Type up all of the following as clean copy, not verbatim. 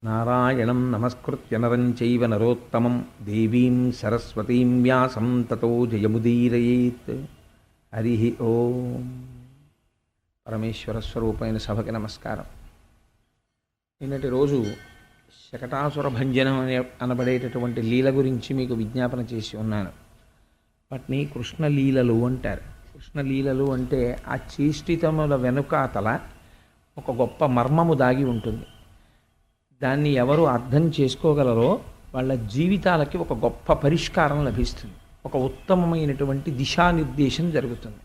నారాయణం నమస్కృత్య నరం చైవ నరోత్తమం దేవీం సరస్వతీం వ్యాసం తతో జయముదీరయేత్. హరి ఓం. పరమేశ్వర స్వరూపమైన సభకి నమస్కారం. నిన్నటి రోజు శకటాసుర భంజనం అనబడేటటువంటి లీల గురించి మీకు విజ్ఞాపన చేసి ఉన్నాను. వాటిని కృష్ణలీలలు అంటారు. కృష్ణలీలలు అంటే ఆ చేష్టితముల వెనుకాతల ఒక గొప్ప మర్మము దాగి ఉంటుంది. దాన్ని ఎవరు అర్థం చేసుకోగలరో వాళ్ళ జీవితాలకి ఒక గొప్ప పరిష్కారం లభిస్తుంది, ఒక ఉత్తమమైనటువంటి దిశానిర్దేశం జరుగుతుంది.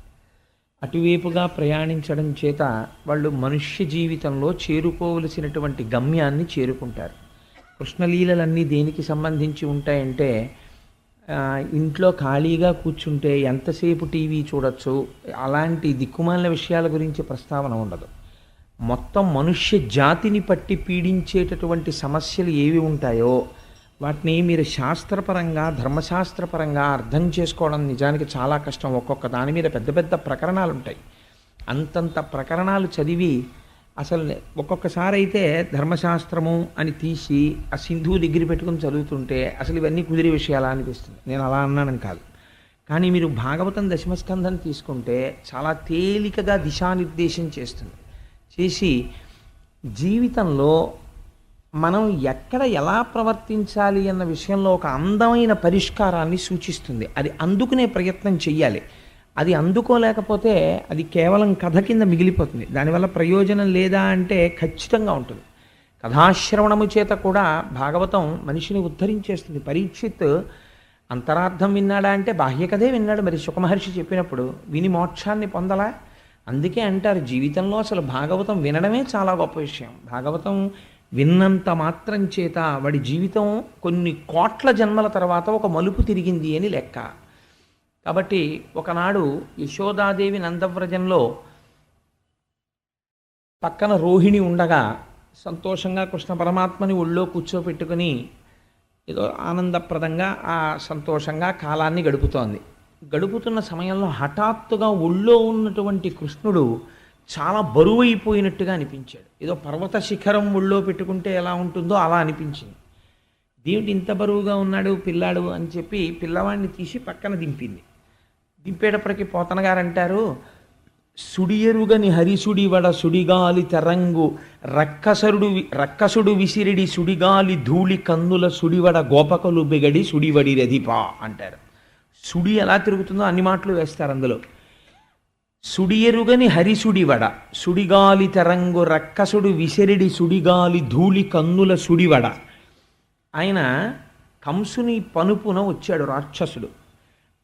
అటువైపుగా ప్రయాణించడం చేత వాళ్ళు మనుష్య జీవితంలో చేరుకోవలసినటువంటి గమ్యాన్ని చేరుకుంటారు. కృష్ణలీలలన్నీ దేనికి సంబంధించి ఉంటాయంటే, ఇంట్లో ఖాళీగా కూర్చుంటే ఎంతసేపు టీవీ చూడొచ్చు, అలాంటి దిక్కుమాలిన విషయాల గురించి ప్రస్తావన ఉండదు. మొత్తం మనుష్య జాతిని పట్టి పీడించేటటువంటి సమస్యలు ఏవి ఉంటాయో వాటిని మీరు శాస్త్రపరంగా, ధర్మశాస్త్రపరంగా అర్థం చేసుకోవడం నిజానికి చాలా కష్టం. ఒక్కొక్క దాని మీద పెద్ద పెద్ద ప్రకరణాలు ఉంటాయి. అంతంత ప్రకరణాలు చదివి అసలు ఒక్కొక్కసారి అయితే ధర్మశాస్త్రము అని తీసి ఆ సింధువు దగ్గర పెట్టుకుని చదువుతుంటే అసలు ఇవన్నీ కుదిరే విషయాలా అనిపిస్తుంది. నేను అలా అన్నానని కాదు, కానీ మీరు భాగవతం దశమస్కంధం తీసుకుంటే చాలా తేలికగా దిశానిర్దేశం చేస్తుంది. చేసి జీవితంలో మనం ఎక్కడ ఎలా ప్రవర్తించాలి అన్న విషయంలో ఒక అందమైన పరిష్కారాన్ని సూచిస్తుంది. అది అందుకునే ప్రయత్నం చెయ్యాలి. అది అందుకోలేకపోతే అది కేవలం కథ కింద మిగిలిపోతుంది. దానివల్ల ప్రయోజనం లేదా అంటే ఖచ్చితంగా ఉంటుంది. కథాశ్రవణము చేత కూడా భాగవతం మనిషిని ఉద్ధరించేస్తుంది. పరీక్షిత్ అంతరార్థం విన్నాడా అంటే బాహ్య కథే విన్నాడు. మరి సుఖమహర్షి చెప్పినప్పుడు విని మోక్షాన్ని పొందలా? అందుకే అంటారు, జీవితంలో అసలు భాగవతం వినడమే చాలా గొప్ప విషయం. భాగవతం విన్నంత మాత్రం చేత వాడి జీవితం కొన్ని కోట్ల జన్మల తర్వాత ఒక మలుపు తిరిగింది అని లెక్క. కాబట్టి ఒకనాడు యశోదాదేవి నందవ్రజంలో పక్కన రోహిణి ఉండగా సంతోషంగా కృష్ణ పరమాత్మని ఒళ్ళో కూర్చోపెట్టుకుని ఏదో ఆనందప్రదంగా ఆ సంతోషంగా కాలాన్ని గడుపుతున్న సమయంలో హఠాత్తుగా ఒళ్ళో ఉన్నటువంటి కృష్ణుడు చాలా బరువైపోయినట్టుగా అనిపించాడు. ఏదో పర్వత శిఖరం ఒళ్ళో పెట్టుకుంటే ఎలా ఉంటుందో అలా అనిపించింది. దేవుడు ఇంత బరువుగా ఉన్నాడు పిల్లాడు అని చెప్పి పిల్లవాడిని తీసి పక్కన దింపింది. దింపేటప్పటికి పోతన గారు అంటారు, సుడియరుగని హరిసుడివడ సుడిగాలి తెరంగు రక్కసుడు విసిరిడి సుడిగాలి ధూళి కందుల సుడివడ గోపకలు బెగడి సుడివడి రధిపా అంటారు. సుడి ఎలా తిరుగుతుందో అన్ని మాటలు వేస్తారు అందులో. సుడియరుగని హరిసుడివడ సుడిగాలి తెరంగు రక్కసుడు విసిరిడి సుడిగాలి ధూళి కన్నుల సుడివడ. ఆయన కంసుని పనుపున వచ్చాడు రాక్షసుడు.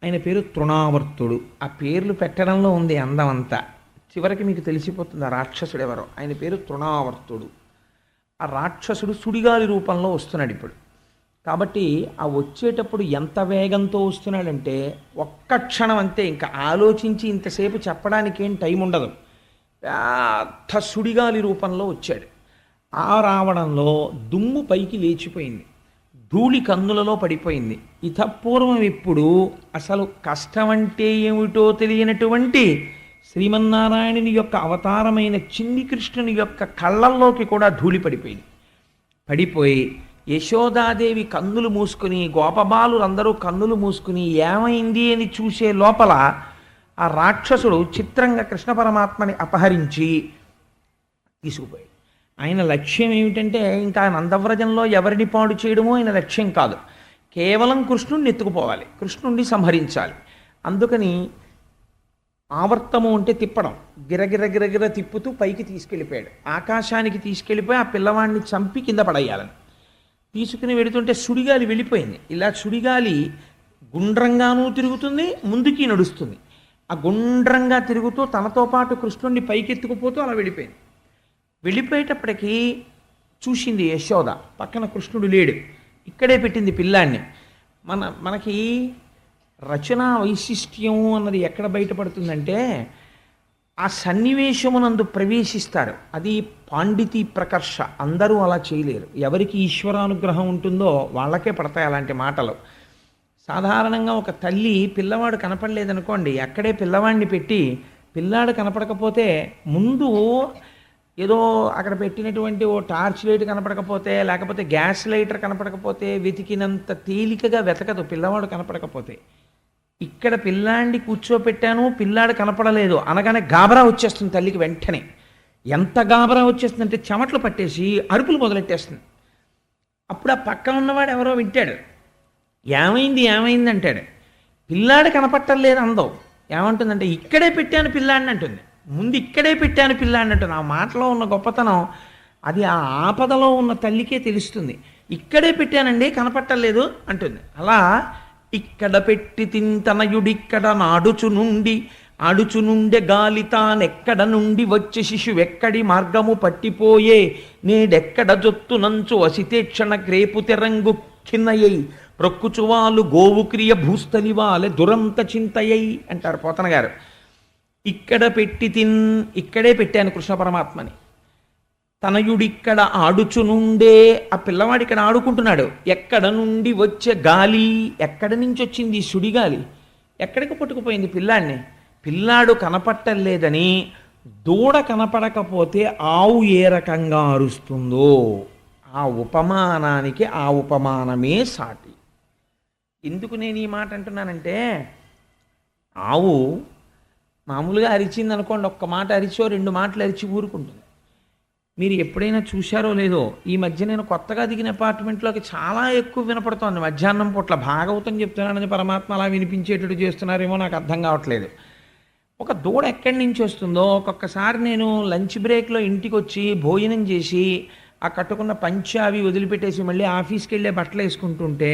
ఆయన పేరు తృణావర్తుడు. ఆ పేర్లు పెట్టడంలో ఉంది అందం అంతా. చివరికి మీకు తెలిసిపోతుంది ఆ రాక్షసుడు ఎవరో. ఆయన పేరు తృణావర్తుడు. ఆ రాక్షసుడు సుడిగాలి రూపంలో వస్తున్నాడు ఇప్పుడు. కాబట్టి ఆ వచ్చేటప్పుడు ఎంత వేగంతో వస్తున్నాడంటే ఒక్క క్షణం అంతే, ఇంకా ఆలోచించి ఇంతసేపు చెప్పడానికి ఏం టైం ఉండదు. పెద్ద సుడిగాలి రూపంలో వచ్చాడు. ఆ రావడంలో దుమ్ము పైకి లేచిపోయింది, ధూళి కన్నులలో పడిపోయింది. ఇతపూర్వం ఇప్పుడు అసలు కష్టం అంటే ఏమిటో తెలియనటువంటి శ్రీమన్నారాయణుని యొక్క అవతారమైన చిన్ని కృష్ణుని యొక్క కళ్ళల్లోకి కూడా ధూళి పడిపోయి యశోదాదేవి కన్నులు మూసుకుని, గోపబాలులందరూ కన్నులు మూసుకుని ఏమైంది అని చూసే లోపల ఆ రాక్షసుడు చిత్రంగా కృష్ణ పరమాత్మని అపహరించి తీసుకుపోయాడు. ఆయన లక్ష్యం ఏమిటంటే ఇంకా నందవ్రజంలో ఎవరిని పాడు చేయడమో ఆయన లక్ష్యం కాదు, కేవలం కృష్ణుడిని ఎత్తుకుపోవాలి, కృష్ణుడిని సంహరించాలి. అందుకని ఆవర్తము అంటే తిప్పడం, గిరగిర తిప్పుతూ పైకి తీసుకెళ్ళిపోయాడు. ఆకాశానికి తీసుకెళ్ళిపోయి ఆ పిల్లవాడిని చంపి కింద పడేయాలని తీసుకుని వెళుతుంటే సుడిగాలి వెళ్ళిపోయింది. ఇలా సుడిగాలి గుండ్రంగానూ తిరుగుతుంది, ముందుకి నడుస్తుంది. ఆ గుండ్రంగా తిరుగుతూ తనతో పాటు కృష్ణుడిని పైకెత్తుకుపోతూ అలా వెళ్ళిపోయేటప్పటికీ చూసింది యశోద, పక్కన కృష్ణుడు లేడు. ఇక్కడే పెట్టింది పిల్లాన్ని. మనకి రచనా వైశిష్ట్యం అన్నది ఎక్కడ బయటపడుతుందంటే ఆ సన్నివేశమునందు ప్రవేశిస్తారు. అది పాండితీ ప్రకర్ష. అందరూ అలా చేయలేరు. ఎవరికి ఈశ్వరానుగ్రహం ఉంటుందో వాళ్ళకే పడతాయి అలాంటి మాటలు. సాధారణంగా ఒక తల్లి పిల్లవాడు కనపడలేదనుకోండి, అక్కడే పిల్లవాడిని పెట్టి పిల్లాడు కనపడకపోతే ముందు ఏదో అక్కడ పెట్టినటువంటి ఓ టార్చ్ లైట్ కనపడకపోతే, లేకపోతే గ్యాస్ లైటర్ కనపడకపోతే వెతికినంత తేలికగా వెతకదు పిల్లవాడు కనపడకపోతే. ఇక్కడ పిల్లాడిని కూర్చోపెట్టాను, పిల్లాడు కనపడలేదు అనగానే గాబరా వచ్చేస్తుంది తల్లికి వెంటనే. ఎంత గాబరా వచ్చేస్తుందంటే చెమటలు పట్టేసి అరుపులు మొదలెట్టేస్తుంది. అప్పుడు ఆ పక్కన ఉన్నవాడు ఎవరో వింటాడు, ఏమైంది ఏమైంది అంటాడు. పిల్లాడు కనపట్టలేదు అందం. ఏమంటుందంటే ఇక్కడే పెట్టాను పిల్లాడిని అంటుంది. ముందు ఇక్కడే పెట్టాను పిల్లాడిని అంటుంది. ఆ మాటలో ఉన్న గొప్పతనం అది ఆ ఆపదలో ఉన్న తల్లికే తెలుస్తుంది. ఇక్కడే పెట్టానండి కనపట్టలేదు అంటుంది. అలా ఇక్కడ పెట్టి తింతనయుడిక్కడ ఆడుచు నుండే గాలి తానెక్కడ నుండి వచ్చే శిశువెక్కడి మార్గము పట్టిపోయే నేడెక్కడ జొత్తునంచు అసితేక్షణ గ్రేపు తెరంగు ఖిన్నయ్యై ప్రొక్కుచువాలు గోవు క్రియ భూస్థలివాలే దురంత చింతయ్యై అంటారు పోతన గారు. ఇక్కడే పెట్టాను కృష్ణ పరమాత్మని. తనయుడిక్కడ ఆడుచునుండే, ఆ పిల్లవాడు ఇక్కడ ఆడుకుంటున్నాడు. ఎక్కడ నుండి వచ్చే గాలి, ఎక్కడి నుంచి వచ్చింది సుడిగాలి, ఎక్కడికి పట్టుకుపోయింది పిల్లాడిని. పిల్లాడు కనపట్టలేదని దూడ కనపడకపోతే ఆవు ఏ రకంగా అరుస్తుందో ఆ ఉపమానానికి ఆ ఉపమానమే సాటి. ఎందుకు నేను ఈ మాట అంటున్నానంటే, ఆవు మామూలుగా అరిచింది అనుకోండి, ఒక్క మాట అరిచో 2 మాటలు అరిచి ఊరుకుంటుంది. మీరు ఎప్పుడైనా చూశారో లేదో, ఈ మధ్య నేను కొత్తగా దిగిన అపార్ట్మెంట్లోకి చాలా ఎక్కువ వినపడుతోంది మధ్యాహ్నం పూట్ల. భాగవతం చెప్తున్నానని పరమాత్మ అలా వినిపించేటట్టు చేస్తున్నారేమో నాకు అర్థం కావట్లేదు. ఒక దూడ ఎక్కడి నుంచి వస్తుందో, ఒక్కొక్కసారి నేను లంచ్ బ్రేక్లో ఇంటికి వచ్చి భోజనం చేసి ఆ కట్టుకున్న పంచె అవి వదిలిపెట్టేసి మళ్ళీ ఆఫీస్కి వెళ్ళే బట్టలు వేసుకుంటుంటే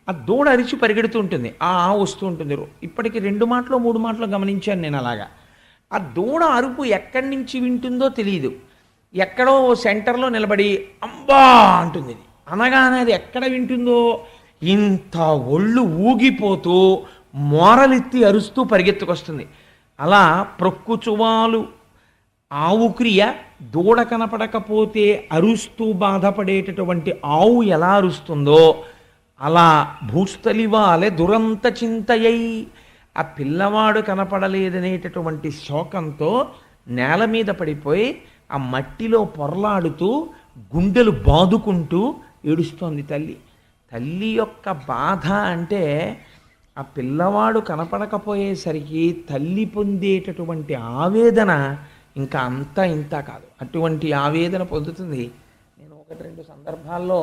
ఆ దూడ అరిచి పరిగెడుతూ ఉంటుంది, ఆ వస్తూ ఉంటుంది. ఇప్పటికి 2 మాటలు 3 మాటలు గమనించాను నేను అలాగా. ఆ దూడ అరుపు ఎక్కడి నుంచి వింటుందో తెలియదు. ఎక్కడో సెంటర్లో నిలబడి అంబా అంటుంది. అనగానే అది ఎక్కడ వింటుందో ఇంత ఒళ్ళు ఊగిపోతూ మోరలెత్తి అరుస్తూ పరిగెత్తుకొస్తుంది. అలా ప్రొక్కుచువాలు ఆవు క్రియ, దూడ కనపడకపోతే అరుస్తూ బాధపడేటటువంటి ఆవు ఎలా అరుస్తుందో అలా భూస్థలివాలే దురంత చింతయ్యై, ఆ పిల్లవాడు కనపడలేదనేటటువంటి శోకంతో నేల మీద పడిపోయి ఆ మట్టిలో పొరలాడుతూ గుండెలు బాదుకుంటూ ఏడుస్తోంది తల్లి. తల్లి యొక్క బాధ అంటే ఆ పిల్లవాడు కనపడకపోయేసరికి తల్లి పొందేటటువంటి ఆవేదన ఇంకా అంతా ఇంత కాదు, అటువంటి ఆవేదన పొందుతుంది. నేను 1-2 సందర్భాల్లో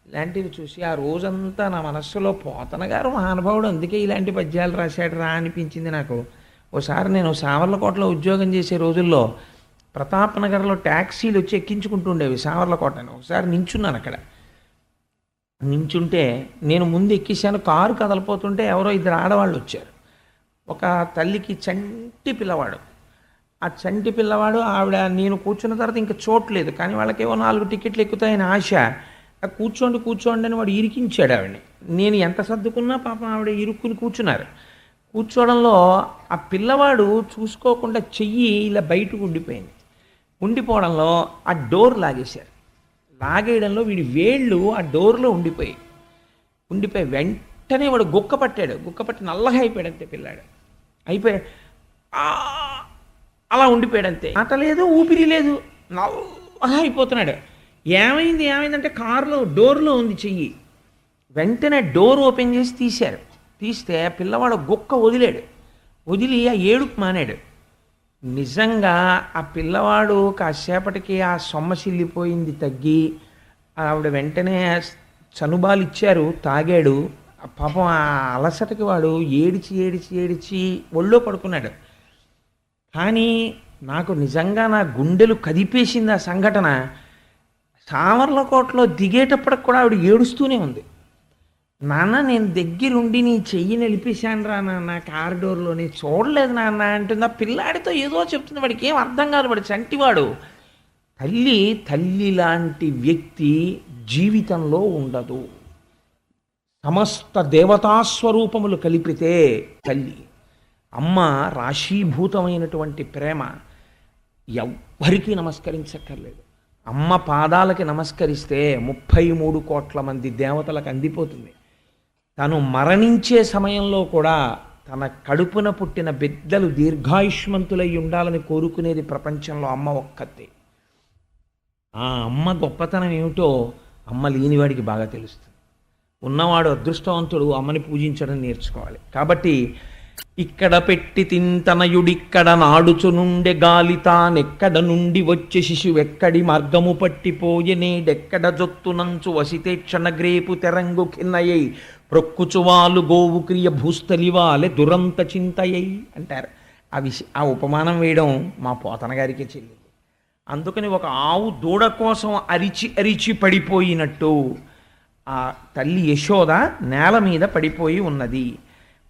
ఇలాంటివి చూసి ఆ రోజంతా నా మనస్సులో పోతన గారు మహానుభావుడు అందుకే ఇలాంటి పద్యాలు రాశాడు రా అనిపించింది నాకు. ఓసారి నేను సావర్లకోటలో ఉద్యోగం చేసే రోజుల్లో ప్రతాప్ నగర్లో ట్యాక్సీలు వచ్చి ఎక్కించుకుంటూ ఉండేవి సావర్లకోటని. ఒకసారి నించున్నాను అక్కడ. నించుంటే నేను ముందు ఎక్కించాను, కారు కదలిపోతుంటే ఎవరో 2 ఆడవాళ్ళు వచ్చారు. ఒక తల్లికి చంటి పిల్లవాడు. ఆ చంటి పిల్లవాడు ఆవిడ నేను కూర్చున్న తర్వాత ఇంకా చోట్లేదు, కానీ వాళ్ళకేవో 4 టికెట్లు ఎక్కుతాయని ఆశ. కూర్చోండి అని వాడు ఇరికించాడు ఆవిడని. నేను ఎంత సర్దుకున్నా పాపం ఆవిడ ఇరుక్కుని కూర్చున్నారు. కూర్చోవడంలో ఆ పిల్లవాడు చూసుకోకుండా చెయ్యి ఇలా బయటకు ఉండిపోవడంలో ఆ డోర్ లాగేశారు. లాగేయడంలో వీడి వేళ్ళు ఆ డోర్లో ఉండిపోయి వెంటనే వాడు గుక్కపట్టి నల్లగా అయిపోయాడు అంతే పిల్లాడు. అయిపోయి అలా ఉండిపోయాడు అంతే. ఆట లేదు, ఊపిరి లేదు, నల్లగా అయిపోతున్నాడు. ఏమైందంటే కారులో డోర్లో ఉంది చెయ్యి. వెంటనే డోర్ ఓపెన్ చేసి తీస్తే పిల్లవాడు గుక్క వదిలి ఆ ఏడుపు మానాడు. నిజంగా ఆ పిల్లవాడు కాసేపటికి ఆ సొమ్మసిల్లిపోయింది తగ్గి ఆవిడ వెంటనే చనుబాలు ఇచ్చారు, తాగాడు. పాపం ఆ అలసటకి వాడు ఏడిచి ఒళ్ళో పడుకున్నాడు. కానీ నాకు నిజంగా నా గుండెలు కదిపేసింది ఆ సంఘటన. సావర్లకోటలో దిగేటప్పటికి కూడా ఆవిడ ఏడుస్తూనే ఉంది. నాన్న నేను దగ్గరుండి నీ చెయ్యి నిలిపేశాను రా నాన్న కారిడోర్లోని, చూడలేదు నాన్న అంటుంది. ఆ పిల్లాడితో ఏదో చెప్తుంది, వాడికి ఏం అర్థం కాదు, వాడు చంటివాడు. తల్లి లాంటి వ్యక్తి జీవితంలో ఉండదు. సమస్త దేవతాస్వరూపములు కలిపితే తల్లి. అమ్మ రాశీభూతమైనటువంటి ప్రేమ, ఎవ్వరికీ నమస్కరించక్కర్లేదు. అమ్మ పాదాలకి నమస్కరిస్తే 33 కోట్ల మంది దేవతలకు అందిపోతుంది. తను మరణించే సమయంలో కూడా తన కడుపున పుట్టిన బిడ్డలు దీర్ఘాయుష్మంతులై ఉండాలని కోరుకునేది ప్రపంచంలో అమ్మ ఒక్కతే. ఆ అమ్మ గొప్పతనం ఏమిటో అమ్మ లేనివాడికి బాగా తెలుస్తుంది. ఉన్నవాడు అదృష్టవంతుడు అమ్మని పూజించడం నేర్చుకోవాలి. కాబట్టి ఇక్కడ పెట్టి తింతనయుడిక్కడ నాడుచునుండె గాలి తానెక్కడ నుండి వచ్చే శిశువెక్కడి మార్గము పట్టిపోయె నేడెక్కడ జొత్తునంచు వసితేక్షణ గ్రేపు తెరంగు కిన్నయ్యై ప్రొక్కుచువాలు గోవు క్రియ భూస్థలివాలె దురంత చింతయ్యై అంటారు. ఆ ఉపమానం వేయడం మా పోతన గారికే చెల్లింది. అందుకని ఒక ఆవు దూడ కోసం అరిచి అరిచి పడిపోయినట్టు ఆ తల్లి యశోద నేల మీద పడిపోయి ఉన్నది.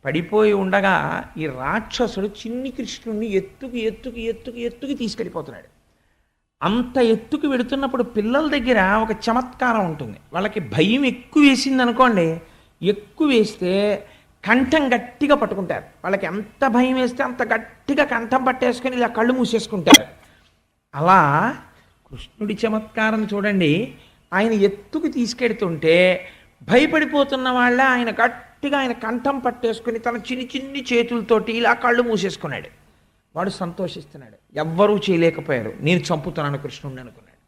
పడిపోయి ఉండగా ఈ రాక్షసుడు చిన్ని కృష్ణుడిని ఎత్తుకి ఎత్తుకి ఎత్తుకి ఎత్తుకి తీసుకెళ్ళిపోతున్నాడు. అంత ఎత్తుకు వెడుతున్నప్పుడు పిల్లల దగ్గర ఒక చమత్కారం ఉంటుంది. వాళ్ళకి భయం ఎక్కువ వేసింది అనుకోండి, ఎక్కువ వేస్తే కంఠం గట్టిగా పట్టుకుంటారు. వాళ్ళకి ఎంత భయం వేస్తే అంత గట్టిగా కంఠం పట్టేసుకొని ఇలా కళ్ళు మూసేసుకుంటారు. అలా కృష్ణుడి చమత్కారం చూడండి. ఆయన ఎత్తుకు తీసుకెడుతుంటే భయపడిపోతున్న వాళ్ళ ఆయన గట్టిగా ఆయన కంఠం పట్టేసుకుని తన చిన్ని చిన్ని చేతులతోటి ఇలా కళ్ళు మూసేసుకున్నాడు. వాడు సంతోషిస్తున్నాడు. ఎవ్వరూ చేయలేకపోయారు. నేను చంపుతున్నాను కృష్ణుడిని అనుకున్నాడు.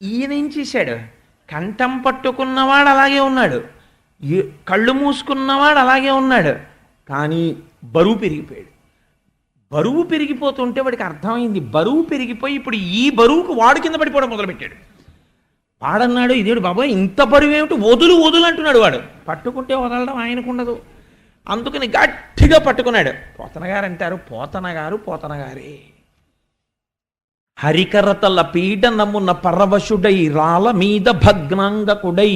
ఈయన ఏం చేశాడు? కంఠం పట్టుకున్నవాడు అలాగే ఉన్నాడు, కళ్ళు మూసుకున్నవాడు అలాగే ఉన్నాడు. కానీ బరువు పెరిగిపోయాడు. బరువు పెరిగిపోతుంటే వాడికి అర్థమైంది, బరువు పెరిగిపోయి ఇప్పుడు ఈ బరువుకు వాడు కింద పడిపోవడం మొదలుపెట్టాడు. వాడన్నాడు, ఇదేడు బాబాయ్ ఇంత బరువు ఏమిటి, వదులు వదులు అంటున్నాడు. వాడు పట్టుకుంటే వదలడం ఆయనకు ఉండదు. అందుకని గట్టిగా పట్టుకున్నాడు. పోతన గారు అంటారు, పోతన గారే హరికరతల పీడనమున పరవశుడై రాల మీద భగ్నాంగకుడై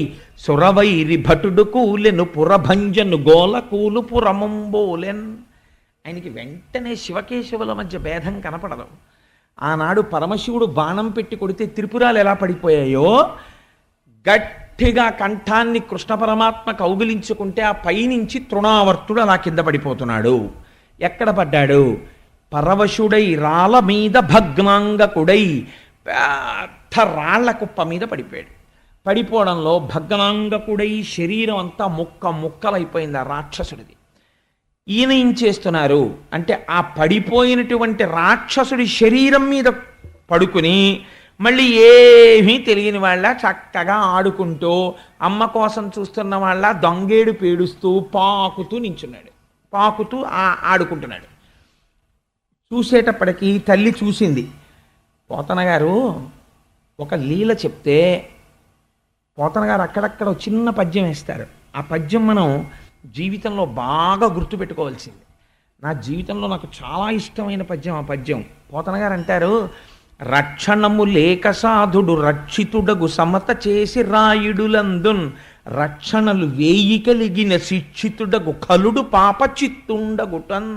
సురవైరి భటుడు కూలెను పురభంజను గోల కూలు పురమంబోలెన్. ఆయనకి వెంటనే శివకేశవుల మధ్య భేదం కనపడదు. ఆనాడు పరమశివుడు బాణం పెట్టి కొడితే త్రిపురాలు ఎలా పడిపోయాయో, గట్టిగా కంఠాన్ని కృష్ణ పరమాత్మ కౌగిలించుకుంటే ఆ పైనుంచి తృణావర్తుడు అలా కింద పడిపోతున్నాడు. ఎక్కడ పడ్డాడు? పరవశుడై రాళ్ళ మీద భగ్నాంగకుడై పెద్ద రాళ్ల కుప్ప మీద పడిపోయాడు. పడిపోవడంలో భగ్నాంగకుడై శరీరం అంతా ముక్కలైపోయింది ఆ రాక్షసుడిది. ఈయన ఏం చేస్తున్నారు అంటే ఆ పడిపోయినటువంటి రాక్షసుడి శరీరం మీద పడుకుని మళ్ళీ ఏమీ తెలియని వాళ్ళ చక్కగా ఆడుకుంటూ అమ్మ కోసం చూస్తున్న వాళ్ళ దొంగేడు పేడుస్తూ పాకుతూ నించున్నాడు. పాకుతూ ఆడుకుంటున్నాడు. చూసేటప్పటికీ తల్లి చూసింది. పోతన గారు ఒక లీల చెప్తే పోతన గారు అక్కడక్కడ చిన్న పద్యం వేస్తారు. ఆ పద్యం మనం జీవితంలో బాగా గుర్తుపెట్టుకోవాల్సింది. నా జీవితంలో నాకు చాలా ఇష్టమైన పద్యం ఆ పద్యం. పోతన గారు అంటారు, రక్షణము లేక సాధుడు రక్షితుడగు సమత చేసి రాయుడులందున్ రక్షణలు వేయి కలిగిన శిక్షితుడగు కలుడు పాప చిత్తుండగుటన్.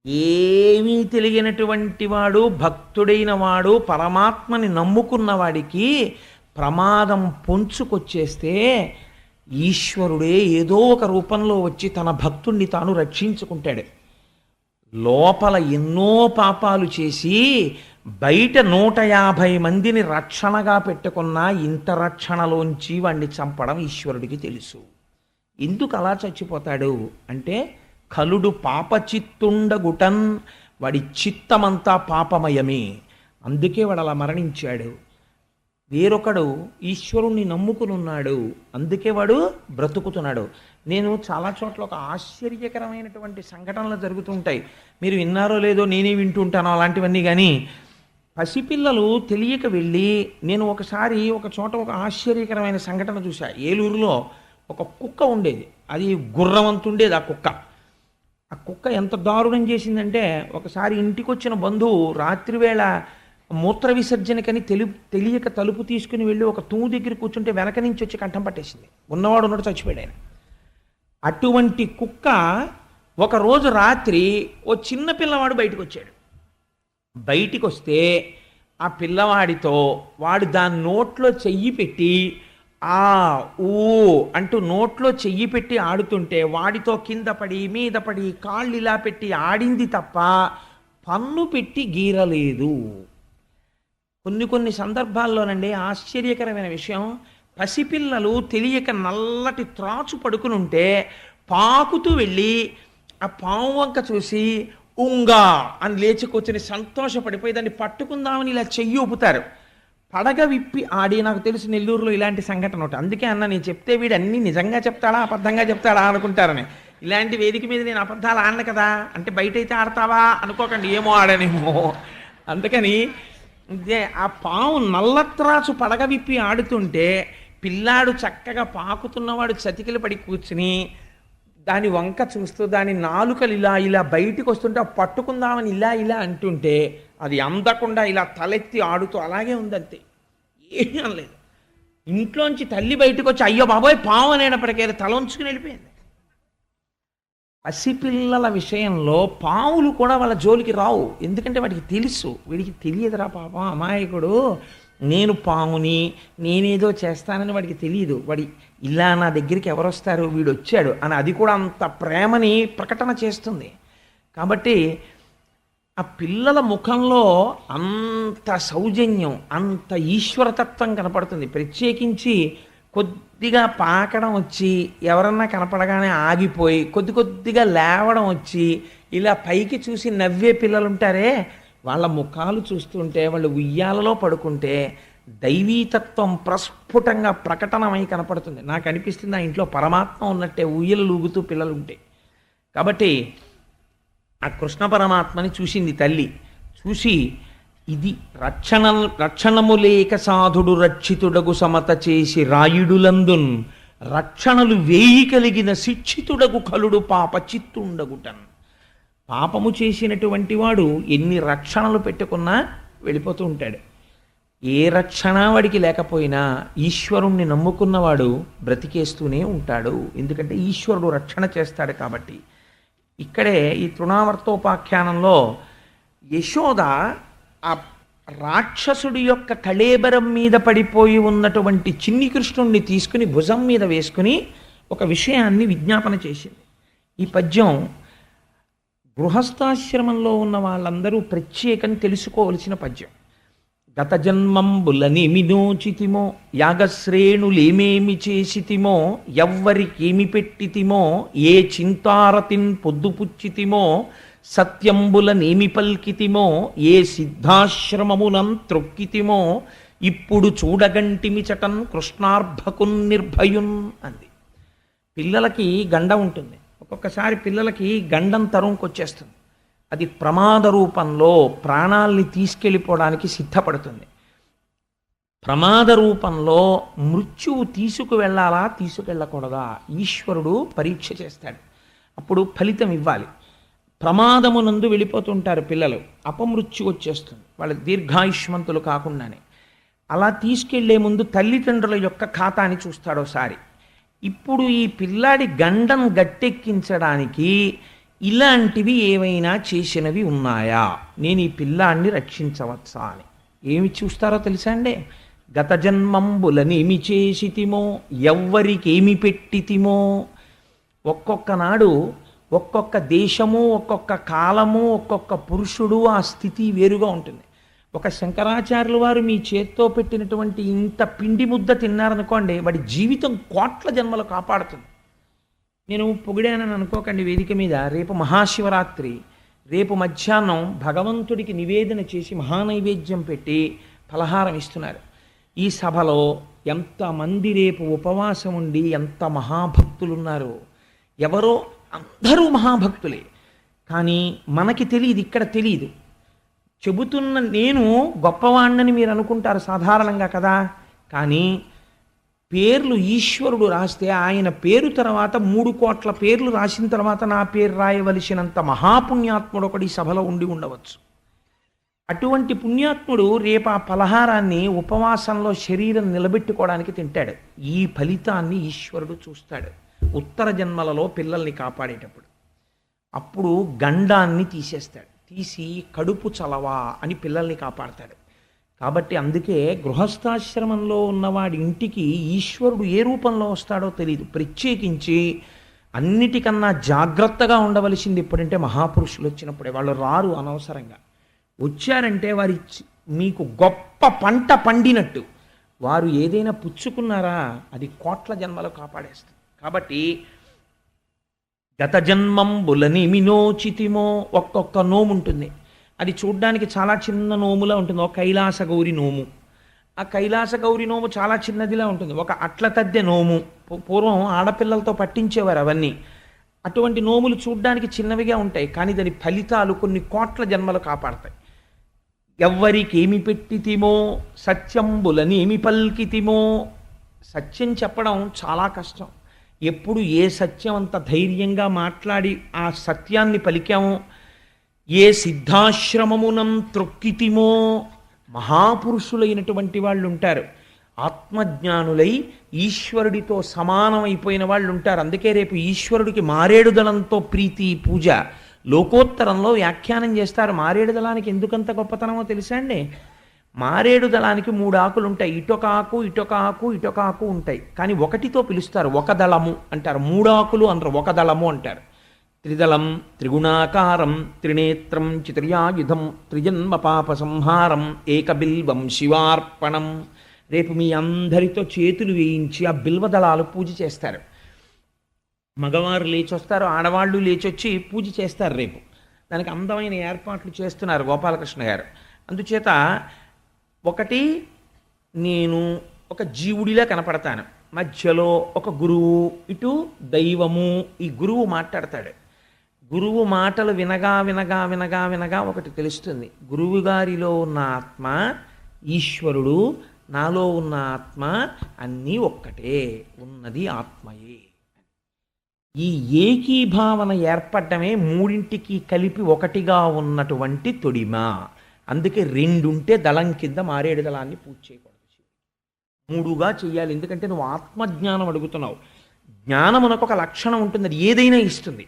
ఏమీ తెలియనటువంటి వాడు, భక్తుడైన వాడు, పరమాత్మని నమ్ముకున్న వాడికి ప్రమాదం పొంచుకొచ్చేస్తే ఈశ్వరుడే ఏదో ఒక రూపంలో వచ్చి తన భక్తుణ్ణి తాను రక్షించుకుంటాడు. లోపల ఎన్నో పాపాలు చేసి బయట 150 మందిని రక్షణగా పెట్టుకున్న ఇంత రక్షణలోంచి వాడిని చంపడం ఈశ్వరుడికి తెలుసు. ఎందుకు అలా చచ్చిపోతాడు అంటే కలుడు పాపచిత్తుండగుటన్, వాడి చిత్తమంతా పాపమయమే, అందుకే వాడు అలా మరణించాడు. వేరొకడు ఈశ్వరుణ్ణి నమ్ముకుని ఉన్నాడు, అందుకే వాడు బ్రతుకుతున్నాడు. నేను చాలా చోట్ల ఒక ఆశ్చర్యకరమైనటువంటి సంఘటనలు జరుగుతుంటాయి. మీరు విన్నారో లేదో, నేనే వింటుంటాను అలాంటివన్నీ. కానీ పసిపిల్లలు తెలియక వెళ్ళి, నేను ఒకసారి ఒక చోట ఒక ఆశ్చర్యకరమైన సంఘటన చూశా. ఏలూరులో ఒక కుక్క ఉండేది, అది గుర్రవంతుండేది. ఆ కుక్క ఎంత దారుణం చేసిందంటే, ఒకసారి ఇంటికి వచ్చిన బంధువు రాత్రివేళ మూత్ర విసర్జనకని తెలియక తలుపు తీసుకుని వెళ్ళి ఒక తూము దగ్గర కూర్చుంటే వెనక నుంచి వచ్చి కంఠం పట్టేసింది. ఉన్నవాడు ఉన్నట్టు చచ్చిపోయాడు ఆయన. అటువంటి కుక్క ఒకరోజు రాత్రి ఓ చిన్న పిల్లవాడు బయటకు వచ్చాడు. బయటికి వస్తే ఆ పిల్లవాడితో వాడు దాని నోట్లో చెయ్యి పెట్టి ఆ ఊ అంటూ నోట్లో చెయ్యి పెట్టి ఆడుతుంటే వాడితో కింద పడి మీద పడి కాళ్ళు ఇలా పెట్టి ఆడింది తప్ప పన్ను పెట్టి గీరలేదు. కొన్ని సందర్భాల్లోనండి ఆశ్చర్యకరమైన విషయం, పసిపిల్లలు తెలియక నల్లటి త్రాచు పడుకుని ఉంటే పాకుతూ వెళ్ళి ఆ పాము వంక చూసి ఉంగా అని లేచి కూర్చొని సంతోషపడిపోయి దాన్ని పట్టుకుందామని ఇలా చెయ్యి ఊపుతారు. పడగ విప్పి ఆడి, నాకు తెలుసు నెల్లూరులో ఇలాంటి సంఘటన ఒకటి. అందుకే అన్న నేను చెప్తే వీడు అన్నీ నిజంగా చెప్తాడా అబద్ధంగా చెప్తాడా అనుకుంటారని. ఇలాంటి వేదిక మీద నేను అబద్ధాలు ఆడను కదా అంటే, బయట అయితే ఆడతావా అనుకోకండి, ఏమో ఆడనేమో. అందుకని ఇదే ఆ పాము నల్లత్రాసు పడగ విప్పి ఆడుతుంటే పిల్లాడు చక్కగా పాకుతున్నవాడు చతికిలు పడి కూర్చుని దాని వంక చూస్తూ దాని నాలుకలు ఇలా ఇలా బయటికి వస్తుంటే పట్టుకుందామని ఇలా ఇలా అంటుంటే అది అందకుండా ఇలా తలెత్తి ఆడుతూ అలాగే ఉందంతే, ఏమీ అనలేదు. ఇంట్లోంచి తల్లి బయటకు వచ్చి అయ్యో బాబోయ్ పాము అనేటప్పటికీ తల ఉంచుకుని వెళ్ళిపోయింది. పసిపిల్లల విషయంలో పాములు కూడా వాళ్ళ జోలికి రావు, ఎందుకంటే వాడికి తెలుసు, వీడికి తెలియదురా పాపం అమాయకుడు, నేను పాముని నేనేదో చేస్తానని వాడికి తెలియదు. వాడి ఇలా నా దగ్గరికి ఎవరు వస్తారు, వీడు వచ్చాడు అని అది కూడా అంత ప్రేమని ప్రకటన చేస్తుంది. కాబట్టి ఆ పిల్లల ముఖంలో అంత సౌజన్యం, అంత ఈశ్వరతత్వం కనపడుతుంది. ప్రత్యేకించి కొద్దిగా పాకడం వచ్చి ఎవరన్నా కనపడగానే ఆగిపోయి కొద్ది కొద్దిగా లేవడం వచ్చి ఇలా పైకి చూసి నవ్వే పిల్లలు ఉంటారే, వాళ్ళ ముఖాలు చూస్తుంటే, వాళ్ళు ఉయ్యాలలో పడుకుంటే దైవీతత్వం ప్రస్ఫుటంగా ప్రకటనమై కనపడుతుంది. నాకు అనిపిస్తుంది ఆ ఇంట్లో పరమాత్మ ఉన్నట్టే ఉయ్యలు లూగుతూ పిల్లలు ఉంటాయి. కాబట్టి ఆ కృష్ణ పరమాత్మని చూసింది తల్లి. చూసి ఇది రక్షణము లేక సాధుడు రక్షితుడగు సమత చేసి రాయుడులందున్ రక్షణలు వేయి కలిగిన శిక్షితుడగు కలుడు పాప చిత్తుండగుటన్. పాపము చేసినటువంటి వాడు ఎన్ని రక్షణలు పెట్టుకున్నా వెళ్ళిపోతూ ఉంటాడు. ఏ రక్షణ వాడికి లేకపోయినా ఈశ్వరుణ్ణి నమ్ముకున్నవాడు బ్రతికేస్తూనే ఉంటాడు, ఎందుకంటే ఈశ్వరుడు రక్షణ చేస్తాడు. కాబట్టి ఇక్కడే ఈ తృణావర్తోపాఖ్యానంలో యశోద ఆ రాక్షసుడి యొక్క కళేబరం మీద పడిపోయి ఉన్నటువంటి చిన్ని కృష్ణుణ్ణి తీసుకుని భుజం మీద వేసుకుని ఒక విషయాన్ని విజ్ఞాపన చేసింది. ఈ పద్యం గృహస్థాశ్రమంలో ఉన్న వాళ్ళందరూ ప్రత్యేకం తెలుసుకోవలసిన పద్యం. గత జన్మంబులనేమి నోచితిమో, యాగశ్రేణులేమేమి చేసితిమో, ఎవ్వరికేమి పెట్టితిమో, ఏ చింతారతిన్ పొద్దుపుచ్చితిమో, సత్యంబులనేమి పల్కితిమో, ఏ సిద్ధాశ్రమమునం త్రొక్కితిమో, ఇప్పుడు చూడగంటిమి చటన్ కృష్ణార్భకున్ నిర్భయున్ అంది. పిల్లలకి గండ ఉంటుంది, ఒక్కొక్కసారి పిల్లలకి గండం తరుంకొచ్చేస్తుంది. అది ప్రమాద రూపంలో ప్రాణాల్ని తీసుకెళ్ళిపోవడానికి సిద్ధపడుతుంది. ప్రమాద రూపంలో మృత్యువు తీసుకువెళ్ళాలా తీసుకెళ్ళకూడదా ఈశ్వరుడు పరీక్ష చేస్తాడు. అప్పుడు ఫలితం ఇవ్వాలి. ప్రమాదమునందు వెళ్ళిపోతుంటారు పిల్లలు, అపమృత్యు వచ్చేస్తుంది, వాళ్ళ దీర్ఘాయుష్మంతులు కాకుండానే. అలా తీసుకెళ్లే ముందు తల్లిదండ్రుల యొక్క ఖాతాని చూస్తాడోసారి. ఇప్పుడు ఈ పిల్లాడి గండం గట్టెక్కించడానికి ఇలాంటివి ఏవైనా చేసినవి ఉన్నాయా, నేను ఈ పిల్లాడిని రక్షించవచ్చా అని ఏమి చూస్తారో తెలుసా అండి? గత జన్మంబులనేమి చేసితిమో, ఎవ్వరికేమి పెట్టితిమో. ఒక్కొక్క నాడు ఒక్కొక్క దేశము, ఒక్కొక్క కాలము, ఒక్కొక్క పురుషుడు ఆ స్థితి వేరుగా ఉంటుంది. ఒక శంకరాచార్యుల వారు మీ చేత్తో పెట్టినటువంటి ఇంత పిండి ముద్ద తిన్నారనుకోండి, వాడి జీవితం కోట్ల జన్మలు కాపాడుతుంది. నేను పొగిడానని అనుకోకండి వేదిక మీద. రేపు మహాశివరాత్రి, రేపు మధ్యాహ్నం భగవంతుడికి నివేదన చేసి మహానైవేద్యం పెట్టి ఫలహారం ఇస్తున్నారు. ఈ సభలో ఎంతమంది రేపు ఉపవాసం ఉండి ఎంత మహాభక్తులు ఉన్నారు. ఎవరో అందరూ మహాభక్తులే, కానీ మనకి తెలియదు, ఇక్కడ తెలియదు. చెబుతున్న నేను గొప్పవాణ్ణని మీరు అనుకుంటారు సాధారణంగా కదా, కానీ పేర్లు ఈశ్వరుడు రాస్తే ఆయన పేరు తర్వాత 3 కోట్ల పేర్లు రాసిన తర్వాత నా పేరు రాయవలసినంత మహాపుణ్యాత్ముడు ఒకటి సభలో ఉండి ఉండవచ్చు. అటువంటి పుణ్యాత్ముడు రేపు ఆ పలహారాన్ని ఉపవాసంలో శరీరం నిలబెట్టుకోవడానికి తింటాడు. ఈ ఫలితాన్ని ఈశ్వరుడు చూస్తాడు ఉత్తర జన్మలలో పిల్లల్ని కాపాడేటప్పుడు. అప్పుడు గండాన్ని తీసేస్తాడు, తీసి కడుపు చలవా అని పిల్లల్ని కాపాడతాడు. కాబట్టి అందుకే గృహస్థాశ్రమంలో ఉన్నవాడి ఇంటికి ఈశ్వరుడు ఏ రూపంలో వస్తాడో తెలియదు. ప్రత్యేకించి అన్నిటికన్నా జాగ్రత్తగా ఉండవలసింది ఎప్పుడంటే మహాపురుషులు వచ్చినప్పుడే. వాళ్ళు రారు అనవసరంగా. వచ్చారంటే వారి మీకు గొప్ప పంట పండినట్టు. వారు ఏదైనా పుచ్చుకున్నారా అది కోట్ల జన్మలు కాపాడేస్తుంది. కాబట్టి గత జన్మంబులని నోచితిమో. ఒక్కొక్క నోము ఉంటుంది, అది చూడ్డానికి చాలా చిన్న నోములా ఉంటుంది. ఒక కైలాస గౌరి నోము, ఆ కైలాస గౌరి నోము చాలా చిన్నదిలా ఉంటుంది. ఒక అట్ల తద్దె నోము, పూర్వం ఆడపిల్లలతో పట్టించేవారు అవన్నీ. అటువంటి నోములు చూడ్డానికి చిన్నవిగా ఉంటాయి, కానీ దాని ఫలితాలు కొన్ని కోట్ల జన్మలు కాపాడతాయి. ఎవ్వరికేమి పెట్టితిమో సత్యంబులనేమి పల్కితిమో. సత్యం చెప్పడం చాలా కష్టం. ఎప్పుడు ఏ సత్యం అంత ధైర్యంగా మాట్లాడి ఆ సత్యాన్ని పలికామో, ఏ సిద్ధాశ్రమమునం త్రొక్కితిమో. మహాపురుషులైనటువంటి వాళ్ళు ఉంటారు, ఆత్మజ్ఞానులై ఈశ్వరుడితో సమానమైపోయిన వాళ్ళు ఉంటారు. అందుకే రేపు ఈశ్వరుడికి మారేడు దళంతో ప్రీతి పూజ లోకోత్తరంలో వ్యాఖ్యానం చేస్తారు. మారేడు దళానికి ఎందుకంత గొప్పతనమో తెలుసా అండి? మారేడు దళానికి 3 ఆకులు ఉంటాయి, ఇటొక ఆకు ఇటొక ఆకు ఇటొక ఆకు ఉంటాయి, కానీ ఒకటితో పిలుస్తారు, ఒక దళము అంటారు. 3 ఆకులు అనరు, ఒక దళము అంటారు. త్రిదళం త్రిగుణాకారం త్రినేత్రం చతుర్యాయుధం త్రిజన్మ పాప సంహారం ఏకబిల్వం శివార్పణం. రేపు మీ అందరితో చేతులు వేయించి ఆ బిల్వదళాలు పూజ చేస్తారు. మగవారు లేచొస్తారు, ఆడవాళ్ళు లేచొచ్చి పూజ చేస్తారు. రేపు దానికి అందమైన ఏర్పాట్లు చేస్తున్నారు గోపాలకృష్ణ గారు. అందుచేత ఒకటి, నేను ఒక జీవుడిలా కనపడతాను, మధ్యలో ఒక గురువు, ఇటు దైవము. ఈ గురువు మాట్లాడతాడు. గురువు మాటలు వినగా వినగా వినగా వినగా ఒకటి తెలుస్తుంది, గురువు గారిలో ఉన్న ఆత్మ ఈశ్వరుడు, నాలో ఉన్న ఆత్మ అన్నీ ఒక్కటే, ఉన్నది ఆత్మయే. ఈ ఏకీభావన ఏర్పడమే మూడింటికి కలిపి ఒకటిగా ఉన్నటువంటి తొడిమ. అందుకే 2 ఉంటే దళం కింద మారేడు దళాన్ని పూజ చేయకూడదు, 3గా చెయ్యాలి. ఎందుకంటే నువ్వు ఆత్మజ్ఞానం అడుగుతున్నావు. జ్ఞానమునకు ఒక లక్షణం ఉంటుంది, అది ఏదైనా ఇస్తుంది.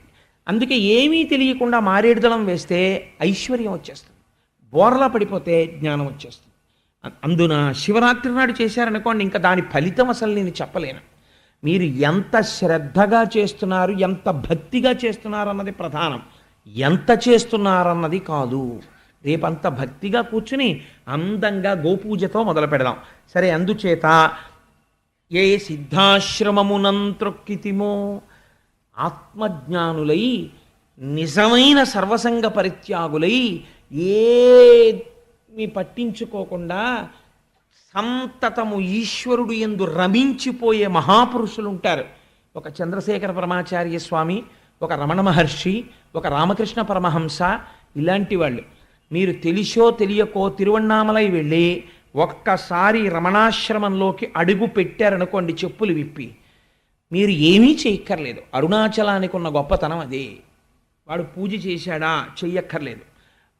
అందుకే ఏమీ తెలియకుండా మారేడు దళం వేస్తే ఐశ్వర్యం వచ్చేస్తుంది, బోర్లా పడిపోతే జ్ఞానం వచ్చేస్తుంది. అందున శివరాత్రి నాడు చేశారనుకోండి, ఇంకా దాని ఫలితం అసలు నేను చెప్పలేను. మీరు ఎంత శ్రద్ధగా చేస్తున్నారు, ఎంత భక్తిగా చేస్తున్నారు అన్నది ప్రధానం, ఎంత చేస్తున్నారన్నది కాదు. రేపంత భక్తిగా కూర్చుని అందంగా గోపూజతో మొదలు పెడదాం. సరే, అందుచేత ఏ సిద్ధాశ్రమమునంత్రొక్కితిమో, ఆత్మజ్ఞానులై నిజమైన సర్వసంగ పరిత్యాగులై ఏమి పట్టించుకోకుండా సంతతము ఈశ్వరుడు యందు రమించిపోయే మహాపురుషులు ఉంటారు. ఒక చంద్రశేఖర పరమాచార్య స్వామి, ఒక రమణ మహర్షి, ఒక రామకృష్ణ పరమహంస, ఇలాంటి వాళ్ళు. మీరు తెలిసో తెలియకో తిరువణ్ణామలై వెళ్ళి ఒక్కసారి రమణాశ్రమంలోకి అడుగు పెట్టారనుకోండి, చెప్పులు విప్పి, మీరు ఏమీ చేయక్కర్లేదు. అరుణాచలానికి ఉన్న గొప్పతనం అదే. వాడు పూజ చేశాడా, చెయ్యక్కర్లేదు.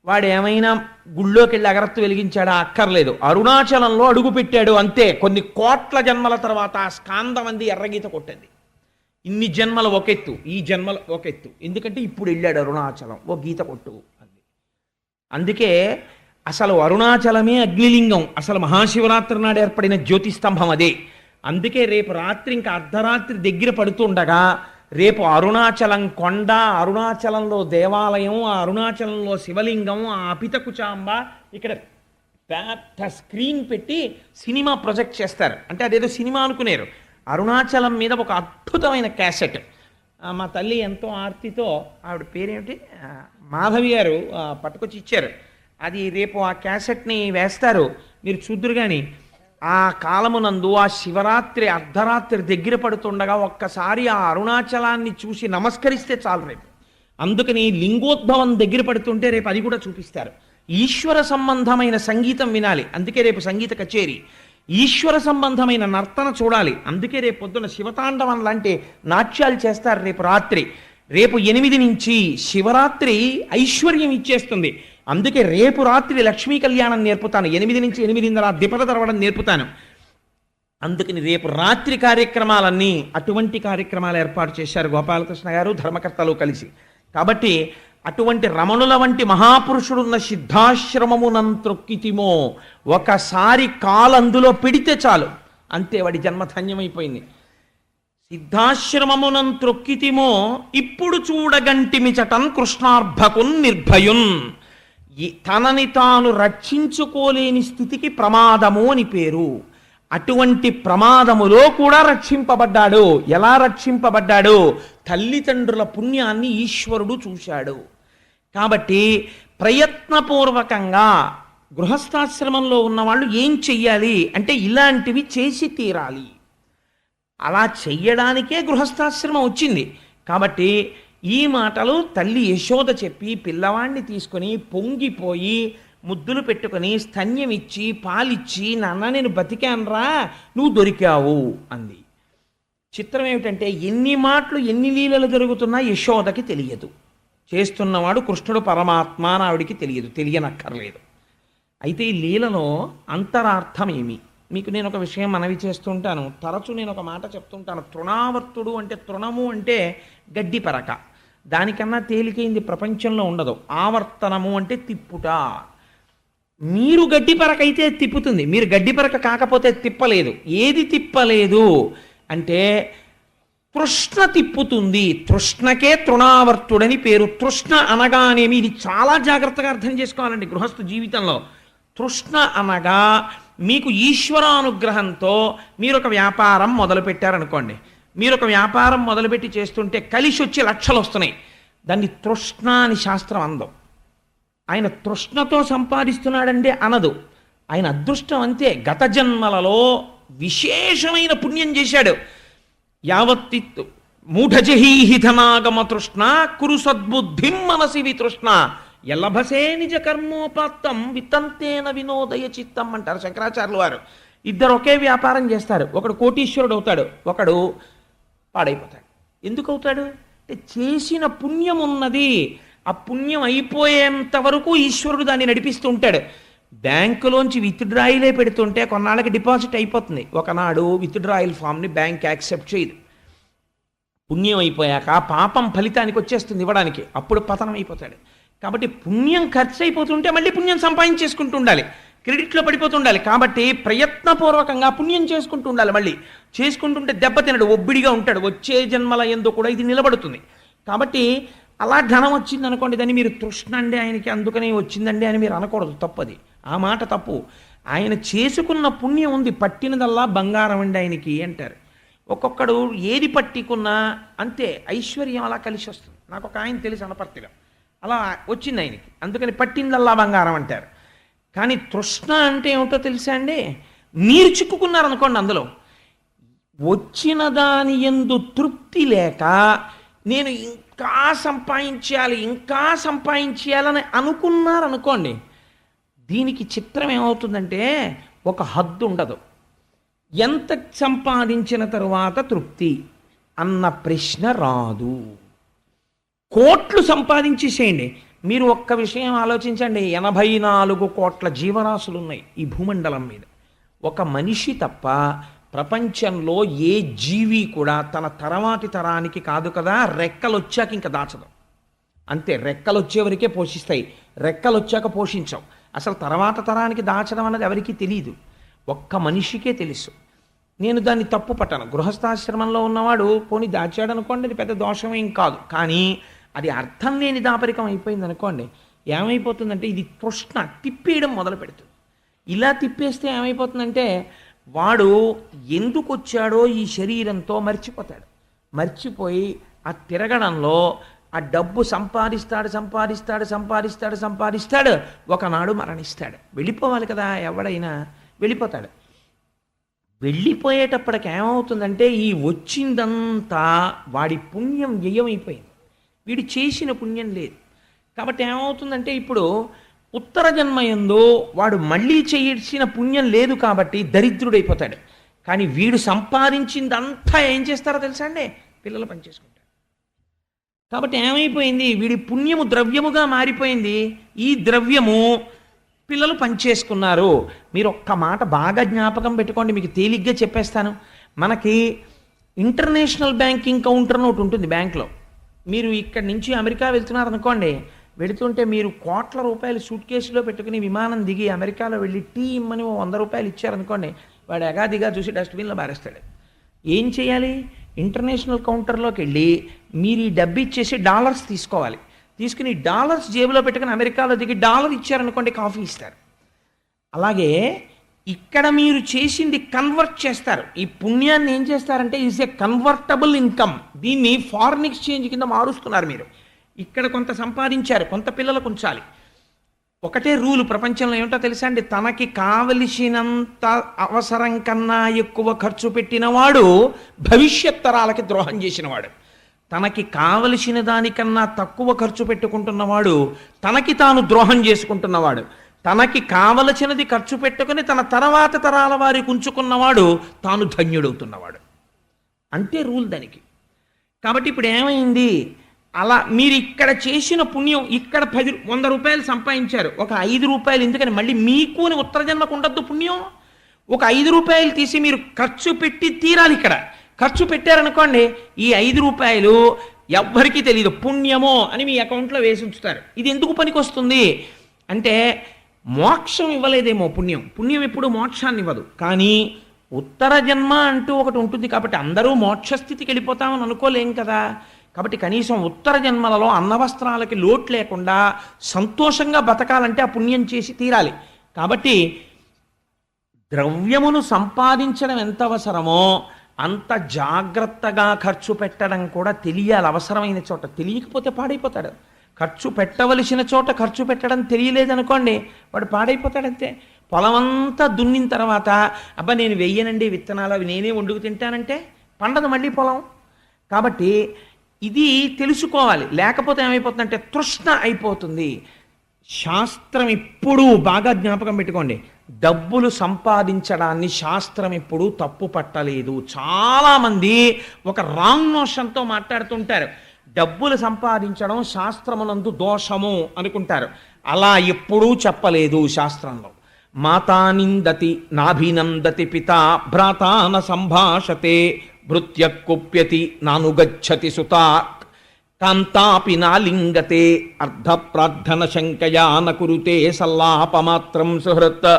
వాడు ఏమైనా గుళ్ళోకి వెళ్ళి అగరత్తు వెలిగించాడా, అక్కర్లేదు. అరుణాచలంలో అడుగు పెట్టాడు అంతే. కొన్ని కోట్ల జన్మల తర్వాత ఆ స్కాందమంది ఎర్రగీత కొట్టింది. ఇన్ని జన్మలు ఒకెత్తు, ఈ జన్మలు ఒకెత్తు. ఎందుకంటే ఇప్పుడు వెళ్ళాడు అరుణాచలం, ఓ గీత కొట్టు అంది. అందుకే అసలు అరుణాచలమే అగ్నిలింగం. అసలు మహాశివరాత్రి నాడు ఏర్పడిన జ్యోతిస్తంభం అదే. అందుకే రేపు రాత్రి ఇంకా అర్ధరాత్రి దగ్గర పడుతుండగా రేపు అరుణాచలం కొండ, అరుణాచలంలో దేవాలయం, ఆ అరుణాచలంలో శివలింగం, ఆ అపితకుచాంబ, ఇక్కడ పెద్ద స్క్రీన్ పెట్టి సినిమా ప్రొజెక్ట్ చేస్తారు. అంటే అదేదో సినిమా అనుకునేరు. అరుణాచలం మీద ఒక అద్భుతమైన క్యాసెట్ మా తల్లి ఎంతో ఆర్తితో, ఆవిడ పేరేమిటి, మాధవి గారు పట్టుకొచ్చి ఇచ్చారు. అది రేపు ఆ క్యాసెట్ని వేస్తారు, మీరు చూద్దురు. కానీ ఆ కాలమునందు ఆ శివరాత్రి అర్ధరాత్రి దగ్గర పడుతుండగా ఒక్కసారి ఆ అరుణాచలాన్ని చూసి నమస్కరిస్తే చాలు రేపు. అందుకని లింగోద్భవం దగ్గర పడుతుంటే రేపు అది కూడా చూపిస్తారు. ఈశ్వర సంబంధమైన సంగీతం వినాలి, అందుకే రేపు సంగీత కచేరీ. ఈశ్వర సంబంధమైన నర్తన చూడాలి, అందుకే రేపు పొద్దున శివతాండవం లాంటి నాట్యాలు చేస్తారు రేపు రాత్రి. రేపు 8 నుంచి శివరాత్రి ఐశ్వర్యం ఇచ్చేస్తుంది. అందుకే రేపు రాత్రి లక్ష్మీ కళ్యాణం నేర్పుతాను. 8 నుంచి 8:30 దీపద తెరవడం నేర్పుతాను. అందుకని రేపు రాత్రి కార్యక్రమాలన్నీ అటువంటి కార్యక్రమాలు ఏర్పాటు చేశారు గోపాలకృష్ణ గారు, ధర్మకర్తలు కలిసి. కాబట్టి అటువంటి రమణుల వంటి మహాపురుషుడున్న సిద్ధాశ్రమమునంత్రొక్కితిమో, ఒకసారి కాలందులో పెడితే చాలు, అంతే, వాడి జన్మ ధన్యమైపోయింది. సిద్ధాశ్రమమునంత్రొక్కితిమో ఇప్పుడు చూడగంటిమిచటన్ కృష్ణార్భకున్ నిర్భయున్. తనని తాను రక్షించుకోలేని స్థితికి ప్రమాదము అని పేరు. అటువంటి ప్రమాదములో కూడా రక్షింపబడ్డాడు. ఎలా రక్షింపబడ్డాడు? తల్లిదండ్రుల పుణ్యాన్ని ఈశ్వరుడు చూశాడు. కాబట్టి ప్రయత్నపూర్వకంగా గృహస్థాశ్రమంలో ఉన్నవాళ్ళు ఏం చెయ్యాలి అంటే ఇలాంటివి చేసి తీరాలి. అలా చెయ్యడానికే గృహస్థాశ్రమం వచ్చింది. కాబట్టి ఈ మాటలు తల్లి యశోద చెప్పి పిల్లవాడిని తీసుకొని పొంగిపోయి ముద్దులు పెట్టుకొని స్తన్యం ఇచ్చి పాలిచ్చి, నాన్న నేను బతికానరా, నువ్వు దొరికావు అంది. చిత్రం ఏమిటంటే ఎన్ని మాటలు ఎన్ని లీలలు జరుగుతున్నా యశోదకి తెలియదు. చేస్తున్నవాడు కృష్ణుడు పరమాత్మ అని ఆవిడికి తెలియనక్కర్లేదు. అయితే ఈ లీలలో అంతరార్థం ఏమి? మీకు నేను ఒక విషయం మనవి చేస్తుంటాను. తరచు నేను ఒక మాట చెప్తుంటాను. తృణావర్తుడు అంటే, తృణము అంటే గడ్డి పరక. దానికన్నా తేలికైంది ప్రపంచంలో ఉండదు. ఆవర్తనము అంటే తిప్పుట. మీరు గడ్డి పరక అయితే తిప్పుతుంది, మీరు గడ్డి పరక కాకపోతే తిప్పలేదు. ఏది తిప్పలేదు అంటే తృష్ణ తిప్పుతుంది. తృష్ణకే తృణావర్తుడని పేరు. తృష్ణ అనగానేమి, ఇది చాలా జాగ్రత్తగా అర్థం చేసుకోవాలండి గృహస్థు జీవితంలో. తృష్ణ అనగా మీకు ఈశ్వరానుగ్రహంతో మీరు ఒక వ్యాపారం మొదలుపెట్టారనుకోండి. మీరు ఒక వ్యాపారం మొదలుపెట్టి చేస్తుంటే కలిసి వచ్చి లక్షలు వస్తున్నాయి. దాన్ని తృష్ణ అని శాస్త్రం అందం. ఆయన తృష్ణతో సంపాదిస్తున్నాడంటే అనదు. ఆయన అదృష్టం అంతే. గత జన్మలలో విశేషమైన పుణ్యం చేశాడు. యావత్తిత్తు మూఢజహీహి ధనాగమ తృష్ణ కురు సద్బుద్ధిం మనసి వితృష్ణ ఎల్లభసే నిజ కర్మోపాత్తం వితంతేన వినోదయ చిత్తం అంటారు శంకరాచార్యులు వారు. ఇద్దరు ఒకే వ్యాపారం చేస్తారు. ఒకడు కోటీశ్వరుడు అవుతాడు, ఒకడు పాడైపోతాడు. ఎందుకు అవుతాడు అంటే చేసిన పుణ్యం ఉన్నది. ఆ పుణ్యం అయిపోయేంత వరకు ఈశ్వరుడు దాన్ని నడిపిస్తూ ఉంటాడు. బ్యాంకులోంచి విత్డ్రాయిలే పెడుతుంటే కొన్నాళ్ళకి డిపాజిట్ అయిపోతుంది. ఒకనాడు విత్డ్రాయిల్ ఫామ్ని బ్యాంక్ యాక్సెప్ట్ చేయదు. పుణ్యం అయిపోయాక పాపం ఫలితానికి వచ్చేస్తుంది ఇవ్వడానికి, అప్పుడు పతనం అయిపోతాడు. కాబట్టి పుణ్యం ఖర్చు అయిపోతుంటే మళ్ళీ పుణ్యం సంపాదించేసుకుంటూ ఉండాలి, క్రెడిట్లో పడిపోతూ ఉండాలి. కాబట్టి ప్రయత్నపూర్వకంగా పుణ్యం చేసుకుంటూ ఉండాలి. మళ్ళీ చేసుకుంటుంటే దెబ్బతినడు, ఒబ్బిడిగా ఉంటాడు. వచ్చే జన్మల యందు కూడా ఇది నిలబడుతుంది. కాబట్టి అలా ధనం వచ్చింది అనుకోండి, దాన్ని మీరు తృష్ణ అండి ఆయనకి అందుకనే వచ్చిందండి అని మీరు అనకూడదు. తప్పది, ఆ మాట తప్పు. ఆయన చేసుకున్న పుణ్యం ఉంది, పట్టినదల్లా బంగారం అండి ఆయనకి అంటారు. ఒక్కొక్కడు ఏది పట్టుకున్నా అంతే ఐశ్వర్యం అలా కలిసి వస్తుంది. నాకు ఒక ఆయన తెలిసి అనపర్తిగా అలా వచ్చింది ఆయనకి, అందుకని పట్టిందల్లా బంగారం అంటారు. కానీ తృష్ణ అంటే ఏమిటో తెలుసా అండి? మీరు చిక్కుకున్నారనుకోండి అందులో, వచ్చిన దాని యందు తృప్తి లేక నేను ఇంకా సంపాదించాలని అనుకున్నారనుకోండి, దీనికి చిత్రం ఏమవుతుందంటే ఒక హద్దు ఉండదు. ఎంత సంపాదించిన తరువాత తృప్తి అన్న ప్రశ్న రాదు. కోట్లు సంపాదించేసేయండి. మీరు ఒక్క విషయం ఆలోచించండి, 84 కోట్ల జీవరాశులు ఉన్నాయి ఈ భూమండలం మీద. ఒక మనిషి తప్ప ప్రపంచంలో ఏ జీవి కూడా తన తర్వాతి తరానికి కాదు కదా, రెక్కలు వచ్చాక ఇంకా దాచదు. అంతే, రెక్కలు వచ్చేవరకే పోషిస్తాయి, రెక్కలు వచ్చాక పోషించవు. అసలు తర్వాత తరానికి దాచడం అన్నది ఎవరికీ తెలియదు, ఒక్క మనిషికే తెలుసు. నేను దాన్ని తప్పు పట్టాను. గృహస్థాశ్రమంలో ఉన్నవాడు పోనీ దాచాడు అనుకోండి, అది పెద్ద దోషమేం కాదు. కానీ అది అర్థం లేని దాపరికం అయిపోయింది అనుకోండి, ఏమైపోతుందంటే ఇది తృష్ణ తిప్పేయడం మొదలు పెడుతుంది. ఇలా తిప్పేస్తే ఏమైపోతుందంటే వాడు ఎందుకు వచ్చాడో ఈ శరీరంతో మర్చిపోతాడు. మర్చిపోయి ఆ తిరగడంలో ఆ డబ్బు సంపాదిస్తాడు, ఒకనాడు మరణిస్తాడు. వెళ్ళిపోవాలి కదా, ఎవడైనా వెళ్ళిపోతాడు. వెళ్ళిపోయేటప్పటికి ఏమవుతుందంటే ఈ వచ్చిందంతా వాడి పుణ్యం వ్యయమైపోయింది, వీడు చేసిన పుణ్యం లేదు. కాబట్టి ఏమవుతుందంటే ఇప్పుడు ఉత్తర జన్మయందు వాడు మళ్ళీ చేయాల్సిన పుణ్యం లేదు కాబట్టి దరిద్రుడైపోతాడు. కానీ వీడు సంపాదించిందంతా ఏం చేస్తారో తెలుసా అండి? పిల్లలు పనిచేసుకుంటారు. కాబట్టి ఏమైపోయింది, వీడి పుణ్యము ద్రవ్యముగా మారిపోయింది. ఈ ద్రవ్యము పిల్లలు పనిచేసుకున్నారు. మీరు ఒక్క మాట బాగా జ్ఞాపకం పెట్టుకోండి, మీకు తేలిగ్గా చెప్పేస్తాను. మనకి ఇంటర్నేషనల్ బ్యాంకింగ్ కౌంటర్ ఒకటి ఉంటుంది బ్యాంక్లో. మీరు ఇక్కడి నుంచి అమెరికా వెళ్తున్నారనుకోండి, వెళుతుంటే మీరు కోట్ల రూపాయలు సూట్ కేసులో పెట్టుకుని విమానం దిగి అమెరికాలో వెళ్ళి టీ ఇమ్మని 100 రూపాయలు ఇచ్చారనుకోండి, వాడు ఎగాదిగా చూసి డస్ట్బిన్లో బారేస్తాడు. ఏం చేయాలి? ఇంటర్నేషనల్ కౌంటర్లోకి వెళ్ళి మీరు ఈ డబ్బు ఇచ్చేసి డాలర్స్ తీసుకోవాలి. తీసుకుని డాలర్స్ జేబులో పెట్టుకుని అమెరికాలో దిగి డాలర్ ఇచ్చారనుకోండి, కాఫీ ఇస్తారు. అలాగే ఇక్కడ మీరు చేసింది కన్వర్ట్ చేస్తారు. ఈ పుణ్యాన్ని ఏం చేస్తారంటే ఈజ్ ఏ కన్వర్టబుల్ ఇన్కమ్. దీన్ని ఫారిన్ ఎక్స్చేంజ్ కింద మారుస్తున్నారు మీరు. ఇక్కడ కొంత సంపాదించారు, కొంత పిల్లలకు ఉంచాలి. ఒకటే రూలు ప్రపంచంలో ఏమిటో తెలుసా అండి, తనకి కావలసినంత అవసరం కన్నా ఎక్కువ ఖర్చు పెట్టినవాడు భవిష్యత్ తరాలకి ద్రోహం చేసినవాడు. తనకి కావలసిన దానికన్నా తక్కువ ఖర్చు పెట్టుకుంటున్నవాడు తనకి తాను ద్రోహం చేసుకుంటున్నవాడు. తనకి కావలసినది ఖర్చు పెట్టుకుని తన తర్వాత తరాల వారికి ఉంచుకున్నవాడు తాను ధన్యుడవుతున్నవాడు. అంటే రూల్ దానికి. కాబట్టి ఇప్పుడు ఏమైంది, అలా మీరు ఇక్కడ చేసిన పుణ్యం, ఇక్కడ 100 రూపాయలు సంపాదించారు, ఒక 5 రూపాయలు ఎందుకని మళ్ళీ మీకు అని ఉత్తర జన్మకు ఉండద్దు పుణ్యం. ఒక 5 రూపాయలు తీసి మీరు ఖర్చు పెట్టి తీరాలి. ఇక్కడ ఖర్చు పెట్టారనుకోండి, ఈ 5 రూపాయలు ఎవ్వరికీ తెలియదు, పుణ్యమో అని మీ అకౌంట్లో వేసి ఉంచుతారు. ఇది ఎందుకు పనికి వస్తుంది అంటే, మోక్షం ఇవ్వలేదేమో పుణ్యం. పుణ్యం ఎప్పుడు మోక్షాన్ని ఇవ్వదు, కానీ ఉత్తర జన్మ అంటూ ఒకటి ఉంటుంది. కాబట్టి అందరూ మోక్షస్థితికి వెళ్ళిపోతామని అనుకోలేం కదా. కాబట్టి కనీసం ఉత్తర జన్మలలో అన్నవస్త్రాలకి లోటు లేకుండా సంతోషంగా బతకాలంటే ఆ పుణ్యం చేసి తీరాలి. కాబట్టి ద్రవ్యమును సంపాదించడం ఎంత అవసరమో అంత జాగ్రత్తగా ఖర్చు పెట్టడం కూడా తెలియాలి. అవసరమైన చోట తెలియకపోతే పాడైపోతాడు. ఖర్చు పెట్టవలసిన చోట ఖర్చు పెట్టడం తెలియలేదనుకోండి, వాడు పాడైపోతాడంతే. పొలమంతా దున్నిన తర్వాత అబ్బా నేను వెయ్యనండి విత్తనాలు, అవి నేనే వండుకు తింటానంటే పండదు మళ్ళీ పొలం. కాబట్టి ఇది తెలుసుకోవాలి. లేకపోతే ఏమైపోతుందంటే తృష్ణ అయిపోతుంది. శాస్త్రం ఎప్పుడూ బాగా జ్ఞాపకం పెట్టుకోండి, డబ్బులు సంపాదించడాన్ని శాస్త్రం ఎప్పుడూ తప్పు పట్టలేదు. చాలామంది ఒక రాంగ్ నోషన్తో మాట్లాడుతుంటారు. డబ్బులు సంపాదించడం శాస్త్రమునందు దోషము అనుకుంటారు. అలా ఎప్పుడూ చెప్పలేదు శాస్త్రంలో. మాతానిందతి నాభినందతి పిత భ్రాతాన సంభాషతే భృత్య కుప్యతి నానుగచ్చతి సుతా కాంతాపి నాలింగతే అర్ధప్రార్థన శంకయా నకురుతే సల్లాపమాత్రం సుహృత్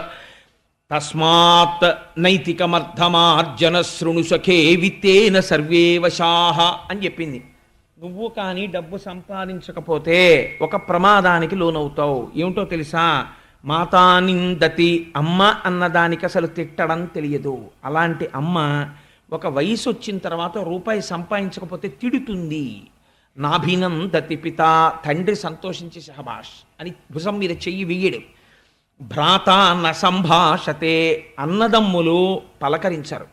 తస్మాత్ నైతికమర్థమార్జన శృణు సఖే విత్తేన సర్వే వశాః అని చెప్పింది. నువ్వు కానీ డబ్బు సంపాదించకపోతే ఒక ప్రమాదానికి లోనవుతావు. ఏమిటో తెలుసా, మాతానిందతి, అమ్మ అన్నదానికి అసలు తిట్టడం తెలియదు. అలాంటి అమ్మ ఒక వయసు వచ్చిన తర్వాత రూపాయి సంపాదించకపోతే తిడుతుంది. నాభినందతి పిత, తండ్రి సంతోషించి సహబాష్ అని భుజం మీద చెయ్యి వెయ్యడు. భ్రాత న సంభాషతే, అన్నదమ్ములు పలకరించరు.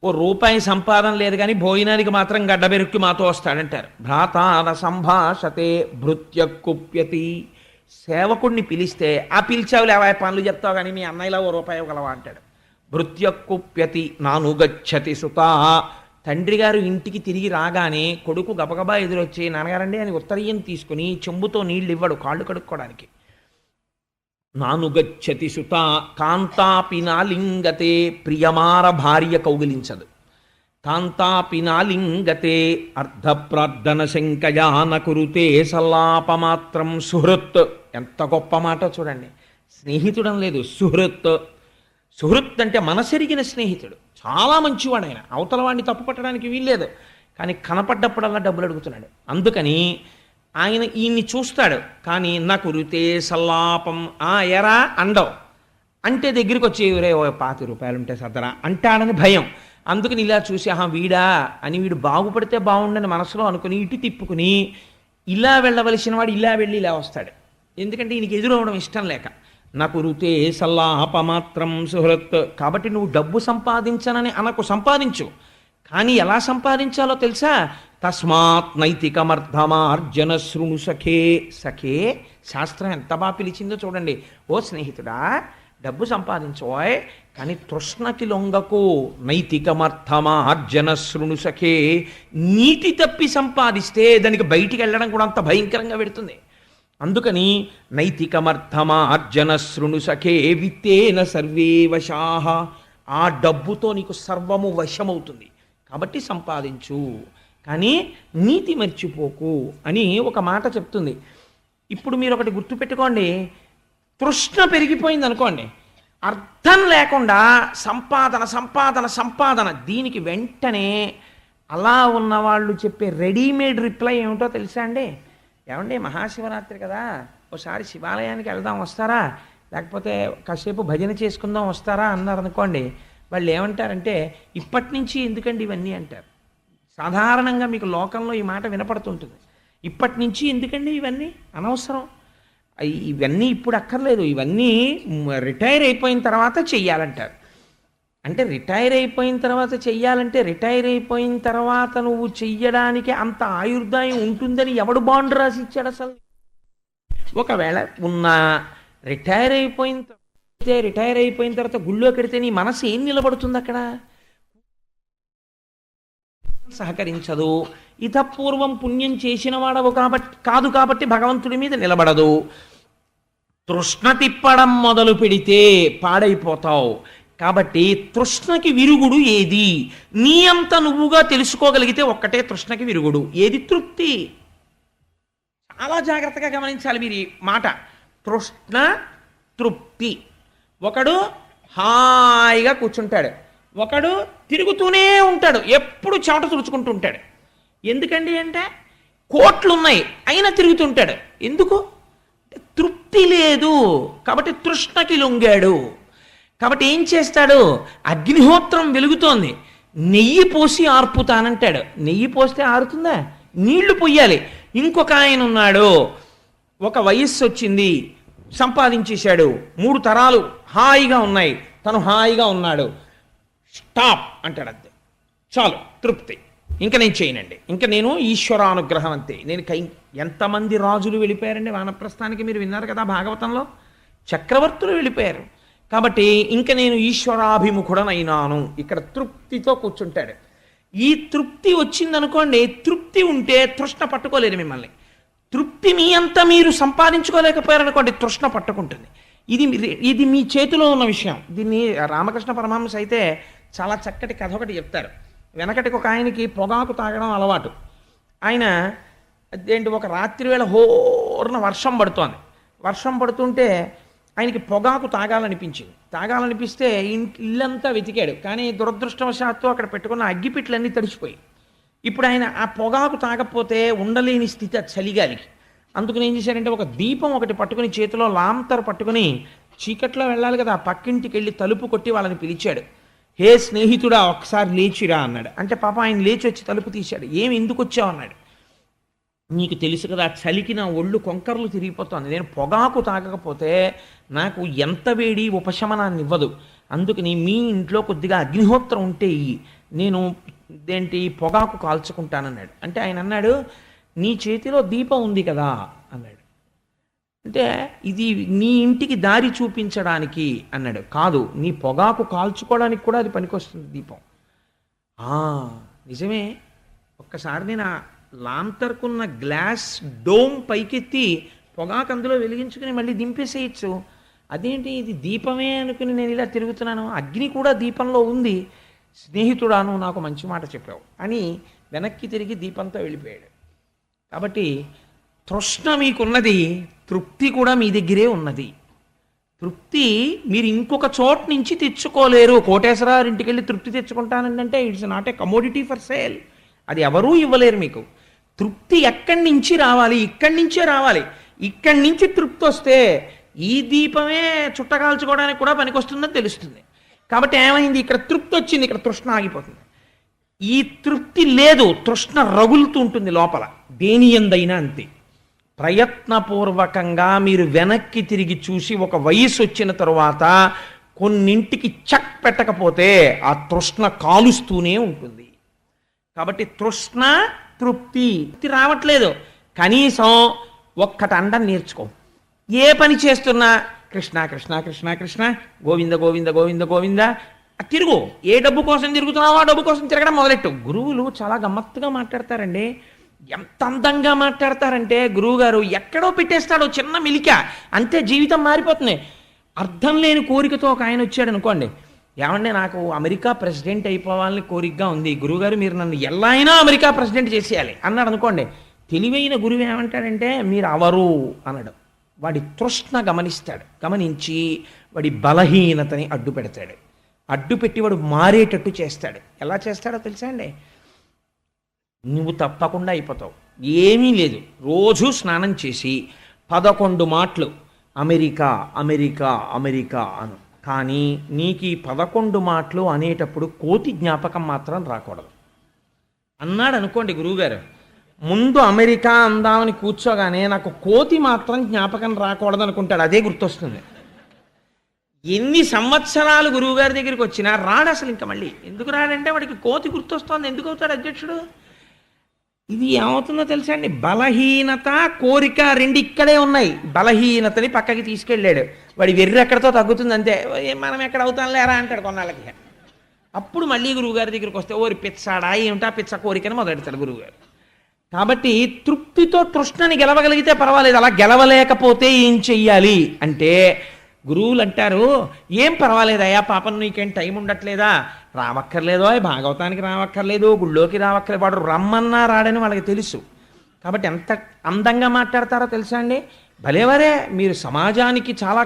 ఓ రూపాయి సంపాదన లేదు కానీ భోజనానికి మాత్రం గడ్డబెరుక్కి మాతో వస్తాడంటారు. భ్రాత న సంభాషతే భృత్య కుప్యతి, సేవకుడిని పిలిస్తే ఆ పిలిచావులే అవా పనులు చెప్తావు కానీ మీ అన్నయ్యలా ఓ రూపాయి ఇవ్వగలవా అంటాడు. భృత్య కుప్యతి నానుగచ్చతి సుతా, తండ్రి గారు ఇంటికి తిరిగి రాగానే కొడుకు గబగబా ఎదురొచ్చి నాన్నగారండి అని ఉత్తరీయం తీసుకుని చెంబుతో నీళ్ళు ఇవ్వడు కాళ్ళు కడుక్కోవడానికి. నానుగచ్చతి సుత కాంతాపి నాలింగతే, ప్రియమార భార్య కౌగిలించదు. కాంతాపి నాలింగతే అర్ధప్రార్థన శంకయా నకురుతే సల్లాపమాత్రం సుహృత్. ఎంత గొప్ప మాట చూడండి. స్నేహితుడం లేదు, సుహృత్. సుహృత్ అంటే మనసెరిగిన స్నేహితుడు, చాలా మంచివాడు ఆయన. అవతల వాడిని తప్పు పట్టడానికి వీల్లేదు, కానీ కనపడ్డప్పుడల్లా డబ్బులు అడుగుతున్నాడు. అందుకని ఆయన ఈయన్ని చూస్తాడు, కానీ నాకు రుతే సల్లాపం ఎరా అండవు అంటే దగ్గరికి వచ్చి రే ఓ 5 రూపాయలు ఉంటే సదరా అంటాడని భయం. అందుకని ఇలా చూసి వీడా అని, వీడు బాగుపడితే బాగుండని మనసులో అనుకుని ఇటు తిప్పుకుని ఇలా వెళ్ళవలసిన వాడు ఇలా వెళ్ళి ఇలా వస్తాడు. ఎందుకంటే ఈయనకి ఎదురవడం ఇష్టం లేక. నాకు రుతే సల్లాపమాత్రం సుహృత్. కాబట్టి నువ్వు డబ్బు సంపాదించనని అనకు, సంపాదించు, కానీ ఎలా సంపాదించాలో తెలుసా? తస్మాత్ నైతికమర్థమార్జన శృణు సఖే. సఖే శాస్త్రం ఎంత బాగా పిలిచిందో చూడండి. ఓ స్నేహితుడా, డబ్బు సంపాదించోయ్, కానీ తృష్ణకి లొంగకు. నైతికమర్థమార్జన శృణు సఖే. నీతి తప్పి సంపాదిస్తే దానికి బయటికి వెళ్ళడం కూడా అంత భయంకరంగా పెడుతుంది. అందుకని నైతికమర్థమార్జన శృణు సఖే విత్తేన సర్వే వశాః. ఆ డబ్బుతో నీకు సర్వము వశమవుతుంది. కాబట్టి సంపాదించు, కానీ నీతి మర్చిపోకు అని ఒక మాట చెప్తుంది. ఇప్పుడు మీరు ఒకటి గుర్తుపెట్టుకోండి, తృష్ణ పెరిగిపోయింది అనుకోండి, అర్థం లేకుండా సంపాదన సంపాదన సంపాదన. దీనికి వెంటనే అలా ఉన్నవాళ్ళు చెప్పే రెడీమేడ్ రిప్లై ఏమిటో తెలుసా అండి? ఏమండి మహాశివరాత్రి కదా, ఒకసారి శివాలయానికి వెళ్దాం వస్తారా? లేకపోతే కాసేపు భజన చేసుకుందాం వస్తారా అన్నారు అనుకోండి, వాళ్ళు ఏమంటారంటే ఇప్పటి నుంచి ఎందుకండి ఇవన్నీ అంటారు. సాధారణంగా మీకు లోకంలో ఈ మాట వినపడుతుంటుంది. ఇప్పటి నుంచి ఎందుకండి ఇవన్నీ, అనవసరం, ఇవన్నీ ఇప్పుడు అక్కర్లేదు, ఇవన్నీ రిటైర్ అయిపోయిన తర్వాత చెయ్యాలంటారు. అంటే రిటైర్ అయిపోయిన తర్వాత చెయ్యాలంటే రిటైర్ అయిపోయిన తర్వాత నువ్వు చెయ్యడానికి అంత ఆయుర్దాయం ఉంటుందని ఎవడు బాండ్ రాసి ఇచ్చాడు అసలు? ఒకవేళ ఉన్నా రిటైర్ అయిపోయిన తర్వాత గుళ్ళో కడితే నీ మనసు ఏం నిలబడుతుంది అక్కడ? సహకరించదు. ఇతపూర్వం పుణ్యం చేసిన వాడవు కాదు కాబట్టి భగవంతుడి మీద నిలబడదు. తృష్ణ తిప్పడం మొదలు పెడితే పాడైపోతావు. కాబట్టి తృష్ణకి విరుగుడు ఏది? నీ అంత నువ్వుగా తెలుసుకోగలిగితే ఒక్కటే తృష్ణకి విరుగుడు. ఏది? తృప్తి. చాలా జాగ్రత్తగా గమనించాలి మీరు ఈ మాట. తృష్ణ, తృప్తి. ఒకడు హాయిగా కూర్చుంటాడు, ఒకడు తిరుగుతూనే ఉంటాడు, ఎప్పుడు చెమట తుడుచుకుంటూ ఉంటాడు. ఎందుకండి అంటే కోట్లున్నాయి అయినా తిరుగుతుంటాడు. ఎందుకు? తృప్తి లేదు కాబట్టి తృష్ణకి లొంగాడు. కాబట్టి ఏం చేస్తాడు? అగ్నిహోత్రం వెలుగుతోంది, నెయ్యి పోసి ఆర్పుతానంటాడు. నెయ్యి పోస్తే ఆరుతుందా? నీళ్లు పొయ్యాలి. ఇంకొక ఆయన ఉన్నాడు, ఒక వయస్సు వచ్చింది, సంపాదించేశాడు, 3 తరాలు హాయిగా ఉన్నాయి, తను హాయిగా ఉన్నాడు. స్టాప్ అంటాడు, అంతే, చాలు, తృప్తి, ఇంకా నేను చేయనండి, ఇంకా నేను ఈశ్వరానుగ్రహం అంతే. నేను ఎంతమంది రాజులు వెళ్ళిపోయారండి వానప్రస్థానికి? మీరు విన్నారు కదా భాగవతంలో, చక్రవర్తులు వెళ్ళిపోయారు. కాబట్టి ఇంకా నేను ఈశ్వరాభిముఖుడనైనాను. ఇక్కడ తృప్తితో కూర్చుంటాడు. ఈ తృప్తి వచ్చిందనుకోండి, తృప్తి ఉంటే తృష్ణ పట్టుకోలేదు మిమ్మల్ని. తృప్తి మీ అంతా మీరు సంపాదించుకోలేకపోయారనుకోండి, తృష్ణ పట్టుకుంటుంది. ఇది మీ చేతిలో ఉన్న విషయం. దీన్ని రామకృష్ణ పరమహంస అయితే చాలా చక్కటి కథ ఒకటి చెప్తారు. వెనకటికి ఒక ఆయనకి పొగాకు తాగడం అలవాటు. ఆయన అదేంటి, ఒక రాత్రి వేళ హోర్న వర్షం పడుతోంది. వర్షం పడుతుంటే ఆయనకి పొగాకు తాగాలనిపిస్తే ఇల్లంతా వెతికాడు, కానీ దురదృష్టవశాత్తు అక్కడ పెట్టుకున్న అగ్గిపెట్లన్నీ తడిచిపోయి. ఇప్పుడు ఆయన ఆ పొగాకు తాగకపోతే ఉండలేని స్థితి ఆ చలిగాలికి. అందుకని ఏం చేశారంటే ఒక దీపం ఒకటి పట్టుకుని, చేతిలో లాంతర్ పట్టుకుని, చీకట్లో వెళ్ళాలి కదా, పక్కింటికి వెళ్ళి తలుపు కొట్టి వాళ్ళని పిలిచాడు. హే స్నేహితుడా, ఒకసారి లేచిరా అన్నాడు. అంటే పాప ఆయన లేచి వచ్చి తలుపు తీశాడు. ఏమి, ఎందుకు వచ్చావు అన్నాడు. నీకు తెలుసు కదా, చలికి నా ఒళ్ళు కొంకర్లు తిరిగిపోతుంది, నేను పొగాకు తాగకపోతే నాకు ఎంత వేడి ఉపశమనాన్ని ఇవ్వదు, అందుకని మీ ఇంట్లో కొద్దిగా అగ్నిహోత్రం ఉంటే నేను పొగాకు కాల్చుకుంటానన్నాడు. అంటే ఆయన అన్నాడు, నీ చేతిలో దీపం ఉంది కదా అన్నాడు. అంటే ఇది నీ ఇంటికి దారి చూపించడానికి అన్నాడు. కాదు, నీ పొగాకు కాల్చుకోవడానికి కూడా అది పనికొస్తుంది దీపం. నిజమే, ఒక్కసారి నేను లాంతర్కున్న గ్లాస్ డోమ్ పైకెత్తి పొగాకు అందులో వెలిగించుకుని మళ్ళీ దింపేసేయచ్చు. అదేంటి, ఇది దీపమే అనుకుని నేను ఇలా తిరుగుతున్నాను, అగ్ని కూడా దీపంలో ఉంది, స్నేహితుడాను నాకు మంచి మాట చెప్పావు అని వెనక్కి తిరిగి దీపంతో వెళ్ళిపోయాడు. కాబట్టి తృష్ణ మీకున్నది, తృప్తి కూడా మీ దగ్గరే ఉన్నది. తృప్తి మీరు ఇంకొక చోట నుంచి తెచ్చుకోలేరు. కోటేశ్వరారు ఇంటికి వెళ్ళి తృప్తి తెచ్చుకుంటానంటే it's not a commodity for sale, అది ఎవరూ ఇవ్వలేరు మీకు. తృప్తి ఎక్కడి నుంచి రావాలి? ఇక్కడి నుంచే రావాలి. ఇక్కడి నుంచి తృప్తి వస్తే ఈ దీపమే చుట్టకాల్చుకోవడానికి కూడా పనికొస్తుందని తెలుస్తుంది. కాబట్టి ఏమైంది, ఇక్కడ తృప్తి వచ్చింది, ఇక్కడ తృష్ణ ఆగిపోతుంది. ఈ తృప్తి లేదు, తృష్ణ రగులుతూ ఉంటుంది లోపల, దేని యందైనా అంతే. ప్రయత్నపూర్వకంగా మీరు వెనక్కి తిరిగి చూసి ఒక వయసు వచ్చిన తరువాత కొన్నింటికి చెక్ పెట్టకపోతే ఆ తృష్ణ కాలుస్తూనే ఉంటుంది. కాబట్టి తృష్ణ, తృప్తి రావట్లేదు, కనీసం ఒక్కటి అండం నేర్చుకో. ఏ పని చేస్తున్నా కృష్ణ కృష్ణ కృష్ణ కృష్ణ, గోవింద గోవింద గోవింద గోవింద తిరుగు. ఏ డబ్బు కోసం తిరుగుతున్నావో ఆ డబ్బు కోసం తిరగడం మొదలెట్టు. గురువులు చాలా గమ్మత్తుగా మాట్లాడతారండి. ఎంత అందంగా మాట్లాడతారంటే, గురువుగారు ఎక్కడో పెట్టేస్తాడో చిన్న మిలిక, అంతే జీవితం మారిపోతుంది. అర్థం లేని కోరికతో ఒక ఆయన వచ్చాడు అనుకోండి, ఏమంటే నాకు అమెరికా ప్రెసిడెంట్ అయిపోవాలని కోరికగా ఉంది గురువుగారు, మీరు నన్ను ఎలా అయినా అమెరికా ప్రెసిడెంట్ చేసేయాలి అన్నాడు అనుకోండి. తెలివైన గురువు ఏమంటాడంటే, మీరు అవరు అన్నాడు. వాడి తృష్ణ గమనిస్తాడు, గమనించి వాడి బలహీనతని అడ్డు పెడతాడు. అడ్డు పెట్టి వాడు మారేటట్టు చేస్తాడు. ఎలా చేస్తాడో తెలుసా అండి? నువ్వు తప్పకుండా అయిపోతావు. ఏమీ లేదు, రోజు స్నానం చేసి 11 మాటలు అమెరికా అమెరికా అమెరికా అను. కానీ నీకు ఈ 11 మాటలు అనేటప్పుడు కోతి జ్ఞాపకం మాత్రం రాకూడదు అన్నాడు అనుకోండి గురువుగారు. ముందు అమెరికా అందామని కూర్చోగానే నాకు కోతి మాత్రం జ్ఞాపకం రాకూడదు అనుకుంటాడు, అదే గుర్తొస్తుంది. ఎన్ని సంవత్సరాలు గురువుగారి దగ్గరికి వచ్చినా రాడు అసలు. ఇంకా మళ్ళీ ఎందుకు రాడంటే వాడికి కోతి గుర్తొస్తోంది. ఎందుకు అవుతాడు అధ్యక్షుడు? ఇది ఏమవుతుందో తెలుసా అండి, బలహీనత కోరిక రెండు ఇక్కడే ఉన్నాయి. బలహీనతని పక్కకి తీసుకెళ్ళాడు, వాడి వెర్రి ఎక్కడితో తగ్గుతుంది అంతే. మనం ఎక్కడ అవుతాం లేరా అంటాడు కొన్నాళ్ళకి. అప్పుడు మళ్ళీ గురువుగారి దగ్గరికి వస్తే ఓరి పిచ్చాడా ఏమిటా పిచ్చ కోరికని మొదలెడతాడు గురువుగారు. కాబట్టి తృప్తితో తృష్ణని గెలవగలిగితే పర్వాలేదు, అలా గెలవలేకపోతే ఏం చెయ్యాలి అంటే గురువులు అంటారు, ఏం పర్వాలేదయ్యా పాపం నీకేం టైం ఉండట్లేదా, రావక్కర్లేదో, భాగవతానికి రావక్కర్లేదు, గుళ్ళోకి రావక్కర్లేదు. వాడు రమ్మన్నా రాడని వాళ్ళకి తెలుసు. కాబట్టి ఎంత అందంగా మాట్లాడతారో తెలుసా అండి. భలేవరే, మీరు సమాజానికి చాలా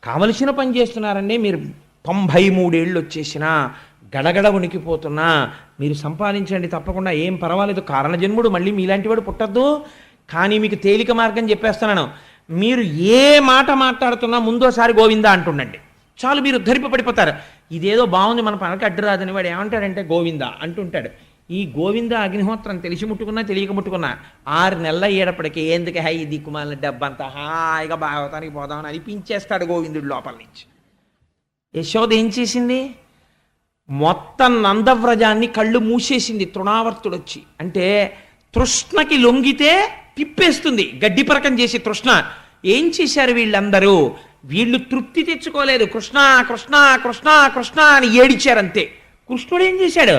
కావలసిన పని చేస్తున్నారండి. మీరు 93 ఏళ్ళు వచ్చేసినా గడగడ ఉనికిపోతున్నా మీరు సంపాదించండి తప్పకుండా, ఏం పర్వాలేదు. కారణజన్ముడు మళ్ళీ మీలాంటి వాడు పుట్టద్దు. కానీ మీకు తేలిక మార్గం చెప్పేస్తున్నాను, మీరు ఏ మాట మాట్లాడుతున్నా ముందోసారి గోవిందా అంటుండండి చాలు, మీరు ధరిపడిపోతారు. ఇదేదో బాగుంది మన పనకి అడ్డు రాదని వాడు ఏమంటాడంటే గోవిందా అంటుంటాడు. ఈ గోవింద అగ్నిహోత్రం తెలిసి ముట్టుకున్నా తెలియక ముట్టుకున్నా 6 నెలల ఏడప్పటికి ఎందుకు హై దిక్కుమాలిన డబ్బంతా హాయిగా భాగవతానికి పోదామని అనిపించేస్తాడు గోవిందుడు లోపల నుంచి. యశోద ఏం చేసింది, మొత్తం నందవ్రజాన్ని కళ్ళు మూసేసింది తృణావర్తుడు వచ్చి. అంటే తృష్ణకి లొంగితే తిప్పేస్తుంది, గడ్డిపరకం చేసి తృష్ణ. ఏం చేశారు వీళ్ళందరూ, వీళ్ళు తృప్తి తెచ్చుకోలేదు, కృష్ణ కృష్ణ కృష్ణ కృష్ణ అని ఏడిచారంతే. కృష్ణుడు ఏం చేశాడు,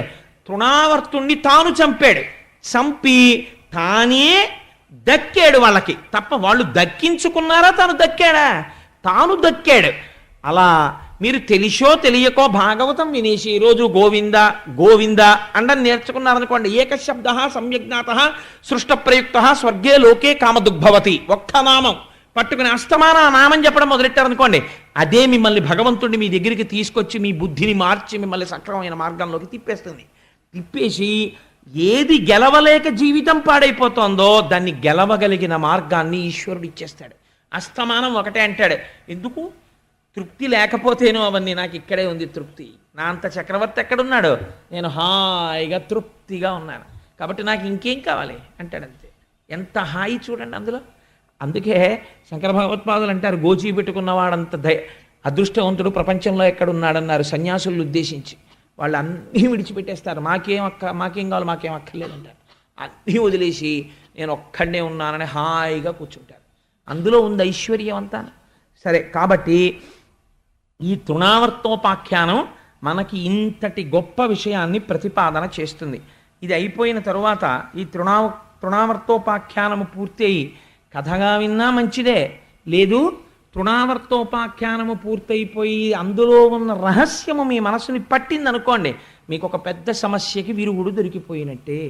తృణావర్తుణ్ణి తాను చంపాడు. చంపి తానే దక్కాడు వాళ్ళకి తప్ప వాళ్ళు దక్కించుకున్నారా, తాను దక్కాడా? తాను దక్కాడు. అలా మీరు తెలిసో తెలియకో భాగవతం వినేసి ఈరోజు గోవింద గోవింద అండని నేర్చుకున్నారనుకోండి, ఏకశబ్ద సమ్యజ్ఞాత సృష్ట ప్రయుక్త స్వర్గే లోకే కామదుగ్భవతి. ఒక్క నామం పట్టుకుని అస్తమాన నామం చెప్పడం మొదలెట్టారనుకోండి, అదే మిమ్మల్ని భగవంతుడిని మీ దగ్గరికి తీసుకొచ్చి మీ బుద్ధిని మార్చి మిమ్మల్ని సక్రమమైన మార్గంలోకి తిప్పేస్తుంది. తిప్పేసి ఏది గెలవలేక జీవితం పాడైపోతుందో దాన్ని గెలవగలిగిన మార్గాన్ని ఈశ్వరుడు ఇచ్చేస్తాడు. అస్తమానం ఒకటే అంటాడు, ఎందుకు తృప్తి లేకపోతేనో అవన్నీ, నాకు ఇక్కడే ఉంది తృప్తి. నా అంత చక్రవర్తి ఎక్కడున్నాడు, నేను హాయిగా తృప్తిగా ఉన్నాను కాబట్టి నాకు ఇంకేం కావాలి అంటాడు అంతే. ఎంత హాయి చూడండి అందులో. అందుకే శంకర భగవత్పాదులు అంటారు, గోచీ పెట్టుకున్నవాడంత అదృష్టవంతుడు ప్రపంచంలో ఎక్కడున్నాడన్నారు సన్యాసులను ఉద్దేశించి. వాళ్ళు అన్నీ విడిచిపెట్టేస్తారు, మాకేం కావాలి మాకేం అక్కర్లేదంటారు. అన్నీ వదిలేసి నేను ఒక్కడే ఉన్నానని హాయిగా కూర్చుంటారు. అందులో ఉంది ఐశ్వర్యం అంతా. సరే, కాబట్టి ఈ తృణావర్తోపాఖ్యానం మనకి ఇంతటి గొప్ప విషయాన్ని ప్రతిపాదన చేస్తుంది. ఇది అయిపోయిన తరువాత ఈ తృణావర్తోపాఖ్యానము పూర్తి అయి కథగా విన్నా మంచిదే, లేదు తృణావర్తోపాఖ్యానము పూర్తయిపోయి అందులో ఉన్న రహస్యము మీ మనసుని పట్టిందనుకోండి, మీకు ఒక పెద్ద సమస్యకి విరుగుడు దొరికిపోయినట్టే.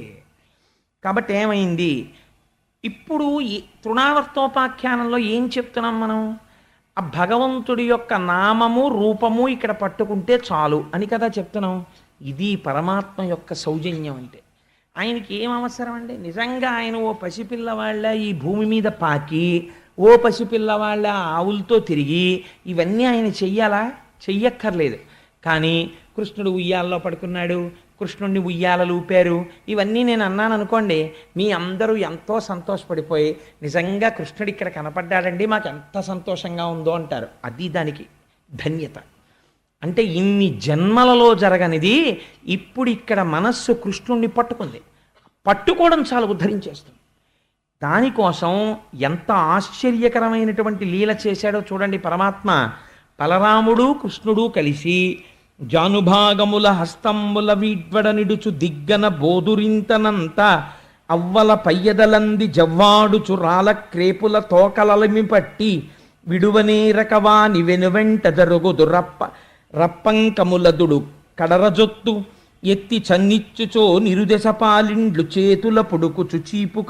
కాబట్టి ఏమైంది, ఇప్పుడు ఈ తృణావర్తోపాఖ్యానంలో ఏం చెప్తున్నాం మనం, ఆ భగవంతుడి యొక్క నామము రూపము ఇక్కడ పట్టుకుంటే చాలు అని కదా చెప్తున్నాం. ఇది పరమాత్మ యొక్క సౌజన్యం అంటే. ఆయనకి ఏం అవసరం అండి, నిజంగా ఆయన ఓ పసిపిల్లవాళ్ళ ఈ భూమి మీద పాకి, ఓ పసిపిల్లవాళ్ళ ఆవులతో తిరిగి ఇవన్నీ ఆయన చెయ్యాలా? చెయ్యక్కర్లేదు. కానీ కృష్ణుడు ఉయ్యాలలో పడుకున్నాడు, కృష్ణుడిని ఉయ్యాలలు ఊపారు, ఇవన్నీ నేను అన్నాను అనుకోండి, మీ అందరూ ఎంతో సంతోషపడిపోయి నిజంగా కృష్ణుడు ఇక్కడ కనపడ్డాడండి మాకు ఎంత సంతోషంగా ఉందో అంటారు. అది దానికి ధన్యత. అంటే ఇన్ని జన్మలలో జరగనిది ఇప్పుడు ఇక్కడ మనస్సు కృష్ణుణ్ణి పట్టుకుంది, పట్టుకోవడం చాలా ఉద్ధరించేస్తుంది. దానికోసం ఎంత ఆశ్చర్యకరమైనటువంటి లీల చేశాడో చూడండి పరమాత్మ. బలరాముడు కృష్ణుడు కలిసి జానుభాగముల హస్తంబుల వీడ్వడ నిడుచు దిగ్గన బోదురింతనంత అవ్వల పయ్యదలంది జవ్వాడుచు రాల క్రేపుల తోకలలిమి పట్టి విడువనేరకవా నివెనువెంట జరుగుదు రప్పంకములదుడు కడరజొత్తు ఎత్తి చన్నిచ్చుచో నిరుదెస పాలిండ్లు చేతుల పొడుకుచు చేపు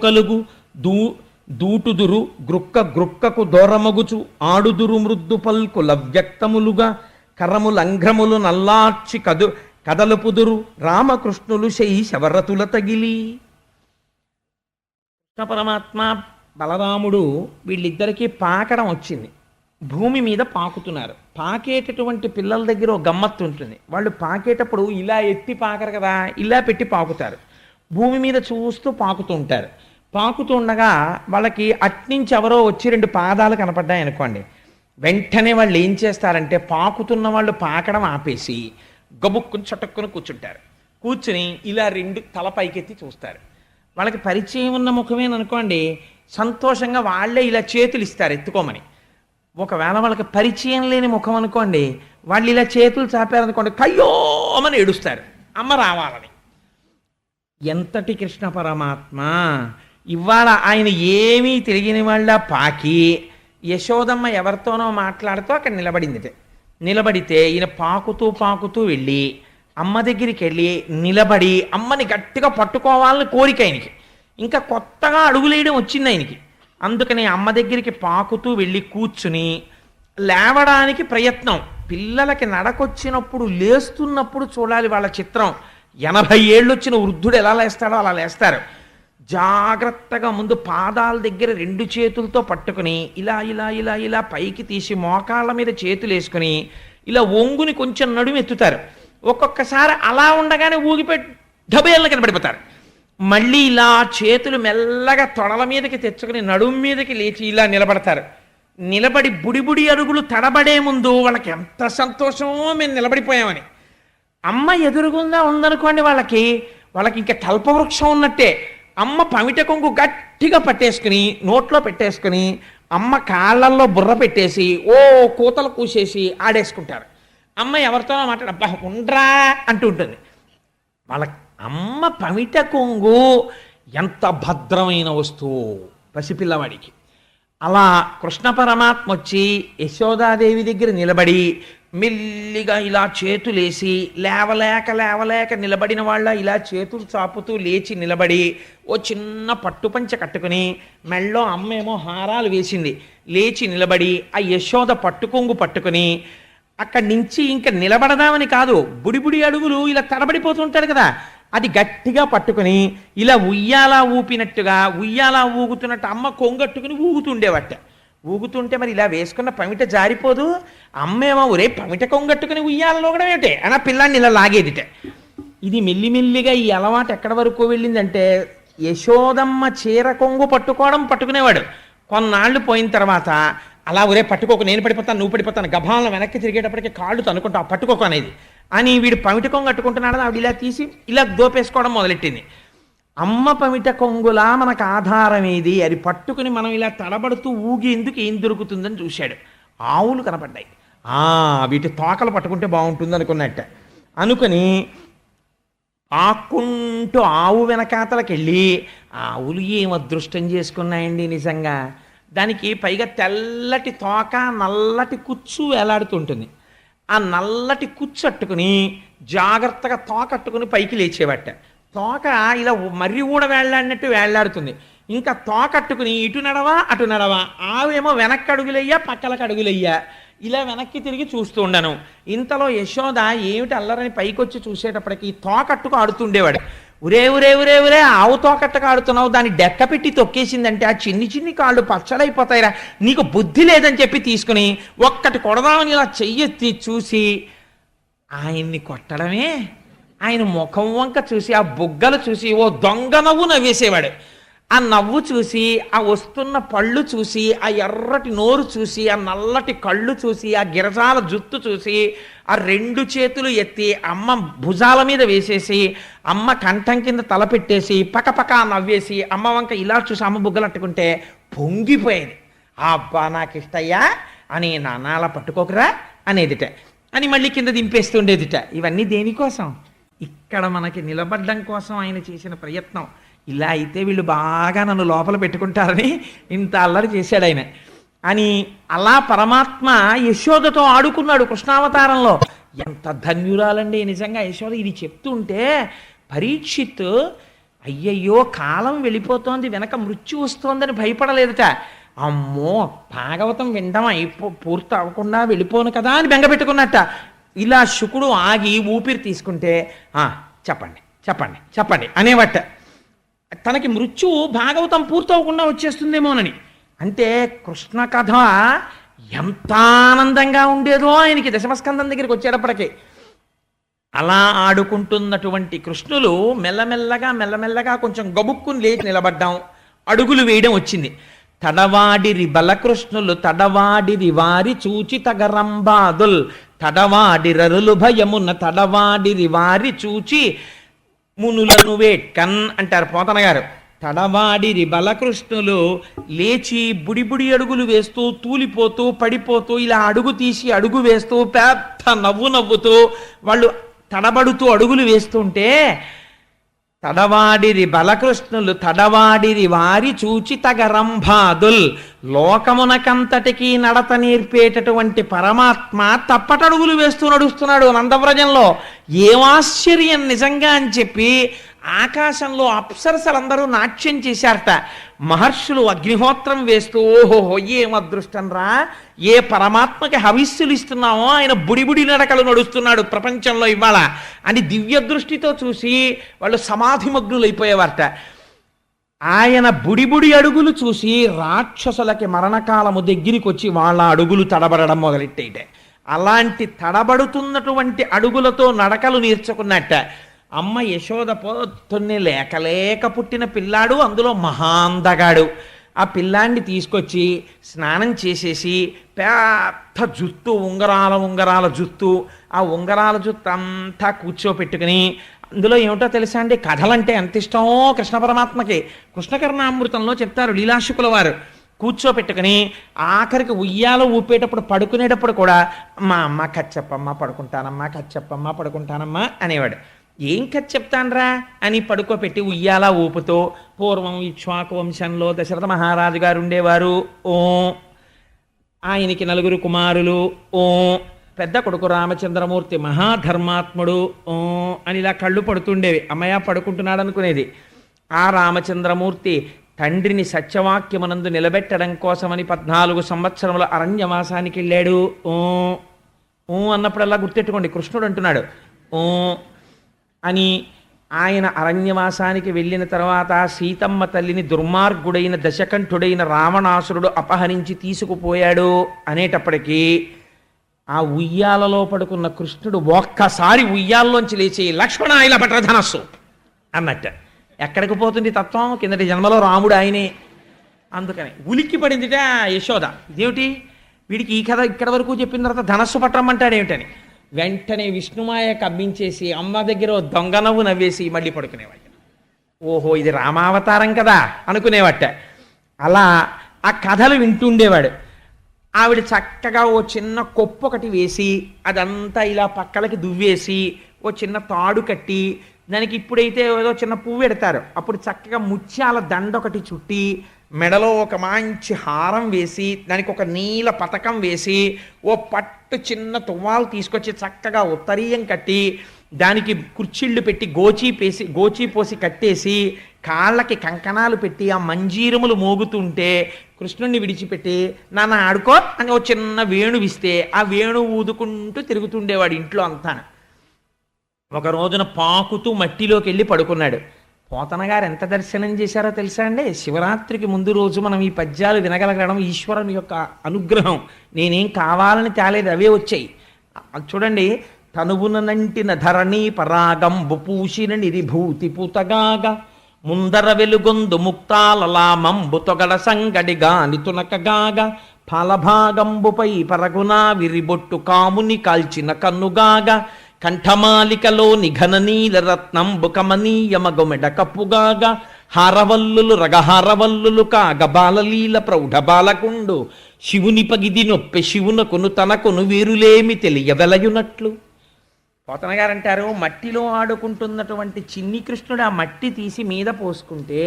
కలుగు దూటుదురు గ్రుక్కకు దూరమగుచు ఆడుదురు మృద్దు పల్కుల వ్యక్తములుగా కర్రములంఘ్రములు నల్లార్చి కదలుపుదురు రామకృష్ణులు శైశవరతుల తగిలి. కృష్ణ పరమాత్మ బలరాముడు వీళ్ళిద్దరికీ పాకడం వచ్చింది. భూమి మీద పాకుతున్నారు. పాకేటటువంటి పిల్లల దగ్గర ఒక గమ్మత్తు ఉంటుంది. వాళ్ళు పాకేటప్పుడు ఇలా ఎత్తి పాకరు కదా, ఇలా పెట్టి పాకుతారు. భూమి మీద చూస్తూ పాకుతూ ఉంటారు. పాకుతూ ఉండగా వాళ్ళకి అట్నుంచి ఎవరో వచ్చి రెండు పాదాలు కనపడ్డాయి అనుకోండి, వెంటనే వాళ్ళు ఏం చేస్తారంటే పాకుతున్న వాళ్ళు పాకడం ఆపేసి గబుక్కుని చటుక్కుని కూర్చుంటారు. కూర్చుని ఇలా రెండు తల పైకెత్తి చూస్తారు. వాళ్ళకి పరిచయం ఉన్న ముఖమేననుకోండి, సంతోషంగా వాళ్ళే ఇలా చేతులు ఇస్తారు ఎత్తుకోమని. ఒకవేళ వాళ్ళకి పరిచయం లేని ముఖం అనుకోండి, వాళ్ళు ఇలా చేతులు చాపారనుకోండి, కయ్యోమని ఏడుస్తారు అమ్మ రావాలని. ఎంతటి కృష్ణ పరమాత్మ! ఇవాళ ఆయన ఏమీ తెలియని వాళ్ళ పాకి యశోదమ్మ ఎవరితోనో మాట్లాడుతూ అక్కడ నిలబడిందిటే. నిలబడితే ఈయన పాకుతూ పాకుతూ వెళ్ళి అమ్మ దగ్గరికి వెళ్ళి నిలబడి అమ్మని గట్టిగా పట్టుకోవాలని కోరిక ఆయనకి. ఇంకా కొత్తగా అడుగులేయడం వచ్చింది ఆయనకి. అందుకని అమ్మ దగ్గరికి పాకుతూ వెళ్ళి కూర్చుని లేవడానికి ప్రయత్నం. పిల్లలకి నడకొచ్చినప్పుడు లేస్తున్నప్పుడు చూడాలి వాళ్ళ చిత్రం. 80 ఏళ్ళు వచ్చిన వృద్ధుడు ఎలా లేస్తాడో అలా లేస్తారు. జాగ్రత్తగా ముందు పాదాల దగ్గర రెండు చేతులతో పట్టుకుని ఇలా ఇలా ఇలా ఇలా పైకి తీసి మోకాళ్ళ మీద చేతులు వేసుకుని ఇలా ఒంగుని కొంచెం నడుము ఎత్తుతారు. ఒక్కొక్కసారి అలా ఉండగానే ఊగిపోయి డబేళ్ళ కనబడిపోతారు. మళ్ళీ ఇలా చేతులు మెల్లగా తొడల మీదకి తెచ్చుకుని నడుము మీదకి లేచి ఇలా నిలబడతారు. నిలబడి బుడిబుడి అడుగులు తడబడే ముందు వాళ్ళకి ఎంత సంతోషమో మేము నిలబడిపోయామని. అమ్మ ఎదురుగుందా ఉందనుకోండి, వాళ్ళకి ఇంకా కల్పవృక్షం ఉన్నట్టే. అమ్మ పమిట కొంగు గట్టిగా పట్టేసుకుని నోట్లో పెట్టేసుకుని అమ్మ కాళ్ళల్లో బుర్ర పెట్టేసి ఓ కూతలు కూసేసి ఆడేసుకుంటారు. అమ్మ ఎవరితోనో మాట్లాడ అబ్బా ఉండ్రా అంటూ ఉంటుంది. వాళ్ళ అమ్మ పమిట కొంగు ఎంత భద్రమైన వస్తువు పసిపిల్లవాడికి. అలా కృష్ణ పరమాత్మ వచ్చి యశోదాదేవి దగ్గర నిలబడి మెల్లిగా ఇలా చేతులేసి లేవలేక నిలబడిన వాళ్ళ ఇలా చేతులు చాపుతూ లేచి నిలబడి ఓ చిన్న పట్టుపంచ కట్టుకుని మెళ్ళో అమ్మేమో హారాలు వేసింది. లేచి నిలబడి ఆ యశోద పట్టుకొంగు పట్టుకుని అక్కడి నుంచి ఇంకా నిలబడదామని కాదు, బుడిబుడి అడుగులు ఇలా తడబడిపోతుంటాడు కదా, అది గట్టిగా పట్టుకుని ఇలా ఉయ్యాలా ఊపినట్టుగా ఉయ్యాలా ఊగుతున్నట్టు అమ్మ కొంగట్టుకుని ఊగుతుండేవట. ఊగుతుంటే మరి ఇలా వేసుకున్న పమిట జారిపోదు. అమ్మేమో ఒరే పమిట కొంగట్టుకుని ఉయ్యాలలో కూడా ఏమిటే అని పిల్లాన్ని ఇలా లాగేదిట. ఇది మెల్లిమెల్లిగా ఈ అలవాటు ఎక్కడి వరకు వెళ్ళిందంటే యశోదమ్మ చీర కొంగు పట్టుకునేవాడు. కొన్నాళ్ళు పోయిన తర్వాత అలా ఒరే పట్టుకోకు, నేను పడిపోతాను నువ్వు పడిపోతాను, గభాలను వెనక్కి తిరిగేటప్పటికి కాళ్ళు తనుకుంటా పట్టుకోకు అనేది అని వీడు పమిట కొంగు కట్టుకుంటున్నాడు. ఆవిడ ఇలా తీసి ఇలా దోపేసుకోవడం మొదలెట్టింది. అమ్మ పమిట కొంగులా మనకు ఆధారం ఏది, అది పట్టుకుని మనం ఇలా తడబడుతూ ఊగేందుకు ఏం దొరుకుతుందని చూశాడు. ఆవులు కనపడ్డాయి. వీటి తోకలు పట్టుకుంటే బాగుంటుంది అనుకున్నట్ట. అనుకుని ఆక్కుంటూ ఆవు వెనకాతలకి వెళ్ళి ఆవులు ఏం అదృష్టం చేసుకున్నాయండి నిజంగా. దానికి పైగా తెల్లటి తోక నల్లటి కుచ్చు వేలాడుతుంటుంది. ఆ నల్లటి కుచ్చు అట్టుకుని జాగ్రత్తగా తోక అట్టుకుని పైకి లేచేవట. తోక ఇలా మర్రి ఊడ వేళ్లాడినట్టు వేళ్లాడుతుంది. ఇంకా తోకట్టుకుని ఇటు నడవా అటు నడవా, ఆవేమో వెనక్కి అడుగులయ్యా పక్కలకు అడుగులయ్యా, ఇలా వెనక్కి తిరిగి చూస్తూ ఉండను. ఇంతలో యశోద ఏమిటి అల్లరని పైకొచ్చి చూసేటప్పటికి తోకట్టుకు ఆడుతుండేవాడు. ఉరే ఉరే ఉరే ఉరే ఆవు తోకట్టుకు ఆడుతున్నావు, దాన్ని డెక్క పెట్టి తొక్కేసిందంటే ఆ చిన్ని కాళ్ళు పచ్చడైపోతాయిరా, నీకు బుద్ధి లేదని చెప్పి తీసుకుని ఒక్కటి కొడదామని ఇలా చెయ్యెత్తి చూసి ఆయన్ని కొట్టడమే. ఆయన ముఖం వంక చూసి ఆ బుగ్గలు చూసి ఓ దొంగ నవ్వు నవ్వేసేవాడు. ఆ నవ్వు చూసి ఆ వస్తున్న పళ్ళు చూసి ఆ ఎర్రటి నోరు చూసి ఆ నల్లటి కళ్ళు చూసి ఆ గిరజాల జుత్తు చూసి ఆ రెండు చేతులు ఎత్తి అమ్మ భుజాల మీద వేసేసి అమ్మ కంఠం కింద తల పెట్టేసి పకపక నవ్వేసి అమ్మ వంక ఇలా చూసి అమ్మ బుగ్గలు అట్టుకుంటే పొంగిపోయేది. అబ్బా నాకు ఇష్టయ్యా అని నాన్న అలా పట్టుకోకరా అనేదిట అని మళ్ళీ కింద దింపేస్తుండేదిట. ఇవన్నీ దేనికోసం? ఇక్కడ మనకి నిలబడ్డం కోసం ఆయన చేసిన ప్రయత్నం. ఇలా అయితే వీళ్ళు బాగా నన్ను లోపల పెట్టుకుంటారని ఇంత అల్లరి చేశాడు ఆయన అని. అలా పరమాత్మ యశోదతో ఆడుకున్నాడు కృష్ణావతారంలో. ఎంత ధన్యురాలండి నిజంగా యశోద. ఇది చెప్తుంటే పరీక్షిత్ అయ్యయ్యో కాలం వెళ్ళిపోతోంది, వెనక మృత్యు వస్తోందని భయపడలేదట. అమ్మో భాగవతం వినడం పూర్తి అవ్వకుండా వెళ్ళిపోను కదా అని బెంగపెట్టుకున్నట్ట. ఇలా శుకుడు ఆగి ఊపిరి తీసుకుంటే చెప్పండి చెప్పండి చెప్పండి అనేవట. తనకి మృత్యువు భాగవతం పూర్తవకుండా వచ్చేస్తుందేమోనని. అంటే కృష్ణ కథ ఎంత ఆనందంగా ఉండేదో ఆయనకి దశమస్కందం దగ్గరికి వచ్చేటప్పటికి. అలా ఆడుకుంటున్నటువంటి కృష్ణులు మెల్లమెల్లగా మెల్లమెల్లగా కొంచెం గబుక్కుని లేచి నిలబడ్డాం, అడుగులు వేయడం వచ్చింది. తడవాడిరి బలకృష్ణులు తడవాడిరి వారి చూచి తగరంబాదుల్, తడవాడిరరులు భయమున్న తడవాడిరి వారి చూచి మునులను వేట్కన్ అంటారు పోతన గారు. తడవాడిరి బలకృష్ణులు లేచి బుడిబుడి అడుగులు వేస్తూ తూలిపోతూ పడిపోతూ ఇలా అడుగు తీసి అడుగు వేస్తూ పెద్ద నవ్వు నవ్వుతూ వాళ్ళు తడబడుతూ అడుగులు వేస్తుంటే, తడవాడిరి బలకృష్ణులు తడవాడిరి వారి చూచి తగరంభాదుల్, లోకమునకంతటికీ నడత నేర్పేటటువంటి పరమాత్మ తప్పటడుగులు వేస్తూ నడుస్తున్నాడు నందవ్రజంలో. ఏమాశ్చర్యం నిజంగా అని చెప్పి ఆకాశంలో అప్సరసలందరూ నాట్యం చేశారట. మహర్షులు అగ్నిహోత్రం వేస్తూ ఓహోహో ఏం అదృష్టం రా, ఏ పరమాత్మకి హవిస్సులు ఇస్తున్నామో ఆయన బుడిబుడి నడకలు నడుస్తున్నాడు ప్రపంచంలో ఇవాళ అని దివ్య దృష్టితో చూసి వాళ్ళు సమాధిమగ్నులు అయిపోయేవారట. ఆయన బుడిబుడి అడుగులు చూసి రాక్షసులకి మరణకాలము దగ్గరికి వచ్చి వాళ్ళ అడుగులు తడబడడం మొదలెట్టేట. అలాంటి తడబడుతున్నటువంటి అడుగులతో నడకలు నేర్చుకున్నట్ట. అమ్మ యశోద పొద్దున్నే లేక పుట్టిన పిల్లాడు, అందులో మహాందగాడు. ఆ పిల్లాన్ని తీసుకొచ్చి స్నానం చేసేసి పెద్ద జుత్తు ఉంగరాల జుత్తు, ఆ ఉంగరాల జుత్తు అంతా కూర్చోపెట్టుకుని, అందులో ఏమిటో తెలుసా అండి, కథలంటే ఎంత ఇష్టమో కృష్ణ పరమాత్మకి. కృష్ణకర్ణామృతంలో చెప్తారు లీలాశుకుల వారు. కూర్చోపెట్టుకుని ఆఖరికి ఉయ్యాల ఊపేటప్పుడు పడుకునేటప్పుడు కూడా అమ్మ కథ చెప్పమ్మా పడుకుంటానమ్మా, కథ చెప్పమ్మా పడుకుంటానమ్మా అనేవాడు. ఏం కథ చెప్తాన్రా అని పడుకోపెట్టి ఉయ్యాల ఊపుతో, పూర్వం ఇక్ష్వాకు వంశంలో దశరథ మహారాజు గారు ఉండేవారు. ఆయనకి 4 కుమారులు. పెద్ద కొడుకు రామచంద్రమూర్తి మహాధర్మాత్ముడు అని ఇలా కళ్ళు పడుతుండేవి. అమ్మయ్య పడుకుంటున్నాడు అనుకునేది. ఆ రామచంద్రమూర్తి తండ్రిని సత్యవాక్యమునందు నిలబెట్టడం కోసమని 14 సంవత్సరముల అరణ్యవాసానికి వెళ్ళాడు. అన్నప్పుడల్లా గుర్తెట్టుకోండి, కృష్ణుడు అంటున్నాడు అని. ఆయన అరణ్యవాసానికి వెళ్ళిన తర్వాత సీతమ్మ తల్లిని దుర్మార్గుడైన దశకంఠుడైన రావణాసురుడు అపహరించి తీసుకుపోయాడు అనేటప్పటికీ ఆ ఉయ్యాలలో పడుకున్న కృష్ణుడు ఒక్కసారి ఉయ్యాల్లోంచి లేచి లక్ష్మణ ఇలా పట్ట ధనస్సు అన్నట్ట. ఎక్కడికి పోతుంది తత్వం? కిందటి జన్మలో రాముడు ఆయనే. అందుకని ఉలిక్కి పడిందిట యశోద. ఇదేమిటి వీడికి ఈ కథ ఇక్కడ వరకు చెప్పిన తర్వాత ధనస్సు పట్టమంటాడు ఏమిటని. వెంటనే విష్ణుమాయ కబ్బించేసి అమ్మ దగ్గర దొంగ నవ్వు నవ్వేసి మళ్ళీ పడుకునేవాడు. ఓహో ఇది రామావతారం కదా అనుకునేవాట. అలా ఆ కథలు వింటుండేవాడు. ఆవిడ చక్కగా ఓ చిన్న కొప్పు ఒకటి వేసి అదంతా ఇలా పక్కలకి దువ్వేసి ఓ చిన్న తాడు కట్టి, దానికి ఇప్పుడైతే ఏదో చిన్న పువ్వు పెడతారు, అప్పుడు చక్కగా ముత్యాల దండ ఒకటి చుట్టి, మెడలో ఒక మంచి హారం వేసి, దానికి ఒక నీల పతకం వేసి, ఓ పట్టు చిన్న తువ్వాలు తీసుకొచ్చి చక్కగా ఉత్తరీయం కట్టి, దానికి కుర్చీళ్ళు పెట్టి గోచీ పోసి కట్టేసి, కాళ్ళకి కంకణాలు పెట్టి ఆ మంజీరములు మోగుతుంటే కృష్ణుణ్ణి విడిచిపెట్టి నాన్న ఆడుకో అని ఓ చిన్న వేణువిస్తే ఆ వేణు ఊదుకుంటూ తిరుగుతుండేవాడు ఇంట్లో అంతా. ఒక రోజున పాకుతూ మట్టిలోకి వెళ్ళి పడుకున్నాడు. పోతన గారు ఎంత దర్శనం చేశారో తెలుసా అండి? శివరాత్రికి ముందు రోజు మనం ఈ పద్యాలు వినగలగడం ఈశ్వరుని యొక్క అనుగ్రహం. నేనేం కావాలని తేలేదు, అవే వచ్చాయి. చూడండి, తనువున నంటిన ధరణి పరాగంబు పూసిన నిరిభూతి పూతగాగా, ముందర వెలుగొందు ముక్తాలలామంబు తొగడ సంగడిగా నితునకగాగా, ఫలభాగంబుపై పరగునా విరిబొట్టు కాముని కాల్చిన కన్నుగాగా, కంఠమాలికలో నిఘన నీల రత్నంబు కమనీయమగొమెడ కప్పుగాగా, హారవల్లులు రగహారవల్లులు కాగ బాలలీల ప్రౌఢ బాలకుండు, శివుని పగిది నొప్పె శివునకును తనకును వీరులేమి తెలియవెలయునట్లు. పోతన గారు అంటారు, మట్టిలో ఆడుకుంటున్నటువంటి చిన్ని కృష్ణుడు ఆ మట్టి తీసి మీద పోసుకుంటే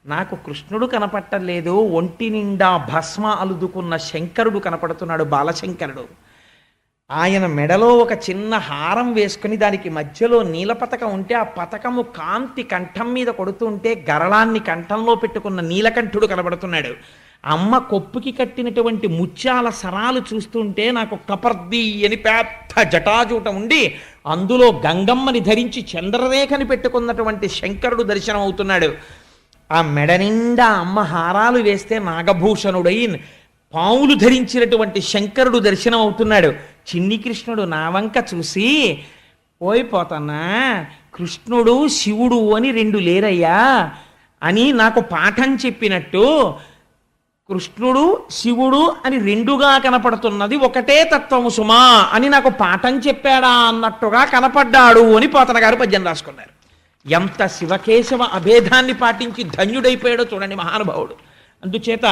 నాకు కృష్ణుడు కనపట్టలేదు, ఒంటి నిండా భస్మ అలుదుకున్న శంకరుడు కనపడుతున్నాడు, బాలశంకరుడు. ఆయన మెడలో ఒక చిన్న హారం వేసుకుని దానికి మధ్యలో నీల పతకం ఉంటే ఆ పతకము కాంతి కంఠం మీద కొడుతుంటే గరళాన్ని కంఠంలో పెట్టుకున్న నీలకంఠుడు కనబడుతున్నాడు. అమ్మ కొప్పుకి కట్టినటువంటి ముత్యాల సరాలు చూస్తుంటే నాకు కపర్ది అని పెద్ద జటాజూట ఉండి అందులో గంగమ్మని ధరించి చంద్రరేఖని పెట్టుకున్నటువంటి శంకరుడు దర్శనం అవుతున్నాడు. ఆ మెడ నిండా అమ్మ హారాలు వేస్తే నాగభూషణుడై పావులు ధరించినటువంటి శంకరుడు దర్శనం అవుతున్నాడు. చిన్ని కృష్ణుడు నా వంక చూసి, పోయిపోతానా, కృష్ణుడు శివుడు అని రెండు లేరయ్యా అని నాకు పాఠం చెప్పినట్టు, కృష్ణుడు శివుడు అని రెండుగా కనపడుతున్నది ఒకటే తత్వము సుమా అని నాకు పాఠం చెప్పాడా అన్నట్టుగా కనపడ్డాడు అని పోతన గారు పద్యం రాసుకున్నారు. ఎంత శివకేశవ అభేదాన్ని పాటించి ధన్యుడైపోయాడో చూడండి మహానుభావుడు. అందుచేత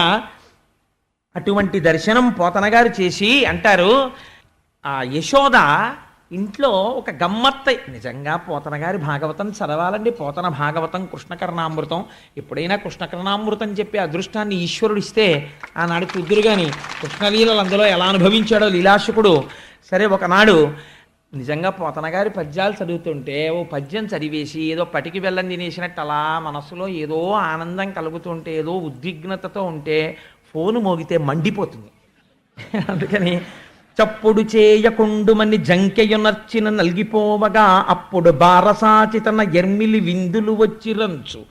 అటువంటి దర్శనం పోతన గారు చేసి అంటారు, ఆ యశోద ఇంట్లో ఒక గమ్మత్తై, నిజంగా పోతన గారి భాగవతం చదవాలండి. పోతన భాగవతం, కృష్ణకర్ణామృతం. ఎప్పుడైనా కృష్ణకర్ణామృతం చెప్పే అదృష్టాన్ని ఈశ్వరుడు ఇస్తే ఆనాడు కుదురు కానీ కృష్ణలీలలు అందులో ఎలా అనుభవించాడో లీలాశకుడు. సరే, ఒకనాడు నిజంగా పోతన గారి పద్యాలు చదువుతుంటే ఓ పద్యం చదివేసి ఏదో పటికి బెల్లం తినేసినట్టు అలా మనసులో ఏదో ఆనందం కలుగుతుంటే, ఏదో ఉద్విగ్నతతో ఉంటే ఫోను మోగితే మండిపోతుంది. అందుకని చప్పుడు చేయకుండుమని జంకెయునర్చిన నల్గిపోవగా అప్పుడు బారసాచితన ఎర్మిలి విందులు వచ్చిరంచు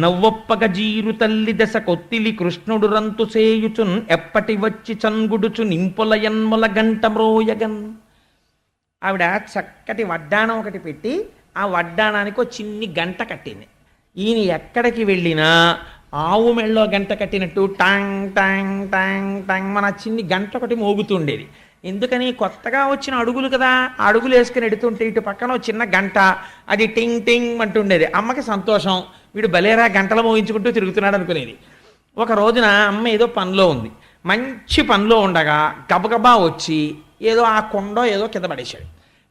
నవ్వొప్పగ జీరు తల్లి దశ కొత్తిలి కృష్ణుడు రంతు సేయుచున్ ఎప్పటి వచ్చి చంగుడుచు నింపుల ఎన్ముల గంట మ్రోయగన్. ఆవిడ చక్కటి వడ్డాణం ఒకటి పెట్టి ఆ వడ్డాణానికి ఒక చిన్ని గంట కట్టింది. ఈయన ఎక్కడికి వెళ్ళినా ఆవు మెళ్ళో గంట కట్టినట్టు టాంగ్ టాంగ్ టాంగ్ టాంగ్ మన చిన్ని గంట ఒకటి మోగుతుండేది. ఎందుకని, కొత్తగా వచ్చిన అడుగులు కదా, ఆ అడుగులు వేసుకుని ఎడుతుంటే ఇటు పక్కన చిన్న గంట, అది టింగ్ టింగ్ అంటుండేది. అమ్మకి సంతోషం, వీడు బలేరా గంటలు మోగించుకుంటూ తిరుగుతున్నాడు అనుకునేది. ఒక రోజున అమ్మ ఏదో పనిలో ఉంది, మంచి పనిలో ఉండగా గబగబా వచ్చి ఏదో ఆ కొండో ఏదో కింద పడేశాడు.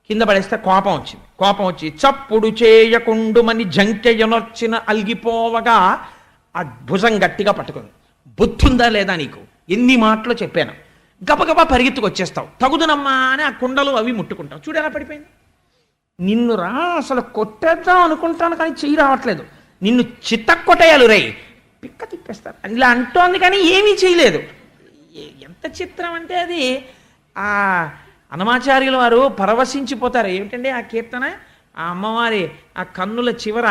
కింద పడేస్తే కోపం వచ్చి చప్పుడు చేయకుండుమని జంకెయనొచ్చిన అల్గిపోవగా ఆ భుజం గట్టిగా పట్టుకుంది. బుద్ధుందా లేదా నీకు, ఎన్ని మాటలు చెప్పాను, గబగబా పరిగెత్తుకు వచ్చేస్తావు, తగుదనమ్మా అని ఆ కుండలు అవి ముట్టుకుంటావు, చూడు ఎలా పడిపోయింది. నిన్ను రా అసలు కొట్టేద్దాం అనుకుంటాను కానీ చెయ్యి రావట్లేదు, నిన్ను చిత్తకొట్టేయాలి రై, పిక్క తిప్పేస్తారు అని ఇలా అంటోంది కానీ ఏమీ చేయలేదు. ఎంత చిత్రం అంటే అది ఆ అన్నమాచార్యుల వారు పరవశించిపోతారు. ఏమిటండి ఆ కీర్తన, ఆ అమ్మవారి ఆ కన్నుల చివర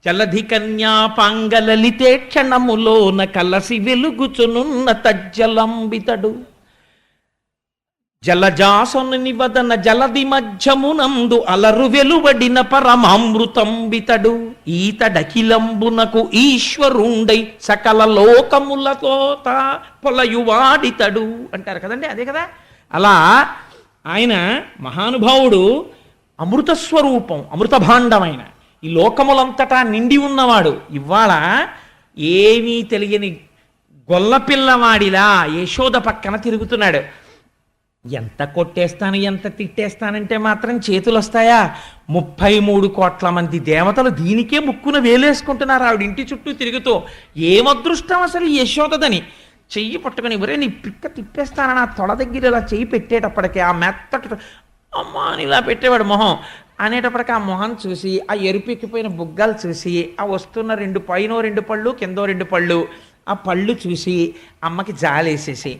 జలధి కన్యాపాంగలలితే క్షణములోన కలసి వెలుగుచునున్న తజ్జలంబితడు జలజాసనుని వదన జలది మధ్యమునందు అలరు వెలువడిన పరమామృతంబితడు ఈతడకిలంబునకు ఈశ్వరుండై సకల లోకములతో పొలయువాడితడు అంటారు కదండి. అదే కదా, అలా ఆయన మహానుభావుడు అమృతస్వరూపం, అమృతభాండమైన ఈ లోకములంతటా నిండి ఉన్నవాడు. ఇవాళ ఏమీ తెలియని గొల్లపిల్లవాడిలా యశోద పక్కన తిరుగుతున్నాడు. ఎంత కొట్టేస్తాను ఎంత తిట్టేస్తానంటే మాత్రం చేతులు వస్తాయా? 33 కోట్ల మంది దేవతలు దీనికే ముక్కున వేలేసుకుంటున్నారు ఆవిడ ఇంటి చుట్టూ తిరుగుతూ. ఏమదృష్టం అసలు యశోదని. చెయ్యి పట్టుకొని ఒరే నీ పిక్క తిప్పేస్తానని ఆ తొడ దగ్గర ఇలా చెయ్యి పెట్టేటప్పటికే ఆ మెత్తటి అమ్మ అని ఇలా పెట్టేవాడు మొహం అనేటప్పటికి ఆ మొహం చూసి ఆ ఎరుపెక్కిపోయిన బుగ్గలు చూసి ఆ వస్తున్న 2 పైనో 2 పళ్ళు కిందో 2 పళ్ళు ఆ పళ్ళు చూసి అమ్మకి జాలేసేసి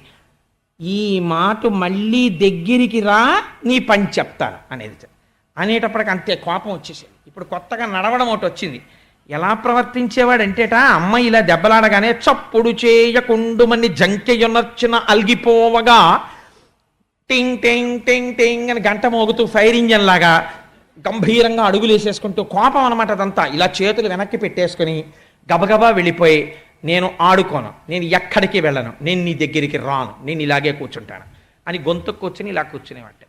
ఈ మాట మళ్ళీ దగ్గరికి రా నీ పని చెప్తాను అనేటప్పటికి అంతే కోపం వచ్చేసింది. ఇప్పుడు కొత్తగా నడవడం ఒకటి వచ్చింది. ఎలా ప్రవర్తించేవాడంటేట అమ్మ ఇలా దెబ్బలాడగానే చప్పుడు చేయకుండుమని జంకెయునర్చిన అల్గిపోవగా టింగ్ టింగ్ టింగ్ టింగ్ అని గంట మోగుతూ ఫైర్ ఇంజన్ లాగా గంభీరంగా అడుగులు వేసేసుకుంటూ కోపం అనమాట. అదంతా ఇలా చేతులు వెనక్కి పెట్టేసుకుని గబగబా వెళ్ళిపోయి నేను ఆడుకోను, నేను ఎక్కడికి వెళ్ళను, నేను నీ దగ్గరికి రాను, నేను ఇలాగే కూర్చుంటాను అని గొంతుకు కూర్చుని ఇలా కూర్చునేవాట.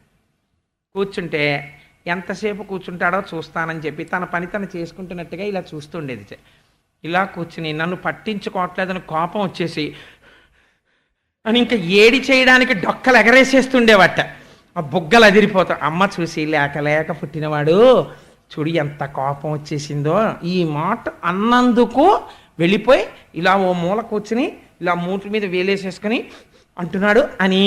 కూర్చుంటే ఎంతసేపు కూర్చుంటాడో చూస్తానని చెప్పి తన పని తను చేసుకుంటున్నట్టుగా ఇలా చూస్తుండేది. ఇలా కూర్చుని నన్ను పట్టించుకోవట్లేదని కోపం వచ్చేసి అని ఇంకా ఏడి చేయడానికి డొక్కలు ఎగరేసేస్తుండేవట. ఆ బుగ్గలు అదిరిపోతా. అమ్మ చూసి లేక లేక పుట్టినవాడు చూడు ఎంత కోపం వచ్చేసిందో, ఈ మాట అన్నందుకు వెళ్ళిపోయి ఇలా ఓ మూల కూర్చుని ఇలా మూటి మీద వేలేసేసుకుని అంటున్నాడు అని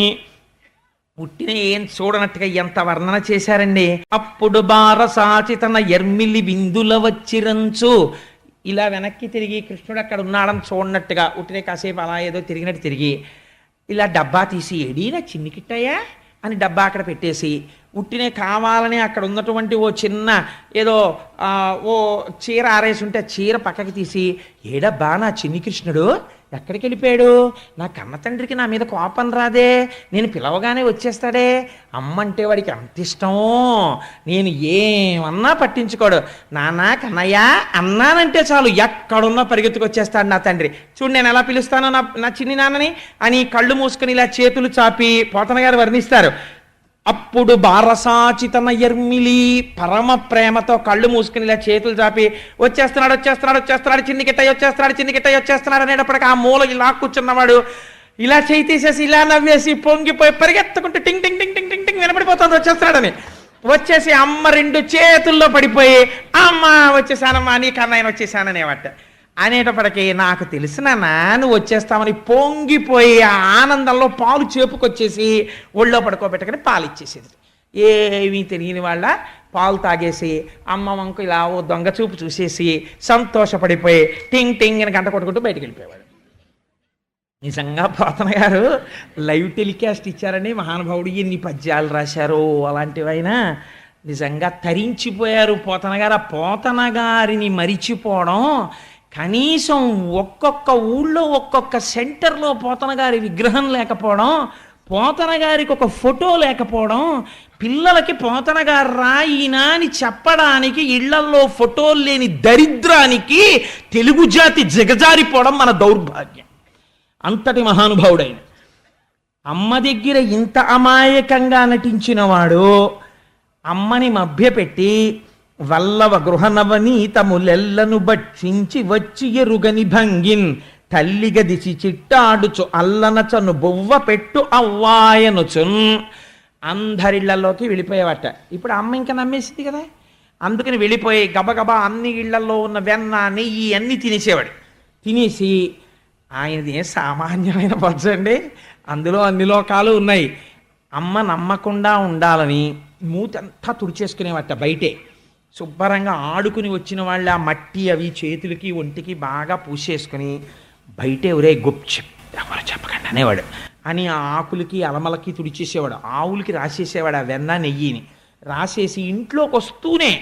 పుట్టిన ఏం చూడనట్టుగా ఎంత వర్ణన చేశారండి. అప్పుడు బారసాచి తన ఎర్మిలి బిందుల వచ్చిరంచు ఇలా వెనక్కి తిరిగి కృష్ణుడు అక్కడ ఉన్నాడని చూడనట్టుగా ఉట్టినే కాసేపు అలా ఏదో తిరిగినట్టు తిరిగి ఇలా డబ్బా తీసి ఎడీనా చిన్ని కిట్టయ్యా అని డబ్బా అక్కడ పెట్టేసి ఉట్టినే కావాలని అక్కడ ఉన్నటువంటి ఓ చిన్న ఏదో ఓ చీర ఆరేసి ఉంటే చీర పక్కకి తీసి, ఏడబ్బా నా చిన్ని కృష్ణుడు ఎక్కడికి వెళ్ళిపోయాడు, నా కన్న తండ్రికి నా మీద కోపం రాదే, నేను పిలవగానే వచ్చేస్తాడే, అమ్మంటే వాడికి అంత ఇష్టమో, నేను ఏమన్నా పట్టించుకోడు, నాన్న కన్నయ్య అన్నానంటే చాలు ఎక్కడున్నా పరిగెత్తుకు వచ్చేస్తాడు నా తండ్రి, చూడు నేను ఎలా పిలుస్తానో నా చిన్ని నాన్నని అని కళ్ళు మూసుకొని ఇలా చేతులు చాపి పోతన గారు వర్ణిస్తారు. అప్పుడు బారసాచితన ఎర్మిలి, పరమ ప్రేమతో కళ్ళు మూసుకుని ఇలా చేతులు చాపి వచ్చేస్తున్నాడు వచ్చేస్తున్నాడు వచ్చేస్తున్నాడు చిన్ని కిట్టయ్య వచ్చేస్తున్నాడు చిన్ని కిట్టయ్య వచ్చేస్తున్నాడు అనేటప్పటికి ఆ మూల ఇలా కూర్చున్నవాడు ఇలా చేయి తీసేసి ఇలా నవ్వేసి పొంగిపోయి పరిగెత్తుకుంటూ టింగ్ టింగ్ టింగ్ టింగ్ టింగ్ టింగ్ వినపడిపోతుంది వచ్చేస్తున్నాడని. వచ్చేసి అమ్మ రెండు చేతుల్లో పడిపోయి, అమ్మ వచ్చేసానమ్మా నీ కన్నయ్యను వచ్చేసాననేవాట. అనేటప్పటికీ నాకు తెలిసిన నువ్వు వచ్చేస్తామని పొంగిపోయి ఆ ఆనందంలో పాలు చేపుకొచ్చేసి ఒళ్ళో పడుకోబెట్టకని పాలు ఇచ్చేసేది. ఏమీ తెలియని వాళ్ళ పాలు తాగేసి అమ్మ వంకు ఇలా ఓ దొంగ చూపు చూసేసి సంతోషపడిపోయి టింగ్ టింగ్ అని గంట కొట్టుకుంటూ బయటికి వెళ్ళిపోయేవాడు. నిజంగా పోతన గారు లైవ్ టెలికాస్ట్ ఇచ్చారని మహానుభావుడు ఎన్ని పద్యాలు రాశారో అలాంటివైనా నిజంగా తరించిపోయారు పోతన గారు. ఆ పోతన గారిని మరిచిపోవడం, కనీసం ఒక్కొక్క ఊళ్ళో ఒక్కొక్క సెంటర్లో పోతన గారి విగ్రహం లేకపోవడం, పోతన గారికి ఒక ఫోటో లేకపోవడం, పిల్లలకి పోతన గారు రాయినా అని చెప్పడానికి ఇళ్లల్లో ఫోటోలు లేని దరిద్రానికి తెలుగు జాతి దిగజారిపోవడం మన దౌర్భాగ్యం. అంతటి మహానుభావుడైన అమ్మ దగ్గర ఇంత అమాయకంగా నటించినవాడు అమ్మని మభ్యపెట్టి వల్లవ గృహనవనీతములెల్లను భక్షించి వచ్చి ఎరుగని భంగిన్ తల్లిగదిసి చిట్టాడుచు అల్లనచను బొవ్వ పెట్టు అవ్వాయనుచున్. అందరిళ్లలోకి వెళ్ళిపోయేవాట. ఇప్పుడు అమ్మ ఇంకా నమ్మేసింది కదా, అందుకని వెళ్ళిపోయి గబగబా అన్ని ఇళ్లలో ఉన్న వెన్న నెయ్యి అన్నీ తినేసేవాడు. తినేసి ఆయనది ఏం సామాన్యమైన పచ్చండి, అందులో అన్ని లోకాలు ఉన్నాయి. అమ్మ నమ్మకుండా ఉండాలని మూతంతా తుడిచేసుకునేవాట. బయటే శుభ్రంగా ఆడుకుని వచ్చిన వాళ్ళు ఆ మట్టి అవి చేతులకి ఒంటికి బాగా పూసేసుకుని బయటే ఒరే గుప్చెప్ ఎవరు చెప్పకండి అనేవాడు అని ఆ ఆకులకి అలమలకి తుడిచేసేవాడు. ఆవులకి రాసేసేవాడు ఆ వెన్న నెయ్యిని రాసేసి ఇంట్లోకి వస్తూనే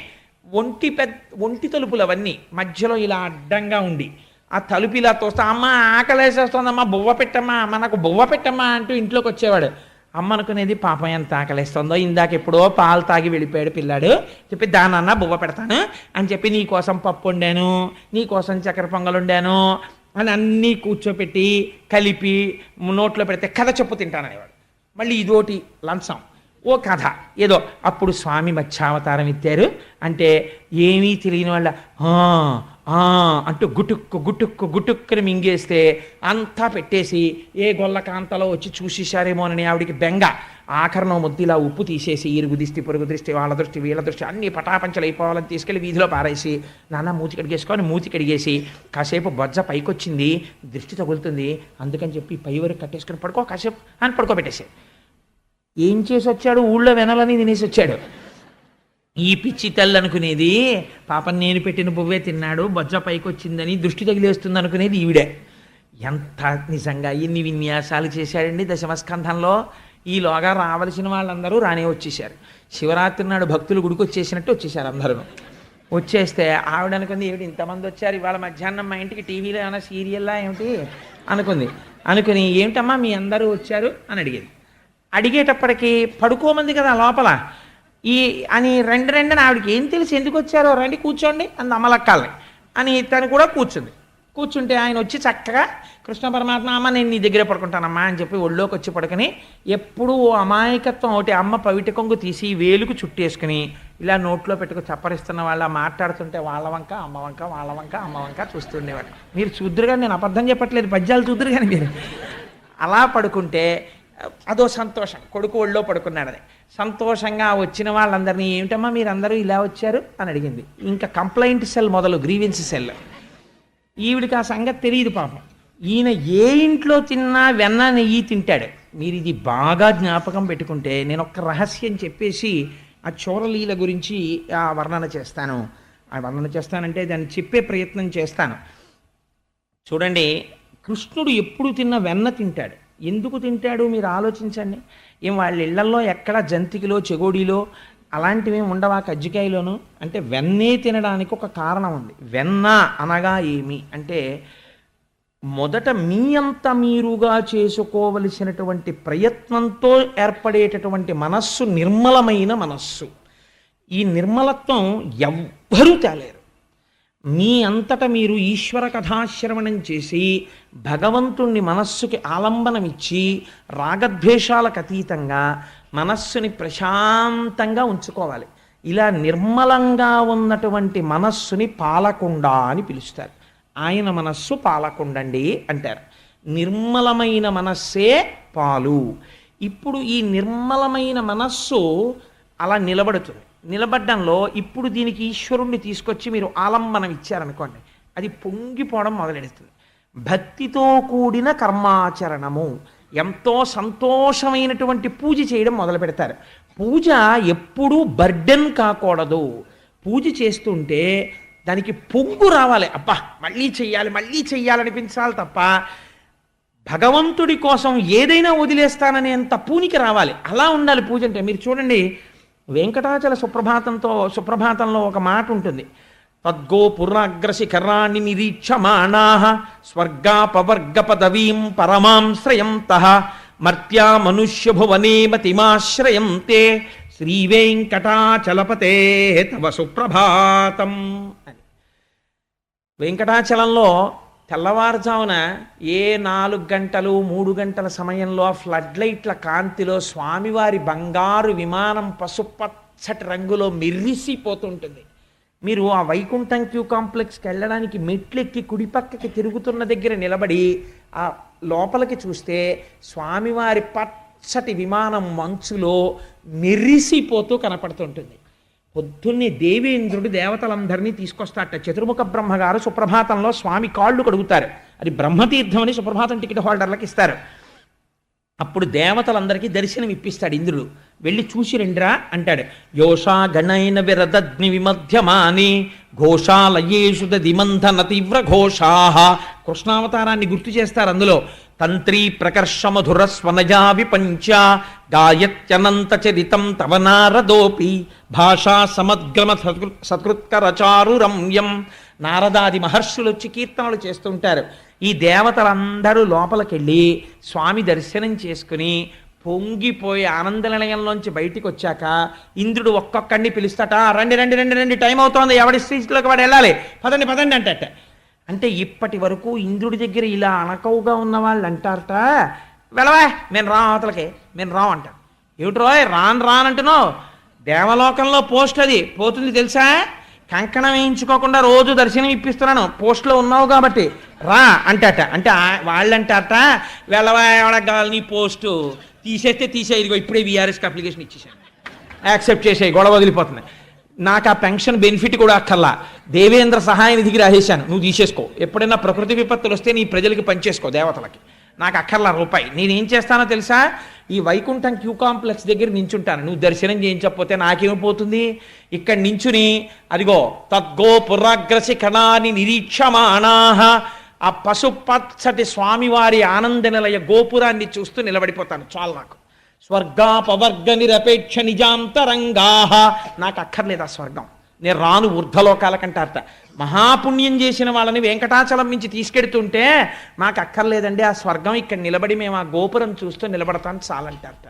ఒంటి తలుపులు అవన్నీ మధ్యలో ఇలా అడ్డంగా ఉండి ఆ తలుపు ఇలా తోస్తా, అమ్మ ఆకలేసేస్తోందమ్మా బువ్వ పెట్టమ్మా, అమ్మ నాకు బువ్వ పెట్టమ్మా అంటూ ఇంట్లోకి వచ్చేవాడు. అమ్మ అనుకునేది పాపం ఎంత ఆకలిస్తుందో, ఇందాక ఎప్పుడో పాలు తాగి వెళ్ళిపోయాడు పిల్లాడు, చెప్పి దానన్నా బువ్వ పెడతాను అని చెప్పి నీకోసం పప్పు వండాను, నీకోసం చక్కెర పొంగలు వండాను అని అన్నీ కూర్చోపెట్టి కలిపి నోట్లో పెడితే కథ చెప్పు తింటాననేవాడు. మళ్ళీ ఇదోటి లంచం ఓ కథ ఏదో. అప్పుడు స్వామి మత్స్యావతారం ఎత్తారు అంటే ఏమీ తెలియని వాళ్ళ అంటూ గుటుక్కు గుటుక్కు గుటుక్కుని మింగేస్తే అంతా పెట్టేసి ఏ గొల్ల కాంతలో వచ్చి చూసేశారేమోనని ఆవిడికి బెంగ. ఆఖరణం ముద్దు ఇలా ఉప్పు తీసేసి ఇరుగు దిష్టి పొరుగు దృష్టి వాళ్ళ దృష్టి వీళ్ళ దృష్టి అన్ని పటాపంచలు అయిపోవాలని తీసుకెళ్ళి వీధిలో పారేసి నాన్న మూతి కడిగేసుకొని మూతి కడిగేసి కాసేపు బొజ్జ పైకొచ్చింది దృష్టి తగులుతుంది అందుకని చెప్పి పై వరకు కట్టేసుకొని పడుకో కాసేపు అని పడుకోబెట్టేసి ఏం చేసి వచ్చాడు, ఊళ్ళో వెనలని తినేసి వచ్చాడు. ఈ పిచ్చి తల్లి అనుకునేది పాపం నేను పెట్టిన బువ్వే తిన్నాడు బొజ్జ పైకి వచ్చిందని దృష్టి తగిలేస్తుంది అనుకునేది ఈవిడే. ఎంత నిజంగా ఎన్ని విన్యాసాలు చేశాడండి దశమస్కంధంలో. ఈలోగా రావలసిన వాళ్ళందరూ రానే వచ్చేసారు. శివరాత్రి నాడు భక్తులు గుడికి వచ్చేసినట్టు వచ్చేసారు అందరూ. వచ్చేస్తే ఆవిడ అనుకుంది ఏమిటి ఇంతమంది వచ్చారు ఇవాళ మధ్యాహ్నం మా ఇంటికి టీవీలో ఏమైనా సీరియల్లా ఏమిటి అనుకుని ఏమిటమ్మా మీ అందరూ వచ్చారు అని అడిగేటప్పటికి పడుకోమంది కదా లోపల అని రెండని ఆవిడకి ఏం తెలిసి ఎందుకు వచ్చారో రండి కూర్చోండి అంది అమ్మలక్కాలని అని తను కూడా కూర్చుంటే ఆయన వచ్చి చక్కగా కృష్ణ పరమాత్మ అమ్మ నేను నీ దగ్గరే పడుకుంటానమ్మా అని చెప్పి ఒళ్ళోకి వచ్చి పడుకొని ఎప్పుడూ అమాయకత్వం ఒకటి అమ్మ పవిట కొంగు తీసి వేలుకు చుట్టేసుకుని ఇలా నోట్లో పెట్టుకు చప్పరిస్తున్న వాళ్ళ మాట్లాడుతుంటే వాళ్ళ వంక అమ్మ వంక చూస్తుండేవాడు. మీరు చూద్దరు కానీ నేను అబద్ధం చెప్పట్లేదు, పద్యాలు చూద్దరు కానీ మీరు అలా పడుకుంటే అదో సంతోషం. కొడుకు ఒళ్ళో పడుకున్నాడని సంతోషంగా వచ్చిన వాళ్ళందరినీ ఏమిటమ్మా మీరందరూ ఇలా వచ్చారు అని అడిగింది. ఇంకా కంప్లైంట్ సెల్ మొదలు గ్రీవెన్స్ సెల్. ఈవిడికి ఆ సంగతి తెలియదు పాపం. ఈయన ఏ ఇంట్లో తిన్నా వెన్న నెయ్యి తింటాడు. మీరు ఇది బాగా జ్ఞాపకం పెట్టుకుంటే నేను ఒక రహస్యం చెప్పేసి ఆ చోరలీల గురించి వర్ణన చేస్తానంటే దాన్ని చెప్పే ప్రయత్నం చేస్తాను. చూడండి, కృష్ణుడు ఎప్పుడు తిన్న వెన్న తింటాడు. ఎందుకు తింటాడు మీరు ఆలోచించండి. ఏం వాళ్ళ ఇళ్లల్లో ఎక్కడ జంతికలో చెగోడీలో అలాంటివి ఉండవా కజ్జికాయలోను? అంటే వెన్నే తినడానికి ఒక కారణం ఉంది. వెన్న అనగా ఏమి అంటే మొదట మీ అంత మీరుగా చేసుకోవలసినటువంటి ప్రయత్నంతో ఏర్పడేటటువంటి మనస్సు నిర్మలమైన మనస్సు. ఈ నిర్మలత్వం ఎవ్వరూ తేలేరు. మీ అంతట మీరు ఈశ్వర కథాశ్రవణం చేసి భగవంతుణ్ణి మనస్సుకి ఆలంబనమిచ్చి రాగద్వేషాలకు అతీతంగా మనస్సుని ప్రశాంతంగా ఉంచుకోవాలి. ఇలా నిర్మలంగా ఉన్నటువంటి మనస్సుని పాలకుండ అని పిలుస్తారు. ఆయన మనస్సు పాలకుండండి అంటారు. నిర్మలమైన మనస్సే పాలు. ఇప్పుడు ఈ నిర్మలమైన మనస్సు అలా నిలబడుతుంది. నిలబడ్డంలో ఇప్పుడు దీనికి ఈశ్వరుణ్ణి తీసుకొచ్చి మీరు ఆలంబనం ఇచ్చారనుకోండి, అది పొంగిపోవడం మొదలెడుతుంది. భక్తితో కూడిన కర్మాచరణము, ఎంతో సంతోషమైనటువంటి పూజ చేయడం మొదలు పెడతారు. పూజ ఎప్పుడూ బర్డెన్ కాకూడదు. పూజ చేస్తుంటే దానికి పొంగు రావాలి. అబ్బా మళ్ళీ చెయ్యాలనిపించాలి తప్ప భగవంతుడి కోసం ఏదైనా వదిలేస్తాననేంత పూనికి రావాలి. అలా ఉండాలి పూజ అంటే. మీరు చూడండి, వెంకటాచల సుప్రభాతంలో ఒక మాట ఉంటుంది. తద్గో పురాగ్రశిఖరాన్ని నిరీక్షమాణాః స్వర్గాపవర్గ పదవీం పరమాం శ్రయంతః మర్త్యా మనుష్య భువనే మతిమాశ్రయంతే శ్రీవేంకటాచలపతే తవ సుప్రభాతం అని. వెంకటాచలంలో తెల్లవారుజామున 4 గంటలు 3 గంటల సమయంలో ఆ ఫ్లడ్ లైట్ల కాంతిలో స్వామివారి బంగారు విమానం పసుపచ్చటి రంగులో మెరిసిపోతుంటుంది. మీరు ఆ వైకుంఠం క్యూ కాంప్లెక్స్కి వెళ్ళడానికి మెట్లెక్కి కుడిపక్కకి తిరుగుతున్న దగ్గర నిలబడి ఆ లోపలికి చూస్తే స్వామివారి పచ్చటి విమానం మంచులో మెరిసిపోతూ కనపడుతుంటుంది. పొద్దున్నే దేవేంద్రుడు దేవతలందరినీ తీసుకొస్తాట. చతుర్ముఖ బ్రహ్మగారు సుప్రభాతంలో స్వామి కాళ్ళు కడుగుతారు. అది బ్రహ్మతీర్థం అని సుప్రభాతం టికెట్ హోల్డర్లకు ఇస్తారు. అప్పుడు దేవతలందరికీ దర్శనం ఇప్పిస్తాడు ఇంద్రుడు. వెళ్ళి చూసి రండిరా అంటాడు. యోషా గణైన విరదగ్ని విమధ్యమాని ఘోషాలయేషు దిమంధన తీవ్ర ఘోషాః. కృష్ణావతారాన్ని గుర్తు చేస్తారు అందులో. తంత్రీ ప్రకర్ష మధుర స్వనజా విపంచ గాయత్యనంత చరితం తవ నారదోపి భాషా సమద్గ్రమ సత్కృత్కరచారు రమ్యం. నారదాది మహర్షులు వచ్చి కీర్తనలు చేస్తుంటారు. ఈ దేవతలందరూ లోపలికెళ్ళి స్వామి దర్శనం చేసుకుని పొంగిపోయి ఆనంద నిలయంలోంచి బయటికి వచ్చాక ఇంద్రుడు ఒక్కొక్కడిని పిలుస్తాట. రండి రండి రండి రండి, టైం అవుతోంది, ఎవడి స్ట్రీట్లోకి వాడు వెళ్ళాలి, పదండి పదండి అంటట. అంటే ఇప్పటి వరకు ఇంద్రుడి దగ్గర ఇలా అణకవుగా ఉన్న వాళ్ళు అంటారట, వెళ్ళవా నేను రా అవతలకి, నేను రావు అంట. ఏమిటి రోయ్ రానంటున్నావు? దేవలోకంలో పోస్ట్ అది పోతుంది తెలుసా? కంకణం వేయించుకోకుండా రోజు దర్శనం ఇప్పిస్తున్నాను, పోస్ట్లో ఉన్నావు కాబట్టి రా అంటట. అంటే వాళ్ళంటారట, వెళ్ళవా ఎవడకు కావాలి నీ పోస్టు, తీసేస్తే తీసే, ఇదిగో ఇప్పుడే వీఆర్ఎస్కి అప్లికేషన్ ఇచ్చేసాను, యాక్సెప్ట్ చేసే, గొడవ వదిలిపోతుంది. నాకు ఆ పెన్షన్ బెనిఫిట్ కూడా అక్కర్లా, దేవేంద్ర సహాయ నిధికి రాసేశాను, నువ్వు తీసేసుకో. ఎప్పుడైనా ప్రకృతి విపత్తులు వస్తే నీ ప్రజలకి పనిచేసుకో, దేవతలకి, నాకు అక్కర్లా రూపాయి. నేనేం చేస్తానో తెలుసా? ఈ వైకుంఠం క్యూ కాంప్లెక్స్ దగ్గర నించుంటాను. నువ్వు దర్శనం చేయించకపోతే నాకేమైపోతుంది? ఇక్కడ నించుని అదిగో తద్గో పురాగ్రసి కణాన్ని నిరీక్షమాణాః, ఆ పసుపచ్చటి స్వామివారి ఆనంద నిలయ గోపురాన్ని చూస్తూ నిలబడిపోతాను. చాలు నాకు. స్వర్గాపవర్గ నిరపేక్ష నిజాంతరంగాః, నాకు అక్కర్లేదు ఆ స్వర్గం, నేను రాను ఊర్ధ్వలోకాల కంటారట. మహాపుణ్యం చేసిన వాళ్ళని వెంకటాచలం నుంచి తీసుకెడుతుంటే నాకు అక్కర్లేదండి ఆ స్వర్గం, ఇక్కడ నిలబడి మేము ఆ గోపురం చూస్తూ నిలబడతాను చాలంటారట.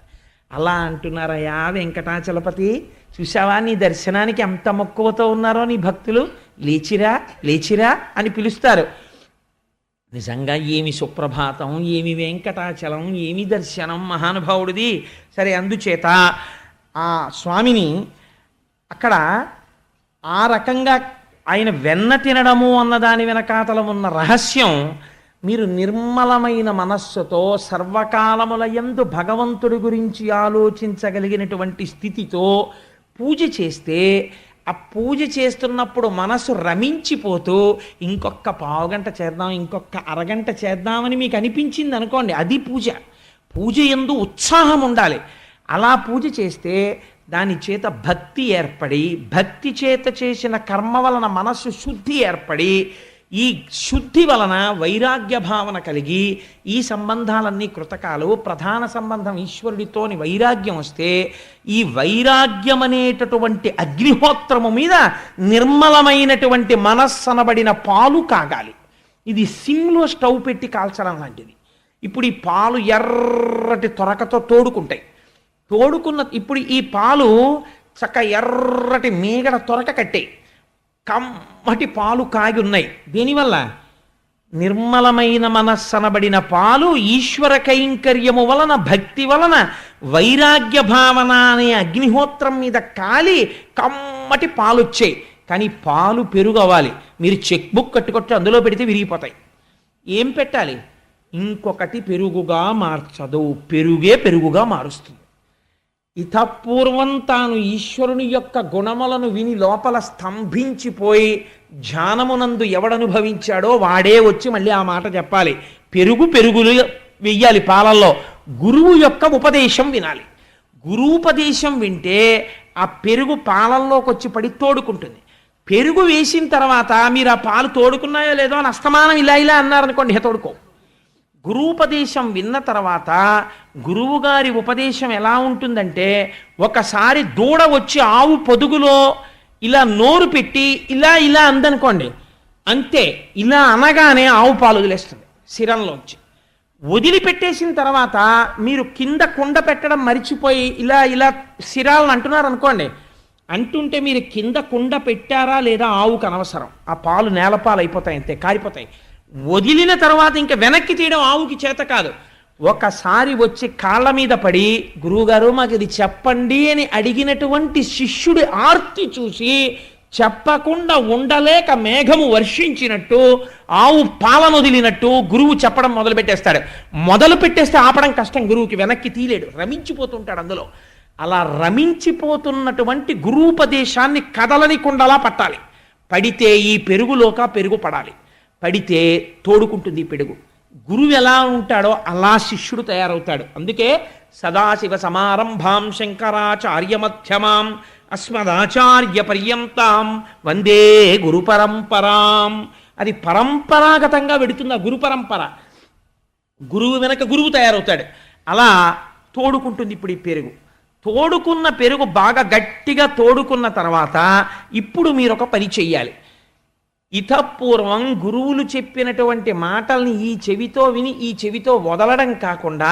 అలా అంటున్నారయ్యా వెంకటాచలపతి, చూసావా నీ దర్శనానికి ఎంత మక్కువతో ఉన్నారో నీ భక్తులు, లేచిరా లేచిరా అని పిలుస్తారు. నిజంగా ఏమి సుప్రభాతం, ఏమి వెంకటాచలం, ఏమి దర్శనం మహానుభావుడిది. సరే, అందుచేత ఆ స్వామిని అక్కడ ఆ రకంగా ఆయన వెన్న తినడము అన్నదాని వెనకాతల ఉన్న రహస్యం, మీరు నిర్మలమైన మనస్సుతో సర్వకాలముల యందు భగవంతుడి గురించి ఆలోచించగలిగినటువంటి స్థితితో పూజ చేస్తే, ఆ పూజ చేస్తున్నప్పుడు మనసు రమించిపోతూ ఇంకొక పావుగంట చేద్దాం, ఇంకొక అరగంట చేద్దామని మీకు అనిపించింది అనుకోండి, అది పూజ. పూజ యందు ఉత్సాహం ఉండాలి. అలా పూజ చేస్తే దాని చేత భక్తి ఏర్పడి, భక్తి చేత చేసిన కర్మ వలన మనస్సు శుద్ధి ఏర్పడి, ఈ శుద్ధి వలన వైరాగ్య భావన కలిగి ఈ సంబంధాలన్నీ కృతకాలు, ప్రధాన సంబంధం ఈశ్వరుడితోని వైరాగ్యం వస్తే ఈ వైరాగ్యం అనేటటువంటి అగ్నిహోత్రము మీద నిర్మలమైనటువంటి మనస్సనబడిన పాలు కాగాలి. ఇది సిమ్లో స్టవ్ పెట్టి కాల్చడం లాంటిది. ఇప్పుడు ఈ పాలు ఎర్రటి తొరకతో ఇప్పుడు ఈ పాలు చక్క ఎర్రటి మేగడ తొరక కట్టాయి, కమ్మటి పాలు కాగి ఉన్నాయి. దీనివల్ల నిర్మలమైన మనస్సనబడిన పాలు ఈశ్వర కైంకర్యము వలన, భక్తి వలన, వైరాగ్య భావన అనే అగ్నిహోత్రం మీద కాలి కమ్మటి పాలు వచ్చాయి. కానీ పాలు పెరుగు అవ్వాలి. మీరు చెక్ బుక్ కట్టుకొచ్చి అందులో పెడితే విరిగిపోతాయి. ఏం పెట్టాలి? ఇంకొకటి పెరుగుగా మార్చదు, పెరుగే పెరుగుగా మారుస్తుంది. ఇతపూర్వం తాను ఈశ్వరుని యొక్క గుణములను విని లోపల స్తంభించిపోయి ధ్యానమునందు ఎవడనుభవించాడో వాడే వచ్చి మళ్ళీ ఆ మాట చెప్పాలి. పెరుగులు వెయ్యాలి పాలల్లో. గురువు యొక్క ఉపదేశం వినాలి. గురూపదేశం వింటే ఆ పెరుగు పాలల్లోకి వచ్చి పడి తోడుకుంటుంది. పెరుగు వేసిన తర్వాత మీరు ఆ పాలు తోడుకున్నాయో లేదో అని అస్తమానం ఇలా అన్నారనుకోండి, తోడుకో. గురూపదేశం విన్న తర్వాత గురువుగారి ఉపదేశం ఎలా ఉంటుందంటే, ఒకసారి దూడ వచ్చి ఆవు పొదుగులో ఇలా నోరు పెట్టి ఇలా అందనుకోండి, అంతే. ఇలా అనగానే ఆవు పాలు వదిలేస్తుంది శిరంలోంచి. వదిలిపెట్టేసిన తర్వాత మీరు కింద కుండ పెట్టడం మరిచిపోయి ఇలా శిరాలను అంటున్నారు అనుకోండి, అంటుంటే మీరు కింద కుండ పెట్టారా లేదా ఆవుకు అనవసరం. ఆ పాలు నేలపాలు అయిపోతాయి, అంతే, కారిపోతాయి. వదిలిన తర్వాత ఇంకా వెనక్కి తీయడం ఆవుకి చేత కాదు. ఒకసారి వచ్చి కాళ్ళ మీద పడి గురువుగారు మాకు ఇది చెప్పండి అని అడిగినటువంటి శిష్యుడి ఆర్తి చూసి చెప్పకుండా ఉండలేక మేఘము వర్షించినట్టు, ఆవు పాలను వదిలినట్టు గురువు చెప్పడం మొదలు పెట్టేస్తే ఆపడం కష్టం. గురువుకి వెనక్కి తీలేడు, రమించిపోతుంటాడు అందులో. అలా రమించిపోతున్నటువంటి గురూపదేశాన్ని కదలని కుండలా పట్టాలి. పడితే ఈ పెరుగులోక పెరుగు పడాలి. పడితే తోడుకుంటుంది ఈ పెరుగు. గురువు ఎలా ఉంటాడో అలా శిష్యుడు తయారవుతాడు. అందుకే సదాశివ సమారంభాం శంకరాచార్య మధ్యమాం అస్మదాచార్య పర్యంతాం వందే గురు పరంపరాం. అది పరంపరాగతంగా వెడుతుంది ఆ గురు పరంపర. గురువు వెనక గురువు తయారవుతాడు. అలా తోడుకుంటుంది ఇప్పుడు ఈ పెరుగు. తోడుకున్న పెరుగు బాగా గట్టిగా తోడుకున్న తర్వాత ఇప్పుడు మీరు ఒక పని చెయ్యాలి. ఇతపూర్వం గురువులు చెప్పినటువంటి మాటల్ని ఈ చెవితో విని ఈ చెవితో వదలడం కాకుండా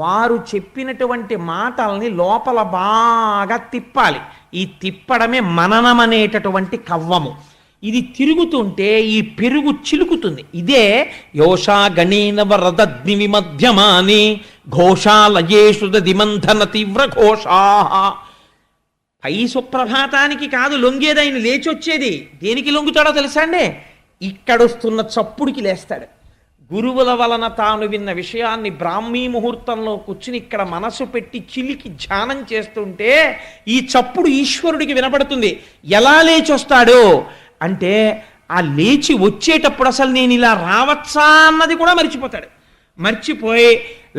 వారు చెప్పినటువంటి మాటల్ని లోపల బాగా తిప్పాలి. ఈ తిప్పడమే మననం అనేటటువంటి కవ్వము. ఇది తిరుగుతుంటే ఈ పెరుగు చిలుకుతుంది. ఇదే యోషా గణేన వరదగ్ని విమధ్యమాని ఘోషాలయేషు దిమంధన తీవ్ర ఘోషా. పై సుప్రభాతానికి కాదు లొంగేది, ఆయన లేచొచ్చేది. దేనికి లొంగుతాడో తెలుసా అండి? ఇక్కడొస్తున్న చప్పుడికి లేస్తాడు. గురువుల వలన తాను విన్న విషయాన్ని బ్రాహ్మీ ముహూర్తంలో కూర్చుని ఇక్కడ మనసు పెట్టి చిలికి ధ్యానం చేస్తుంటే ఈ చప్పుడు ఈశ్వరుడికి వినపడుతుంది. ఎలా లేచొస్తాడు అంటే, ఆ లేచి వచ్చేటప్పుడు అసలు నేను ఇలా రావచ్చా అన్నది కూడా మర్చిపోయి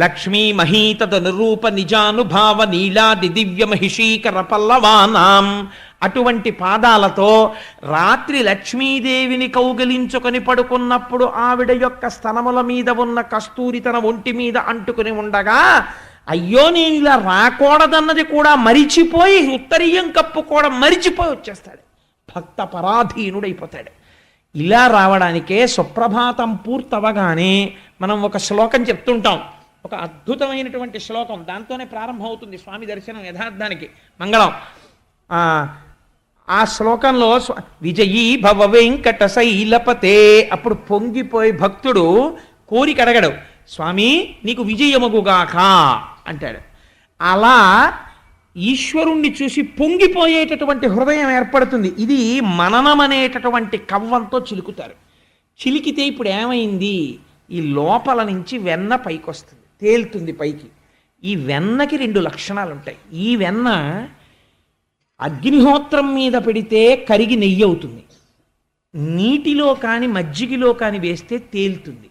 లక్ష్మీ మహీతద నిరూప నిజానుభావ నీలాది దివ్య మహిషీకర పల్లవానాం అటువంటి పాదాలతో రాత్రి లక్ష్మీదేవిని కౌగిలించుకొని పడుకున్నప్పుడు ఆవిడ యొక్క స్తనముల మీద ఉన్న కస్తూరి తన ఒంటి మీద అంటుకుని ఉండగా, అయ్యో నేను ఇలా రాకూడదన్నది కూడా మరిచిపోయి ఉత్తరీయం కప్పుకోవడం మరిచిపోయి వచ్చేస్తాడు. భక్త పరాధీనుడైపోతాడు. ఇలా రావడానికే సుప్రభాతం పూర్తవగానే మనం ఒక శ్లోకం చెప్తుంటాం. ఒక అద్భుతమైనటువంటి శ్లోకం, దాంతోనే ప్రారంభం అవుతుంది స్వామి దర్శనం యథార్థానికి మంగళం. ఆ శ్లోకంలో విజయీ భవ వెంకట శైలపతే, అప్పుడు పొంగిపోయి భక్తుడు కోరిక అడగడు, స్వామి నీకు విజయమగుగాక అంటాడు. అలా ఈశ్వరుణ్ణి చూసి పొంగిపోయేటటువంటి హృదయం ఏర్పడుతుంది. ఇది మననం అనేటటువంటి కవ్వంతో చిలుకుతారు. చిలికితే ఇప్పుడు ఏమైంది? ఈ లోపల నుంచి వెన్న పైకి వస్తుంది, తేలుతుంది పైకి. ఈ వెన్నకి 2 లక్షణాలు ఉంటాయి. ఈ వెన్న అగ్నిహోత్రం మీద పెడితే కరిగి నెయ్యి అవుతుంది, నీటిలో కానీ మజ్జిగలో కానీ వేస్తే తేలుతుంది.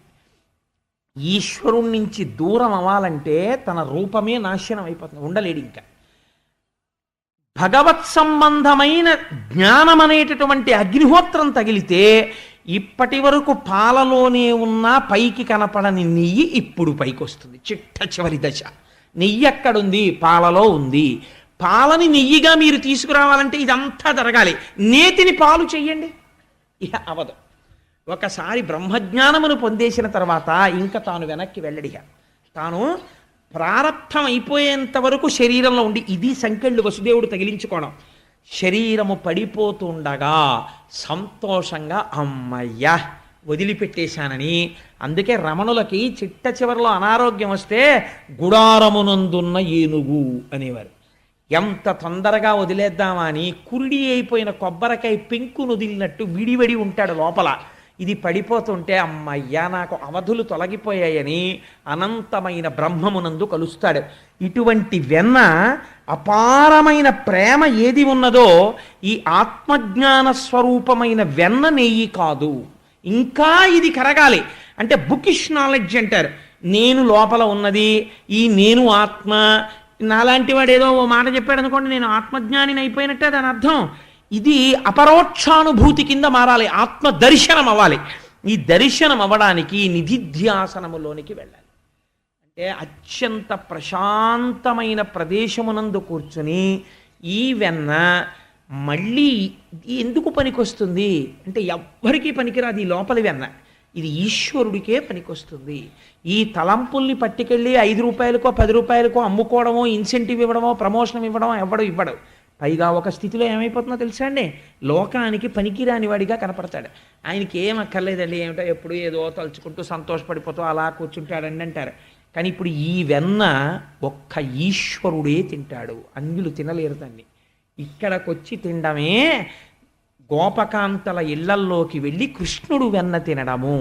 ఈశ్వరుడి నుంచి దూరం అవ్వాలంటే తన రూపమే నాశనం అయిపోతుంది, ఉండలేడు ఇంకా. భగవత్ సంబంధమైన జ్ఞానం అనేటటువంటి అగ్నిహోత్రం తగిలితే ఇప్పటి వరకు పాలలోనే ఉన్న పైకి కనపడని నెయ్యి ఇప్పుడు పైకి వస్తుంది. చిట్ట చివరి దశ. నెయ్యి ఎక్కడుంది? పాలలో ఉంది. పాలని నెయ్యిగా మీరు తీసుకురావాలంటే ఇదంతా జరగాలి. నేతిని పాలు చెయ్యండి, ఇక అవదు. ఒకసారి బ్రహ్మజ్ఞానమును పొందేసిన తర్వాత ఇంకా తాను వెనక్కి వెళ్ళడిగా. తాను ప్రారబ్ధం అయిపోయేంత వరకు శరీరంలో ఉండి, ఇది సంకెళ్ళు వసుదేవుడు తగిలించుకోవడం. శరీరము పడిపోతుండగా సంతోషంగా అమ్మయ్యా వదిలిపెట్టేశానని. అందుకే రమణులకి చిట్ట చివరిలో అనారోగ్యం వస్తే గుడారమునందున్న ఏనుగు అనేవారు. ఎంత తొందరగా వదిలేద్దామా అని కురిడి అయిపోయిన కొబ్బరికాయ పెంకు వదిలినట్టు విడివడి ఉంటాడు లోపల. ఇది పడిపోతుంటే అమ్మయ్యా నాకు అవధులు తొలగిపోయాయని అనంతమైన బ్రహ్మమునందు కలుస్తాడు. ఇటువంటి వెన్న, అపారమైన ప్రేమ ఏది ఉన్నదో ఈ ఆత్మజ్ఞాన స్వరూపమైన వెన్న నెయ్యి కాదు. ఇంకా ఇది కరగాలి అంటే బుకిష్ నాలెడ్జ్ అంటారు. నేను లోపల ఉన్నది, ఈ నేను ఆత్మ. నాలాంటి వాడు ఏదో ఓ మాట చెప్పాడు అనుకోండి, నేను ఆత్మజ్ఞానిని అయిపోయినట్టే దాని అర్థం. ఇది అపరోక్షానుభూతి కింద మారాలి, ఆత్మ దర్శనం అవ్వాలి. ఈ దర్శనం అవ్వడానికి నిధిధ్యాసనములోనికి వెళ్ళాలి. అంటే అత్యంత ప్రశాంతమైన ప్రదేశమునందు కూర్చుని ఈ వెన్న మళ్ళీ ఎందుకు పనికొస్తుంది అంటే ఎవ్వరికీ పనికిరాదు ఈ లోపలి వెన్న. ఇది ఈశ్వరుడికే పనికొస్తుంది. ఈ తలంపుల్ని పట్టుకెళ్ళి 5 రూపాయలకో 10 రూపాయలకో అమ్ముకోవడమో, ఇన్సెంటివ్ ఇవ్వడమో, ప్రమోషన్ ఇవ్వడమో ఇవ్వడు. పైగా ఒక స్థితిలో ఏమైపోతుందో తెలుసా అండి, లోకానికి పనికిరాని వాడిగా కనపడతాడు. ఆయనకి ఏం అక్కర్లేదండి, ఏమిటో ఎప్పుడు ఏదో తలుచుకుంటూ సంతోషపడిపోతూ అలా కూర్చుంటాడండి అంటారు. కానీ ఇప్పుడు ఈ వెన్న ఒక్క ఈశ్వరుడే తింటాడు, అన్యులు తినలేరు దాన్ని. ఇక్కడికొచ్చి తినడమే గోపకాంతల ఇళ్లల్లోకి వెళ్ళి కృష్ణుడు వెన్న తినడము.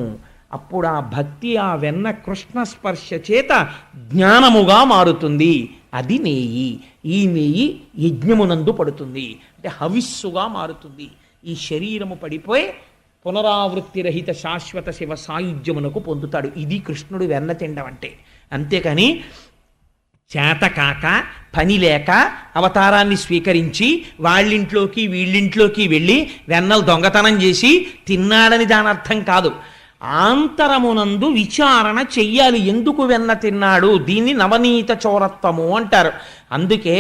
అప్పుడు ఆ భక్తి, ఆ వెన్న కృష్ణ స్పర్శ చేత జ్ఞానముగా మారుతుంది. అది నెయ్యి. ఈ నెయ్యి యజ్ఞమునందు పడుతుంది అంటే హవిస్సుగా మారుతుంది. ఈ శరీరము పడిపోయి పునరావృత్తి రహిత శాశ్వత శివ సాయుధ్యమునకు పొందుతాడు. ఇది కృష్ణుడు వెన్న తినడం అంటే. అంతేకాని చేతకాక పని లేక అవతారాన్ని స్వీకరించి వాళ్ళింట్లోకి వీళ్ళింట్లోకి వెళ్ళి వెన్నలు దొంగతనం చేసి తిన్నాడని దాని అర్థం కాదు. ఆంతరమునందు విచారణ చెయ్యాలి, ఎందుకు వెన్న తిన్నాడు. దీన్ని నవనీత చోరత్వము అంటారు. అందుకే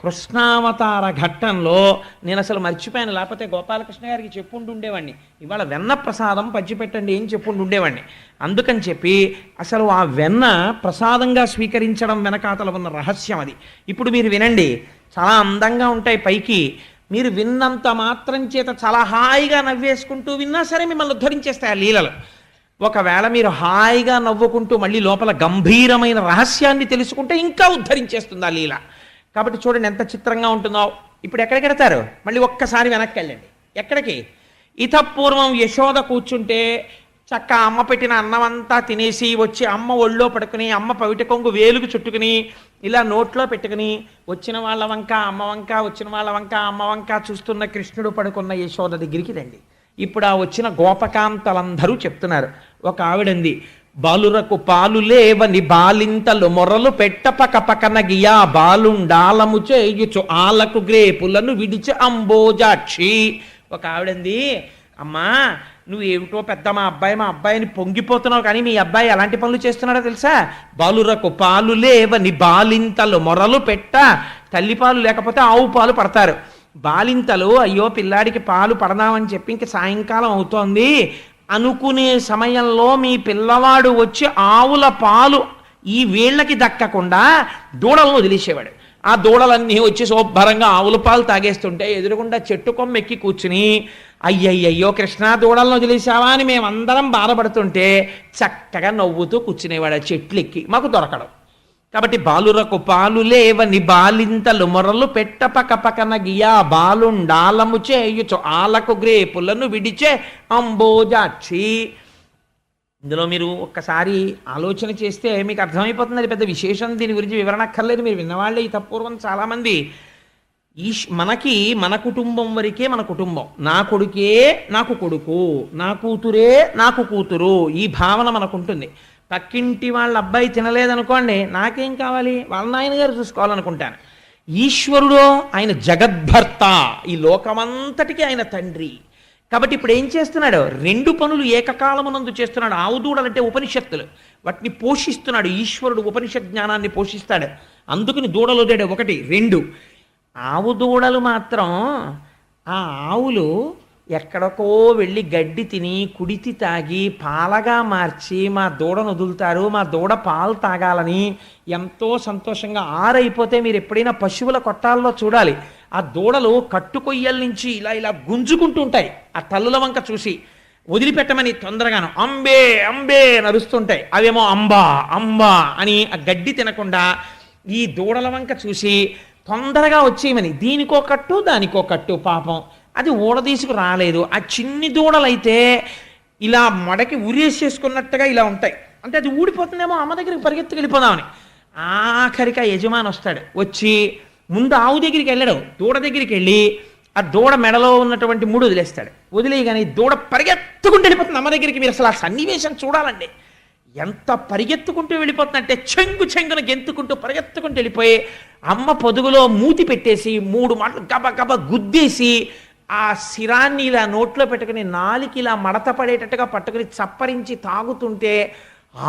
కృష్ణావతార ఘట్టంలో నేను అసలు మర్చిపోయాను, లేకపోతే గోపాలకృష్ణ గారికి చెప్పుంటూ ఉండేవాడిని, ఇవాళ వెన్న ప్రసాదం పంచిపెట్టండి ఏం చెప్పుంటూ ఉండేవాడిని. అందుకని చెప్పి అసలు ఆ వెన్న ప్రసాదంగా స్వీకరించడం వెనకాతల ఉన్న రహస్యం అది. ఇప్పుడు మీరు వినండి, చాలా అందంగా ఉంటాయి పైకి. మీరు విన్నంత మాత్రం చేత చాలా హాయిగా నవ్వేసుకుంటూ విన్నా సరే మిమ్మల్ని ఉద్ధరించేస్తాయి ఆ లీలలు. ఒకవేళ మీరు హాయిగా నవ్వుకుంటూ మళ్ళీ లోపల గంభీరమైన రహస్యాన్ని తెలుసుకుంటే ఇంకా ఉద్ధరించేస్తుంది ఆ లీల. కాబట్టి చూడండి ఎంత చిత్రంగా ఉంటుందో. ఇప్పుడు ఎక్కడికి వెడతారు? మళ్ళీ ఒక్కసారి వెనక్కి వెళ్ళండి. ఎక్కడికి? ఇతపూర్వం యశోద కూర్చుంటే చక్క అమ్మ పెట్టిన అన్నం అంతా తినేసి వచ్చి అమ్మ ఒళ్ళో పడుకుని, అమ్మ పవిట కొంగు వేలుకు చుట్టుకుని ఇలా నోట్లో పెట్టుకుని వచ్చిన వాళ్ళ వంక అమ్మ వంక, వచ్చిన వాళ్ళ వంక అమ్మ వంక చూస్తున్న కృష్ణుడు పడుకున్న యశోద దగ్గరికి రండి. ఇప్పుడు ఆ వచ్చిన గోపకాంతలందరూ చెప్తున్నారు. ఒక ఆవిడంది, బాలురకు పాలు లేవని బాలింతలు మొర్రలు పెట్టపక పకన గియా బాలుండాలము చేయుచు ఆలకు గ్రేపులను విడిచి అంబోజాక్షి. ఒక ఆవిడంది, అమ్మా నువ్వు ఏమిటో పెద్ద మా అబ్బాయిని పొంగిపోతున్నావు, కానీ మీ అబ్బాయి ఎలాంటి పనులు చేస్తున్నాడో తెలుసా? బాలురకు పాలు లేవని బాలింతలు మొరలు పెట్ట, తల్లిపాలు లేకపోతే ఆవు పాలు పడతారు. బాలింతలు అయ్యో పిల్లాడికి పాలు పడదామని చెప్పి ఇంక సాయంకాలం అవుతోంది అనుకునే సమయంలో మీ పిల్లవాడు వచ్చి ఆవుల పాలు ఈ వీళ్ళకి దక్కకుండా దూడలను వదిలేసేవాడు. ఆ దూడలన్నీ వచ్చి శుభ్రంగా ఆవుల పాలు తాగేస్తుంటే ఎదురుగుండా చెట్టు కొమ్మ ఎక్కి కూర్చుని అయ్యయ్యో కృష్ణ దూడలను వదిలేసావా అని మేమందరం బాధపడుతుంటే చక్కగా నవ్వుతూ కూర్చునేవాడు ఆ చెట్లు ఎక్కి, మాకు దొరకడం. కాబట్టి బాలురకు పాలు లేవని బాలింతలు మొరలు పెట్టపక పకన గియా బాలుండాలము చేయుచు ఆలకు గ్రేపులను విడిచే అంబోజాక్షి. ఇందులో మీరు ఒక్కసారి ఆలోచన చేస్తే మీకు అర్థమైపోతుంది, అది పెద్ద విశేషం, దీని గురించి వివరణ అక్కర్లేదు. మీరు విన్నవాళ్ళే ఈ తప్పూర్వం చాలామంది. మనకి మన కుటుంబం వరకే మన కుటుంబం, నా కొడుకే నాకు కొడుకు, నా కూతురే నాకు కూతురు, ఈ భావన మనకుంటుంది. పక్కింటి వాళ్ళ అబ్బాయి తినలేదనుకోండి, నాకేం కావాలి, వాళ్ళ నాయనగారు చూసుకోవాలనుకుంటాను. ఈశ్వరుడు ఆయన జగద్భర్త, ఈ లోకమంతటికి ఆయన తండ్రి. కాబట్టి ఇప్పుడు ఏం చేస్తున్నాడు? రెండు పనులు ఏకకాలమునందు చేస్తున్నాడు. ఆవు దూడలంటే ఉపనిషత్తులు, వాటిని పోషిస్తున్నాడు ఈశ్వరుడు. ఉపనిషత్ జ్ఞానాన్ని పోషిస్తాడు. అందుకని దూడలు వదిలాడు. ఒకటి. రెండు, ఆవు దూడలు మాత్రం ఆ ఆవులు ఎక్కడికో వెళ్ళి గడ్డి తిని కుడితి తాగి పాలగా మార్చి మా దూడను వదులుతారు, మా దూడ పాలు తాగాలని ఎంతో సంతోషంగా. ఆరైపోతే మీరు ఎప్పుడైనా పశువుల కొట్టాల్లో చూడాలి, ఆ దూడలు కట్టుకొయ్యల నుంచి ఇలా ఇలా గుంజుకుంటూ ఉంటాయి. ఆ తల్లుల వంక చూసి వదిలిపెట్టమని తొందరగాను అంబే అంబే నరుస్తుంటాయి. అవేమో అంబా అంబా అని ఆ గడ్డి తినకుండా ఈ దూడల వంక చూసి తొందరగా వచ్చేయమని. దీనికో కట్టు దానికో కట్టు. పాపం అది ఊడదీసుకు రాలేదు. ఆ చిన్ని దూడలైతే ఇలా మడకి ఉరేసేసుకున్నట్టుగా ఇలా ఉంటాయి. అంటే అది ఊడిపోతుందేమో, అమ్మ దగ్గరికి పరిగెత్తుకు వెళ్ళిపోదామని. ఆఖరికి ఆ యజమాని వస్తాడు. వచ్చి ముందు ఆవు దగ్గరికి వెళ్ళాడు, దూడ దగ్గరికి వెళ్ళి ఆ దూడ మెడలో ఉన్నటువంటి ముడు వదిలేస్తాడు. వదిలేయగానే దూడ పరిగెత్తుకుంటూ వెళ్ళిపోతుంది అమ్మ దగ్గరికి. మీరు అసలు ఆ సన్నివేశం చూడాలండి. ఎంత పరిగెత్తుకుంటూ వెళ్ళిపోతుందంటే చెంగు చెంగున గెంతుకుంటూ పరిగెత్తుకుంటూ వెళ్ళిపోయి అమ్మ పొదుగులో మూతి పెట్టేసి 3 మాటలు గబ గబ గుద్దేసి ఆ శిరాన్ని ఇలా నోట్లో పెట్టుకుని నాలికి ఇలా మడత పడేటట్టుగా పట్టుకుని చప్పరించి తాగుతుంటే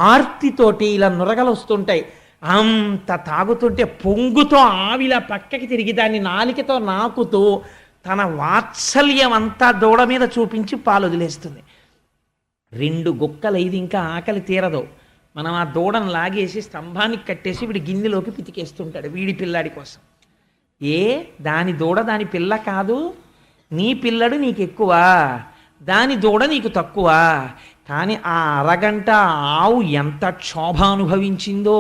ఆర్తితోటి ఇలా నురగలు వస్తుంటాయి. అంత తాగుతుంటే పొంగుతో ఆవిలా పక్కకి తిరిగి దాన్ని నాలికతో నాకుతూ తన వాత్సల్యం అంతా దూడ మీద చూపించి పాలు వదిలేస్తుంది. 2 గుక్కలు ఇది ఇంకా ఆకలి తీరదు. మనం ఆ దూడను లాగేసి స్తంభానికి కట్టేసి వీడి గిన్నెలోకి పితికేస్తుంటాడు వీడి పిల్లాడి కోసం. దాని దూడ దాని పిల్ల కాదు, నీ పిల్లడు నీకు ఎక్కువ, దాని దూడ నీకు తక్కువ. కానీ ఆ అరగంట ఆవు ఎంత క్షోభ అనుభవించిందో.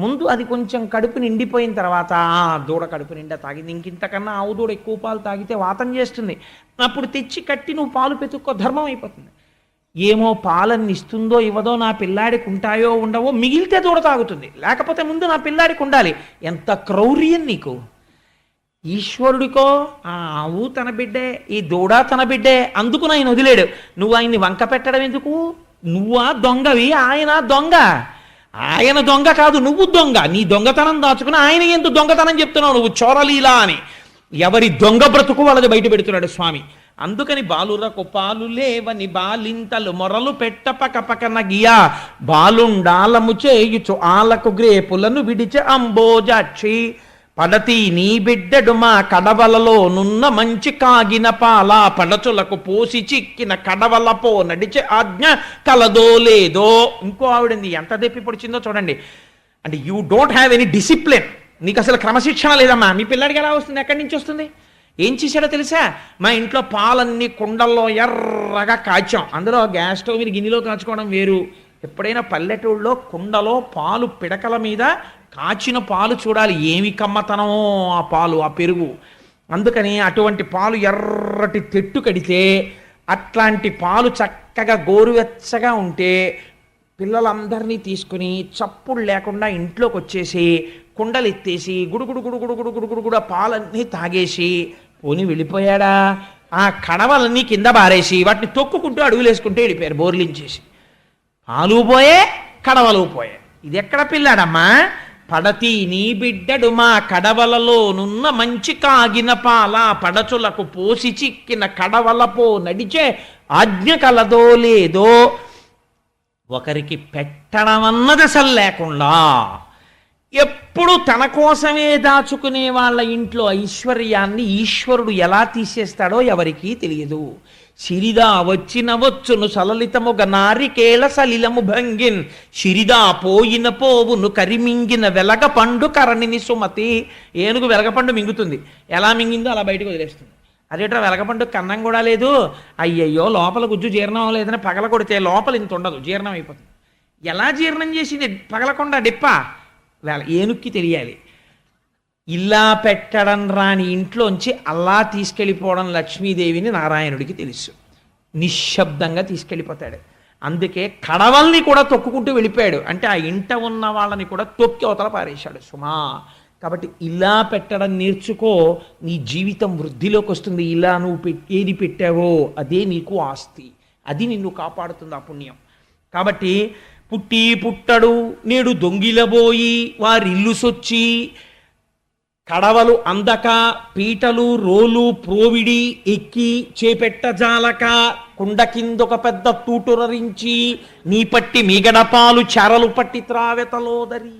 ముందు అది కొంచెం కడుపు నిండిపోయిన తర్వాత దూడ కడుపు నిండా తాగింది. ఇంకింతకన్నా ఆవు దూడ ఎక్కువ పాలు తాగితే వాతం చేస్తుంది. అప్పుడు తెచ్చి కట్టి నువ్వు పాలు పెతుక్కో, ధర్మం అయిపోతుంది. ఏమో పాలన్ని ఇస్తుందో ఇవ్వదో, నా పిల్లాడికి ఉంటాయో ఉండవో, మిగిలితే దూడ తాగుతుంది, లేకపోతే ముందు నా పిల్లాడికి ఉండాలి. ఎంత క్రౌర్యం నీకు! ఈశ్వరుడికో ఆ ఆవు తన బిడ్డే, ఈ దూడ తన బిడ్డే, అందుకు ఆయన వదిలేడు. నువ్వు ఆయన్ని వంక పెట్టడం ఎందుకు? నువ్వా దొంగవి, ఆయన దొంగ. ఆయన దొంగ కాదు, నువ్వు దొంగ. నీ దొంగతనం దాచుకుని ఆయన ఎందుకు దొంగతనం చెప్తున్నావు నువ్వు? చోరలీలా అని ఎవరి దొంగ బ్రతుకు వాళ్ళది బయట పెడుతున్నాడు స్వామి. అందుకని బాలురకు పాలు లేవని బాలింతలు మొరలు పెట్ట పక పకన గియా బాలుండాలము చేయుచు ఆలకు గ్రేపులను విడిచే అంబోజాక్షి పడతి నీ బిడ్డడు మా కడవలలో నున్న మంచి కాగిన పాల పడచులకు పోసి చిక్కిన కడవలపో నడిచే ఆజ్ఞ కలదో లేదో. ఇంకో ఆవిడంది ఎంత దెప్పి పొడిచిందో చూడండి. అంటే you don't have any discipline, నీకు అసలు క్రమశిక్షణ లేదమ్మా. మీ పిల్లాడికి ఎలా వస్తుంది? ఎక్కడి నుంచి వస్తుంది? ఏం చేశాడో తెలుసా? మా ఇంట్లో పాలన్నీ కుండల్లో ఎర్రగా కాచాం. అందులో గ్యాస్ స్టవ్ మీద గిన్నెలో కాచుకోవడం వేరు. ఎప్పుడైనా పల్లెటూళ్ళలో కుండలో పాలు పిడకల మీద కాచిన పాలు చూడాలి, ఏమి కమ్మతనమో ఆ పాలు, ఆ పెరుగు. అందుకని అటువంటి పాలు ఎర్రటి తెట్టు కడితే అట్లాంటి పాలు చక్కగా గోరువెచ్చగా ఉంటే పిల్లలందరినీ తీసుకుని చప్పుడు లేకుండా ఇంట్లోకి వచ్చేసి కుండలు ఎత్తేసి గుడుగుడు గుడుగుడు గుడుగుడు గుడుగుడు పాలన్నీ తాగేసి పోని వెళ్ళిపోయాడా? ఆ కడవలన్నీ కింద బారేసి వాటిని తొక్కుకుంటూ అడుగులేసుకుంటూ వెళ్ళిపోయారు బోర్లించేసి. పాలు పోయే, కడవలు పోయే. ఇది ఎక్కడ పిల్లాడమ్మా? పడతి నీ బిడ్డడు మా కడవలలో నున్న మంచి కాగిన పాల పడచులకు పోసి చిక్కిన కడవలపో నడిచే ఆజ్ఞ కలదో లేదో. ఒకరికి పెట్టడం అన్నది అసలు లేకుండా ఎప్పుడు తన కోసమే దాచుకునే వాళ్ళ ఇంట్లో ఐశ్వర్యాన్ని ఈశ్వరుడు ఎలా తీసేస్తాడో ఎవరికీ తెలియదు. సిరిదా వచ్చిన వచ్చును సలలితముగ నారికేళ సలిలము భంగిన్ సిరిదా పోయిన పోవును కరిమింగిన వెలగ పండు కరణిని సుమతి. ఏనుగు వెలగపండు మింగుతుంది, ఎలా మింగిందో అలా బయటకు వదిలేస్తుంది. అదేట్రా వెలగపండు కన్నం కూడా లేదు, అయ్యయ్యో లోపల గుజ్జు జీర్ణం అవ్వలేదని పగల కొడితే లోపల ఇంత ఉండదు, జీర్ణం అయిపోతుంది. ఎలా జీర్ణం చేసింది పగలకుండా డిప్ప? ఏనుక్కి తెలియాలి. ఇలా పెట్టడం రాని ఇంట్లోంచి అలా తీసుకెళ్ళిపోవడం లక్ష్మీదేవిని నారాయణుడికి తెలుసు. నిశ్శబ్దంగా తీసుకెళ్ళిపోతాడు. అందుకే కడవల్ని కూడా తొక్కుకుంటూ వెళ్ళిపోయాడు. అంటే ఆ ఇంట ఉన్న వాళ్ళని కూడా తొక్కి అవతల పారేశాడు సుమా. కాబట్టి ఇలా పెట్టడం నేర్చుకో, నీ జీవితం వృద్ధిలోకి వస్తుంది. ఇలా నువ్వు ఏది పెట్టావో అదే నీకు ఆస్తి, అది నిన్ను కాపాడుతుంది ఆ పుణ్యం. కాబట్టి పుట్టి పుట్టడు నేడు దొంగిలబోయి వారిల్లు సొచ్చి కడవలు అందక పీటలు రోలు ప్రోవిడి ఎక్కి చేపెట్టజాలక కుండ కిందొక పెద్ద తూటురరించి నీ పట్టి మిగడపాలు చెరలు పట్టి త్రావెతలోదరి.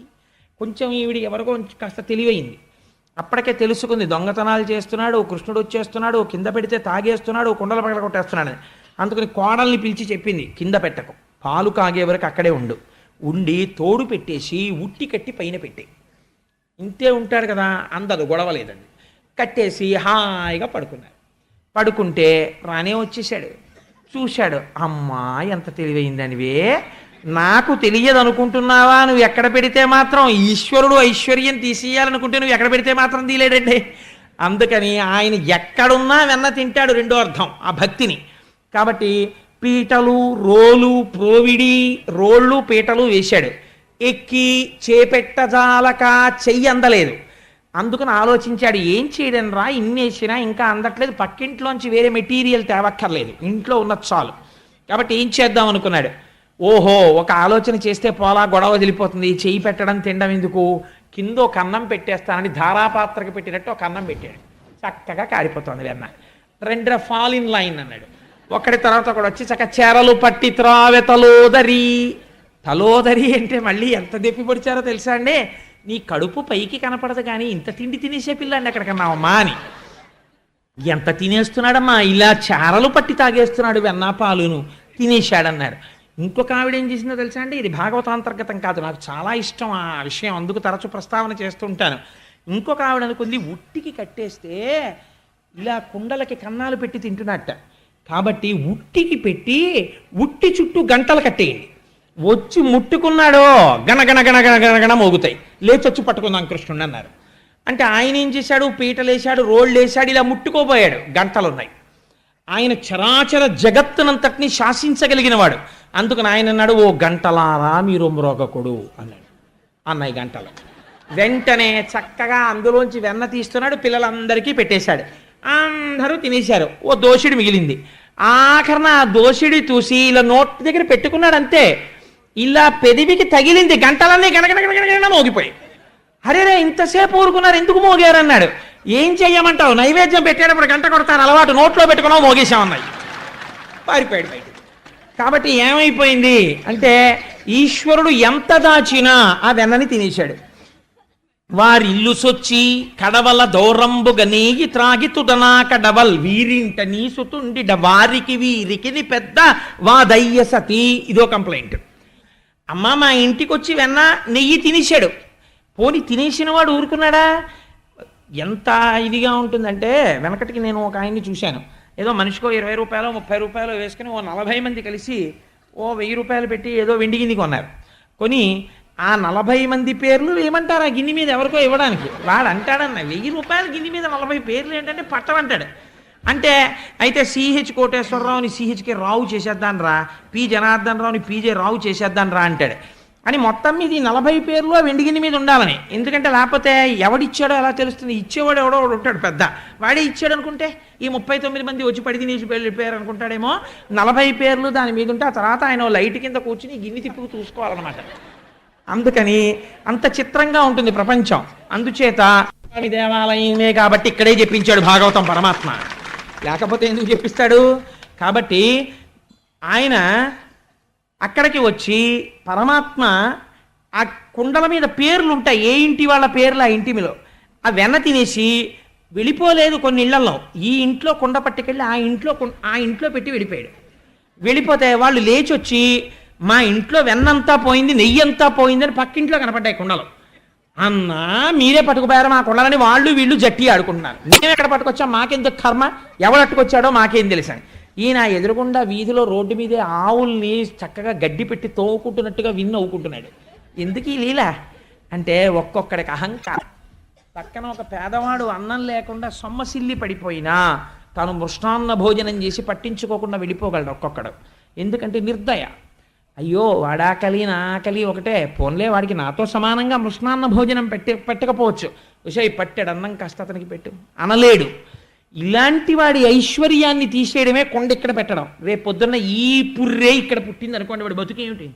కొంచెం ఈవిడి ఎవరికో కాస్త తెలివైంది. అప్పటికే తెలుసుకుంది దొంగతనాలు చేస్తున్నాడు, కృష్ణుడు వచ్చేస్తున్నాడు, కింద పెడితే తాగేస్తున్నాడు, కుండల పగల కొట్టేస్తున్నాడు. అందుకని కోడల్ని పిలిచి చెప్పింది, కింద పెట్టకు, పాలు కాగే వరకు అక్కడే ఉండి తోడు పెట్టేసి ఉట్టి కట్టి పైన పెట్టి, ఇంతే ఉంటాడు కదా, అందదు గొడవ లేదండి. కట్టేసి హాయిగా పడుకున్నారు. పడుకుంటే రానే వచ్చేసాడు. చూశాడు, అమ్మా ఎంత తెలివైందనివే, నాకు తెలియదు అనుకుంటున్నావా, నువ్వు ఎక్కడ పెడితే మాత్రం ఈశ్వరుడు ఐశ్వర్యం తీసేయాలనుకుంటే నువ్వు ఎక్కడ పెడితే మాత్రం తీలేడండి. అందుకని ఆయన ఎక్కడున్నా వెన్న తింటాడు, రెండో అర్థం ఆ భక్తిని. కాబట్టి పీటలు రోలు ప్రోవిడి, రోళ్ళు పీటలు వేశాడు. ఎక్కి చేపెట్టజాలక చెయ్యి అందలేదు. అందుకని ఆలోచించాడు, ఏం చేయడం రా, ఇన్నేసినా ఇంకా అందట్లేదు, పక్కింట్లోంచి వేరే మెటీరియల్ తేవక్కర్లేదు, ఇంట్లో ఉన్నది చాలు. కాబట్టి ఏం చేద్దాం అనుకున్నాడు. ఓహో, ఒక ఆలోచన చేస్తే పోలా, గొడవ వదిలిపోతుంది, చెయ్యి పెట్టడం తినడం ఎందుకు, కింద ఒక అన్నం పెట్టేస్తానని ధారాపాత్రకి పెట్టినట్టు ఒక అన్నం పెట్టాడు. చక్కగా కారిపోతుంది వెన్న. రెండు ఫాల్ ఇన్ లైన్ అన్నాడు. ఒకటి తర్వాత ఒకడు వచ్చి చక్క చెరలు పట్టి త్రావెతలోదరి. తలోదరి అంటే మళ్ళీ ఎంత దెప్పి పొడిచారో తెలుసా అండి, నీ కడుపు పైకి కనపడదు కానీ ఇంత తిండి తినేసే పిల్లండి ఎక్కడికన్నావమ్మా అని. ఎంత తినేస్తున్నాడమ్మా, ఇలా చారలు పట్టి తాగేస్తున్నాడు, వెన్నా పాలును తినేశాడన్నారు. ఇంకొక ఆవిడ ఏం చేసిందో తెలుసా అండి, ఇది భాగవతాంతర్గతం కాదు, నాకు చాలా ఇష్టం ఆ విషయం, అందుకు తరచు ప్రస్తావన చేస్తుంటాను. ఇంకొక ఆవిడ అనుకుంది, ఉట్టికి కట్టేస్తే ఇలా కుండలకి కన్నాలు పెట్టి తింటున్నట్ట, కాబట్టి ఉట్టికి పెట్టి ఉట్టి చుట్టూ గంటలు కట్టేయండి, వచ్చి ముట్టుకున్నాడో గణగణ గణగణ గణగణ మోగుతాయి, లేచొచ్చి పట్టుకుందాం కృష్ణుడు అన్నారు. అంటే ఆయన ఏం చేశాడు, పీటలేశాడు, రోళ్ళు వేశాడు, ఇలా ముట్టుకోబోయాడు, గంటలున్నాయి. ఆయన చరాచర జగత్తునంతటిని శాసించగలిగినవాడు. అందుకని ఆయన అన్నాడు, ఓ గంటలారా మీరు మ్రోగకుడు అన్నాడు. అన్నాయి గంటలు. వెంటనే చక్కగా అందులోంచి వెన్న తీస్తున్నాడు, పిల్లలందరికీ పెట్టేశాడు, అందరూ తినేశారు. ఓ దోషుడు మిగిలింది. ఆఖరణ ఆ దోషుడి చూసి ఇలా నోట్ దగ్గర పెట్టుకున్నాడు, అంతే ఇలా పెదివికి తగిలింది, గంటలన్నీ గణగణ మోగిపోయి. అరేరే ఇంతసేపు ఊరుకున్నారు, ఎందుకు మోగారు అన్నాడు. ఏం చెయ్యమంటావు, నైవేద్యం పెట్టేటప్పుడు గంట కొడతాను అలవాటు, నోట్లో పెట్టుకున్నావు, మోగేశామన్నాయి. పారిపోయాడు బయట. కాబట్టి ఏమైపోయింది అంటే ఈశ్వరుడు ఎంత దాచినా ఆ వెన్నని తినేశాడు. వారిల్లు సొచ్చి కడవల దౌరంబుగ నీగి త్రాగి తుదనా కడవల్ వీరింట నీసుతుండి వారికి వీరికి పెద్ద వాదయ్య సతీ. ఇదో కంప్లైంట్. అమ్మ మా ఇంటికి వచ్చి వెన్న నెయ్యి తినేశాడు. పోని తినేసిన వాడు ఊరుకున్నాడా? ఎంత ఇదిగా ఉంటుందంటే, వెనకటికి నేను ఒక ఆయన్ని చూశాను, ఏదో మనిషికో 20 రూపాయలు 30 రూపాయలు వేసుకుని ఓ 40 మంది కలిసి ఓ 1000 రూపాయలు పెట్టి ఏదో వెండి గిన్నె కొన్నారు. కొని ఆ 40 మంది పేర్లు ఏమంటారు ఆ గిన్నె మీద ఎవరికో ఇవ్వడానికి. వాడు అంటాడన్న 1000 రూపాయల గిన్నె మీద 40 పేర్లు ఏంటంటే పట్టమంటాడు. అంటే అయితే సిహెచ్ కోటేశ్వరరావుని సిహెచ్కే రావు చేసేద్దాను రా, పి జనార్దన్ రావుని పీజే రావు చేసేద్దాను రా అంటాడు. అని మొత్తం మీద ఈ 40 పేర్లు ఆ వెండి గిన్నె మీద ఉండాలని. ఎందుకంటే లేకపోతే ఎవడిచ్చాడో ఎలా తెలుస్తుంది? ఇచ్చేవాడు ఎవడో ఉంటాడు పెద్ద, వాడే ఇచ్చాడు అనుకుంటే ఈ 39 మంది వచ్చి పడి తినేసి వెళ్ళిపోయారు అనుకుంటాడేమో. 40 పేర్లు దాని మీద ఉంటే ఆ తర్వాత ఆయన లైట్ కింద కూర్చుని గిన్నె తిప్పుకు చూసుకోవాలన్నమాట. అందుకని అంత చిత్రంగా ఉంటుంది ప్రపంచం. అందుచేత దేవాలయమే కాబట్టి ఇక్కడే చెప్పించాడు భాగవతం పరమాత్మ, లేకపోతే ఎందుకు చెప్పిస్తాడు? కాబట్టి ఆయన అక్కడికి వచ్చి పరమాత్మ ఆ కుండల మీద పేర్లు ఉంటాయి, ఏ ఇంటి వాళ్ళ పేర్లు ఆ ఇంటి మీద, ఆ వెన్న తినేసి వెళ్ళిపోలేదు. కొన్ని ఇళ్లలో ఈ ఇంట్లో కుండ పట్టుకెళ్ళి ఆ ఇంట్లో పెట్టి వెళ్ళిపోయాడు. వెళ్ళిపోతే వాళ్ళు లేచి వచ్చి మా ఇంట్లో వెన్నంతా పోయింది, నెయ్యి అంతా పోయిందని పక్కింట్లో కనపడ్డాయి కుండలు. అన్నా మీరే పట్టుకుపోయారు మా కుండలని వాళ్ళు వీళ్ళు జట్టి ఆడుకుంటున్నారు. మేము ఎక్కడ పట్టుకొచ్చాం, మాకెందుకు కర్మ, ఎవడట్టుకొచ్చాడో మాకేం తెలుసని. ఈయన ఎదురుగుండా వీధిలో రోడ్డు మీదే ఆవుల్ని చక్కగా గడ్డి పెట్టి తోవుకుంటున్నట్టుగా నవ్వుకుంటున్నాడు. ఎందుకు ఈ లీల అంటే ఒక్కొక్కడికి అహంకారం. పక్కన ఒక పేదవాడు అన్నం లేకుండా సొమ్మసిల్లి పడిపోయినా తాను మృష్టాన్న భోజనం చేసి పట్టించుకోకుండా వెళ్ళిపోగలడు ఒక్కొక్కడు. ఎందుకంటే నిర్దయ. అయ్యో వాడాకలి నా ఆకలి ఒకటే, పోన్లే వాడికి నాతో సమానంగా మృష్ణాన్న భోజనం పెట్టకపోవచ్చు, విషయ పట్టాడు అన్నం కాస్త అతనికి పెట్టు అనలేడు. ఇలాంటి వాడి ఐశ్వర్యాన్ని తీసేయడమే కొండ ఇక్కడ పెట్టడం. రేపు పొద్దున్న ఈ పుర్రే ఇక్కడ పుట్టింది అనుకోండి, వాడి బతుకేమిటి?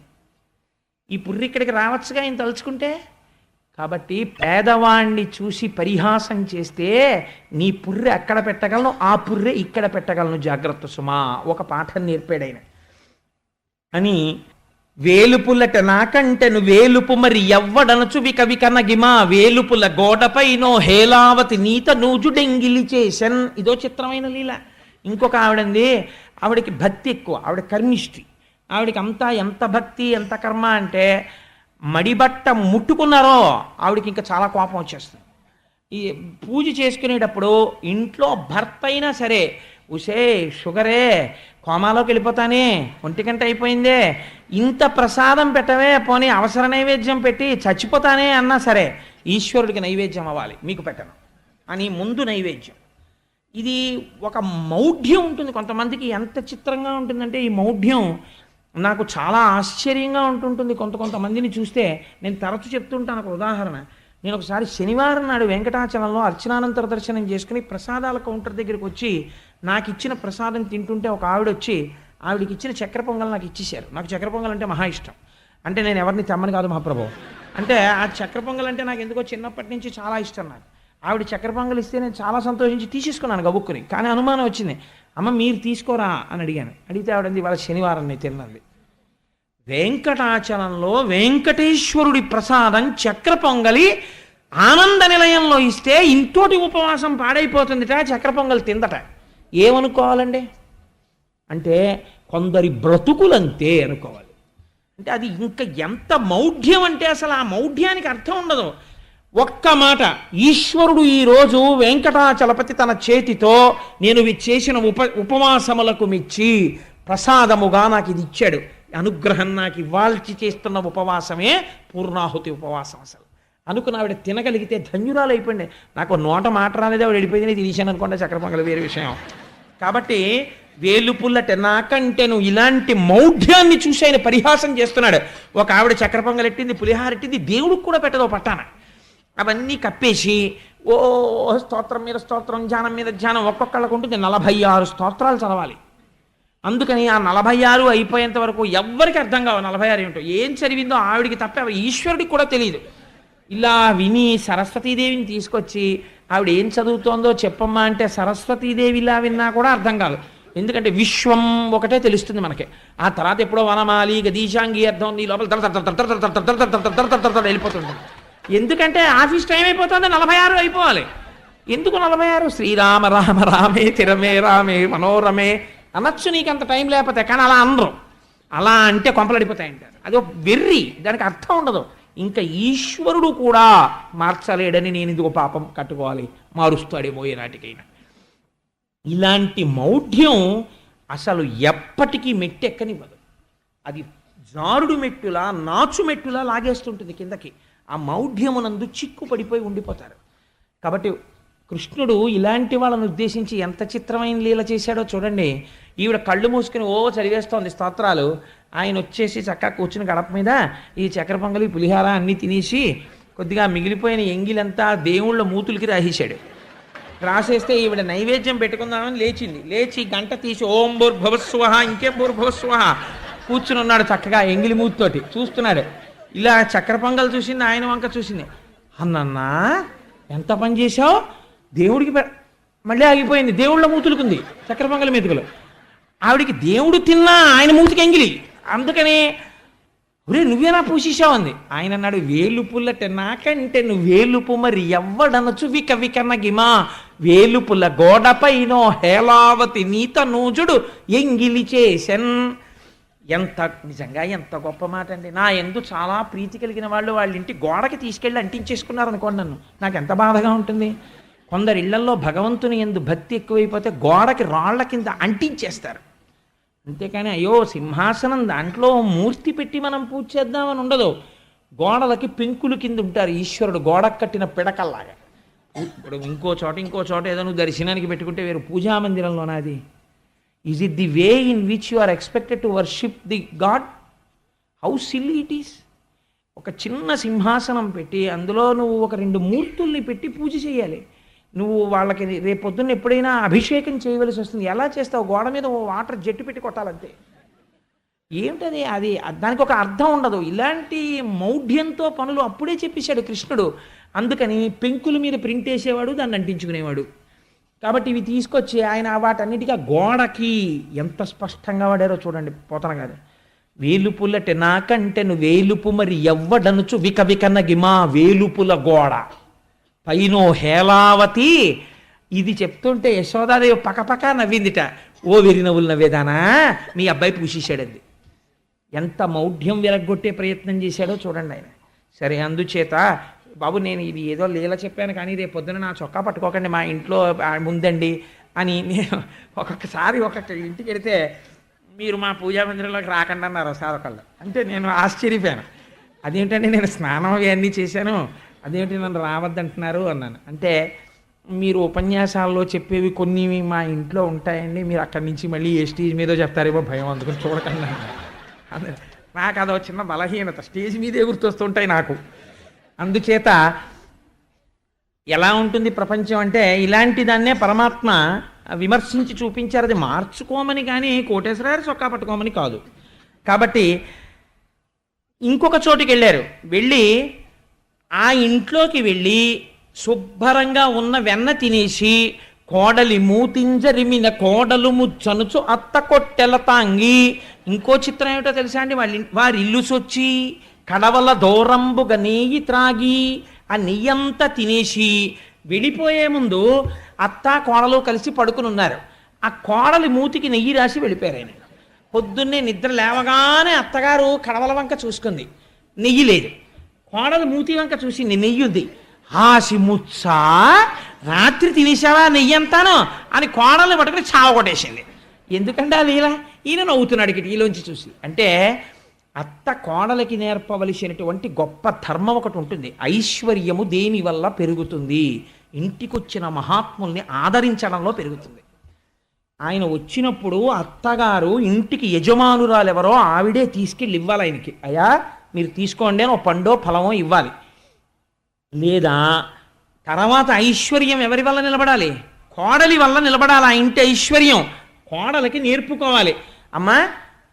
ఈ పుర్రి ఇక్కడికి రావచ్చుగా ఆయన తలుచుకుంటే. కాబట్టి పేదవాణ్ణి చూసి పరిహాసం చేస్తే నీ పుర్రె అక్కడ పెట్టగలను, ఆ పుర్రె ఇక్కడ పెట్టగలను, జాగ్రత్త సుమా. ఒక పాఠం నేర్పాడైన అని. వేలుపులట నాకంటెను వేలుపు మరి ఎవ్వడనచు విక వికనగిమా, వేలుపుల గోడపైనో హేలావతి నీత నూజుడెంగిలి చేసన్. ఇదో చిత్రమైన లీల. ఇంకొక ఆవిడంది, ఆవిడకి భక్తి ఎక్కువ, ఆవిడ కర్మిష్టి. ఆవిడకి అంతా ఎంత భక్తి ఎంత కర్మ అంటే మడిబట్ట ముట్టుకున్నారో ఆవిడకి ఇంకా చాలా కోపం వచ్చేస్తుంది. ఈ పూజ చేసుకునేటప్పుడు ఇంట్లో భర్త అయినా సరే, ఉసే షుగరే, కోమాలోకి వెళ్ళిపోతానే, 1 గంట అయిపోయిందే, ఇంత ప్రసాదం పెట్టవే, పోనీ అవసర నైవేద్యం పెట్టి చచ్చిపోతానే అన్నా సరే ఈశ్వరుడికి నైవేద్యం అవ్వాలి, మీకు పెట్టను అని ముందు నైవేద్యం. ఇది ఒక మౌఢ్యం ఉంటుంది కొంతమందికి. ఎంత చిత్రంగా ఉంటుందంటే ఈ మౌఢ్యం నాకు చాలా ఆశ్చర్యంగా ఉంటుంటుంది. కొంతమందిని చూస్తే నేను తరచు చెప్తుంటాను. ఒక ఉదాహరణ, నేను ఒకసారి శనివారం నాడు వెంకటాచలంలో అర్చనానంతర దర్శనం చేసుకుని ప్రసాదాల కౌంటర్ దగ్గరికి వచ్చి నాకు ఇచ్చిన ప్రసాదం తింటుంటే ఒక ఆవిడ వచ్చి ఆవిడకి ఇచ్చిన చక్కెర పొంగల్ నాకు ఇచ్చేశారు. నాకు చక్కెర పొంగల్ అంటే మహా ఇష్టం. అంటే నేను ఎవరిని తెమ్మని కాదు మహాప్రభు. అంటే ఆ చక్కెర పొంగల్ అంటే నాకు ఎందుకో చిన్నప్పటి నుంచి చాలా ఇష్టం. నాకు ఆవిడ చక్కెర పొంగల్ ఇస్తే నేను చాలా సంతోషించి తీసేసుకున్నాను గబుక్కుని. కానీ అనుమానం వచ్చింది, అమ్మ మీరు తీసుకోరా అని అడిగాను. అడిగితే ఆవిడంది ఇవాళ శనివారం నేను తిన్నది. వెంకటాచలంలో వెంకటేశ్వరుడి ప్రసాదం చక్ర పొంగలి ఆనంద నిలయంలో ఇస్తే ఇంతోటి ఉపవాసం పాడైపోతుందిట, చక్ర పొంగలి తిందట. ఏమనుకోవాలండి అంటే కొందరి బ్రతుకులంతే అనుకోవాలి. అంటే అది ఇంకా ఎంత మౌఢ్యం అంటే అసలు ఆ మౌఢ్యానికి అర్థం ఉండదు. ఒక్క మాట, ఈశ్వరుడు ఈరోజు వెంకటాచలపతి తన చేతితో నేను చేసిన ఉపవాసములకు మెచ్చి ప్రసాదముగా నాకు ఇది ఇచ్చాడు. అనుగ్రహం నాకు ఇవ్వాల్సి చేస్తున్న ఉపవాసమే పూర్ణాహుతి ఉపవాసం. అసలు అనుకున్న ఆవిడ తినగలిగితే ధన్యురాలు అయిపోయింది. నాకు నోట మాట రాలేదే, ఆవిడ వెళ్ళిపోయింది, తీసాను అనుకోండి చక్కెర పొంగలి వేరే విషయం. కాబట్టి వేలుపుల్లట నాకంటేను ఇలాంటి మౌఢ్యాన్ని చూసి ఆయన పరిహాసం చేస్తున్నాడు. ఒక ఆవిడ చక్కెర పొంగలి ఎట్టింది, పులిహార ఎట్టింది, దేవుడికి కూడా పెట్టదో పట్టాన. అవన్నీ కప్పేసి ఓ స్తోత్రం మీద స్తోత్రం, ధ్యానం మీద ధ్యానం, ఒక్కొక్కళ్ళకు ఉంటుంది 46 స్తోత్రాలు చదవాలి. అందుకని ఆ 46 అయిపోయేంత వరకు ఎవ్వరికి అర్థం కావు 46 ఏమిటో. ఏం చదివిందో ఆవిడికి తప్ప ఈశ్వరుడికి కూడా తెలియదు. ఇలా విని సరస్వతీదేవిని తీసుకొచ్చి ఆవిడ ఏం చదువుతోందో చెప్పమ్మా అంటే సరస్వతీదేవి ఇలా విన్నా కూడా అర్థం కాదు. ఎందుకంటే విశ్వం ఒకటే తెలుస్తుంది మనకి. ఆ తర్వాత ఎప్పుడో వనమాలి గదీశాంగి అర్థం ఉంది, లోపల వెళ్ళిపోతుంది. ఎందుకంటే ఆఫీస్ టైం అయిపోతుంది, 46 అయిపోవాలి. ఎందుకు 46? శ్రీరామ రామ రామే తిరమే రామే మనోరమే అనొచ్చు నీకు అంత టైం లేకపోతే. కానీ అలా అనరు. అలా అంటే కొంపలడిపోతాయంటారు. అది ఒక వెర్రి, దానికి అర్థం ఉండదు. ఇంకా ఈశ్వరుడు కూడా మార్చలేడని నేను ఇదిగో పాపం కట్టుకోవాలి, మారుస్తాడేమో ఏనాటికైనా. ఇలాంటి మౌఢ్యం అసలు ఎప్పటికీ మెట్టెక్కనివ్వదు. అది జారుడు మెట్టులా నాచు మెట్టులా లాగేస్తుంటుంది కిందకి. ఆ మౌఢ్యమునందు చిక్కు పడిపోయి ఉండిపోతారు. కాబట్టి కృష్ణుడు ఇలాంటి వాళ్ళను ఉద్దేశించి ఎంత చిత్రమైన లీల చేశాడో చూడండి. ఈవిడ కళ్ళు మూసుకుని ఓ చదివేస్తోంది స్తోత్రాలు. ఆయన వచ్చేసి చక్కగా కూర్చుని గడప మీద ఈ చక్కెర పొంగలి పులిహార అన్నీ తినేసి కొద్దిగా మిగిలిపోయిన ఎంగిలంతా దేవుళ్ళ మూతులకి రాసేశాడు. రాసేస్తే ఈవిడ నైవేద్యం పెట్టుకుందామని లేచింది. లేచి గంట తీసి ఓం భూర్భువస్సువః, ఇంకేం భూర్భువస్సువః కూర్చుని ఉన్నాడు చక్కగా ఎంగిలి మూతితోటి చూస్తున్నాడు. ఇలా చక్కెర పొంగల్ చూసింది, ఆయన వంక చూసింది. అన్నన్నా ఎంత పని చేశావు, దేవుడికి మళ్ళీ ఆగిపోయింది. దేవుళ్ళ మూతులుకుంది చక్కెర పొంగలి మెతుకులు. ఆవిడికి దేవుడు తిన్నా ఆయన మూతికి ఎంగిలి. అందుకని ఒరే నువ్వేనా పూసేసావు అంది. ఆయన అన్నాడు వేలుపుల్లట నాకంటే నువ్వు వేలుపు మరి ఎవ్వడనచు విక వికనగిమా, వేలుపుల్ల గోడపైనో హేలావతి నీత నూజుడు ఎంగిలి చేసెన్. ఎంత నిజంగా ఎంత గొప్ప మాట అండి. నా ఎందు చాలా ప్రీతి కలిగిన వాళ్ళు వాళ్ళ ఇంటి గోడకి తీసుకెళ్ళి అంటించేసుకున్నారు అనుకోండి, నన్ను నాకు ఎంత బాధగా ఉంటుంది. కొందరి ఇళ్లలో భగవంతుని ఎందు భక్తి ఎక్కువైపోతే గోడకి రాళ్ల కింద అంటించేస్తారు. అంతేకాని అయ్యో సింహాసనం దాంట్లో మూర్తి పెట్టి మనం పూజ చేద్దామని ఉండదు. గోడలకి పెంకులు కింద ఉంటారు ఈశ్వరుడు, గోడకు కట్టిన పిడకల్లాగా. ఇప్పుడు ఇంకో చోట ఏదో నువ్వు దర్శనానికి పెట్టుకుంటే వేరు పూజా మందిరంలోనా? Is it the way in which you are expected to worship the god? How silly it is. ఒక చిన్న సింహాసనం పెట్టి అందులో నువ్వు ఒక 2 మూర్తుల్ని పెట్టి పూజ చేయాలి. నువ్వు వాళ్ళకి రేపొద్దున్న ఎప్పుడైనా అభిషేకం చేయవలసి వస్తుంది. ఎలా చేస్తావు? గోడ మీద ఓ వాటర్ జెట్టు పెట్టి కొట్టాలంతే. ఏమిటది అది దానికి ఒక అర్థం ఉండదు. ఇలాంటి మౌఢ్యంతో పనులు అప్పుడే చెప్పేశాడు కృష్ణుడు. అందుకని పెంకుల మీద ప్రింట్ వేసేవాడు, దాన్ని అంటించుకునేవాడు. కాబట్టి ఇవి తీసుకొచ్చి ఆయన వాటన్నిటికీ గోడకి ఎంత స్పష్టంగా వాడారో చూడండి పోతన గారు. వేలుపులటె నాకంటెను వేలుపు మరి ఎవ్వడనుచు విక వికనగిమా వేలుపుల గోడ పైనో హేలావతి. ఇది చెప్తుంటే యశోదాదేవి పకపక నవ్విందిట. ఓ వెరి నవ్వులు నవ్వేదానా, మీ అబ్బాయి పూసేశాడంది. ఎంత మౌఢ్యం విరగ్గొట్టే ప్రయత్నం చేశాడో చూడండి ఆయన. సరే, అందుచేత బాబు నేను ఇది ఏదో లీల చెప్పాను కానీ రేపు పొద్దున నా చొక్కా పట్టుకోకండి, మా ఇంట్లో ముందండి అని నేను ఒక్కొక్కసారి ఇంటికి వెళితే మీరు మా పూజా మందిరంలోకి రాకండి అన్నారు సార్ ఒకళ్ళు. అంటే నేను ఆశ్చర్యపోయాను. అదేంటంటే నేను స్నానం అవన్నీ చేశాను, అదేంటి నన్ను రావద్దంటున్నారు అన్నాను. అంటే మీరు ఉపన్యాసాల్లో చెప్పేవి కొన్ని మా ఇంట్లో ఉంటాయండి, మీరు అక్కడి నుంచి మళ్ళీ ఏ స్టేజ్ మీదో చెప్తారేమో భయం, అందుకని చూడకండి అన్నారు. నాకు అదో చిన్న బలహీనత, స్టేజ్ మీదే గుర్తొస్తుంటాయి నాకు. అందుచేత ఎలా ఉంటుంది ప్రపంచం అంటే ఇలాంటి దాన్నే పరమాత్మ విమర్శించి చూపించారు. అది మార్చుకోమని కానీ కోటేశ్వరారు చొక్కా పట్టుకోమని కాదు. కాబట్టి ఇంకొక చోటుకి వెళ్ళారు. వెళ్ళి ఆ ఇంట్లోకి వెళ్ళి శుభ్రంగా ఉన్న వెన్న తినేసి కోడలి మూతింజరిమిన కోడలు ముచ్చనుచు అత్త కొట్టెల తాంగి. ఇంకో చిత్రం ఏమిటో తెలుసా అండి, వారి ఇల్లు సొచ్చి కడవల దూరంబుగా నెయ్యి త్రాగి ఆ నెయ్యంతా తినేసి వెళ్ళిపోయే ముందు అత్త కోడలు కలిసి పడుకుని ఉన్నారు. ఆ కోడలి మూతికి నెయ్యి రాసి వెళ్ళిపోయారు ఆయన. పొద్దున్నే నిద్ర లేవగానే అత్తగారు కడవల వంక చూసుకుంది, నెయ్యి లేదు. కోడలు మూతి వంక చూసింది, నెయ్యి ఉంది. ఆసి ముచ్చ రాత్రి తినేసావా నెయ్యి అంతాను అని కోడల్ని పట్టుకుని చావగొట్టేసింది. ఎందుకంటే అది ఇలా ఈయన నవ్వుతున్నాడు కిటికీలోంచి చూసి. అంటే అత్త కోడలికి నేర్పవలసినటువంటి గొప్ప ధర్మం ఒకటి ఉంటుంది. ఐశ్వర్యము దేని వల్ల పెరుగుతుంది? ఇంటికొచ్చిన మహాత్ముల్ని ఆదరించడంలో పెరుగుతుంది. ఆయన వచ్చినప్పుడు అత్తగారు ఇంటికి యజమానురాలెవరో ఆవిడే తీసుకెళ్ళి ఇవ్వాలి ఆయనకి. అయ్యా మీరు తీసుకోండి అని ఒక పండో ఫలమో ఇవ్వాలి. లేదా తర్వాత ఐశ్వర్యం ఎవరి వల్ల నిలబడాలి? కోడలి వల్ల నిలబడాలి. ఆ ఇంటి ఐశ్వర్యం కోడలికి నేర్పుకోవాలి. అమ్మా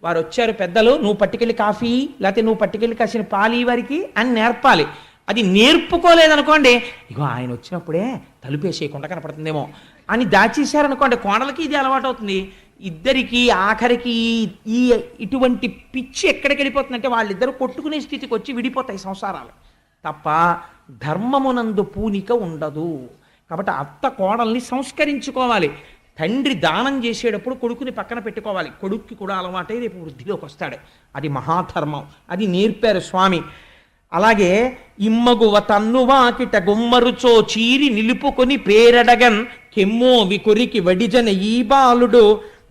వారు వచ్చారు పెద్దలు, నువ్వు పట్టుకెళ్ళి కాఫీ లేకపోతే నువ్వు పట్టుకెళ్ళి కాసిన పాలు వారికి అని నేర్పాలి. అది నేర్పుకోలేదనుకోండి, ఇగో ఆయన వచ్చినప్పుడే తలుపేసేయకుండా కనపడుతుందేమో అని దాచేశారనుకోండి, కోడలకి ఇది అలవాటు అవుతుంది. ఇద్దరికి ఆఖరికి ఈ ఇటువంటి పిచ్చి ఎక్కడికి వెళ్ళిపోతుందంటే వాళ్ళిద్దరూ కొట్టుకునే స్థితికి వచ్చి విడిపోతాయి సంసారాలు తప్ప ధర్మమునందు పూనిక ఉండదు. కాబట్టి అత్త కోడల్ని సంస్కరించుకోవాలి. తండ్రి దానం చేసేటప్పుడు కొడుకుని పక్కన పెట్టుకోవాలి. కొడుక్కి కూడా అలవాటై రేపు వృద్ధిలోకి వస్తాడు. అది మహాధర్మం. అది నేర్పారు స్వామి. అలాగే ఇమ్మగువ తన్నువాకిట గుమ్మరుచో చీరి నిలుపుకొని పేరడగన్ కెమ్మోవి కొరికి వడిజన ఈ బాలుడు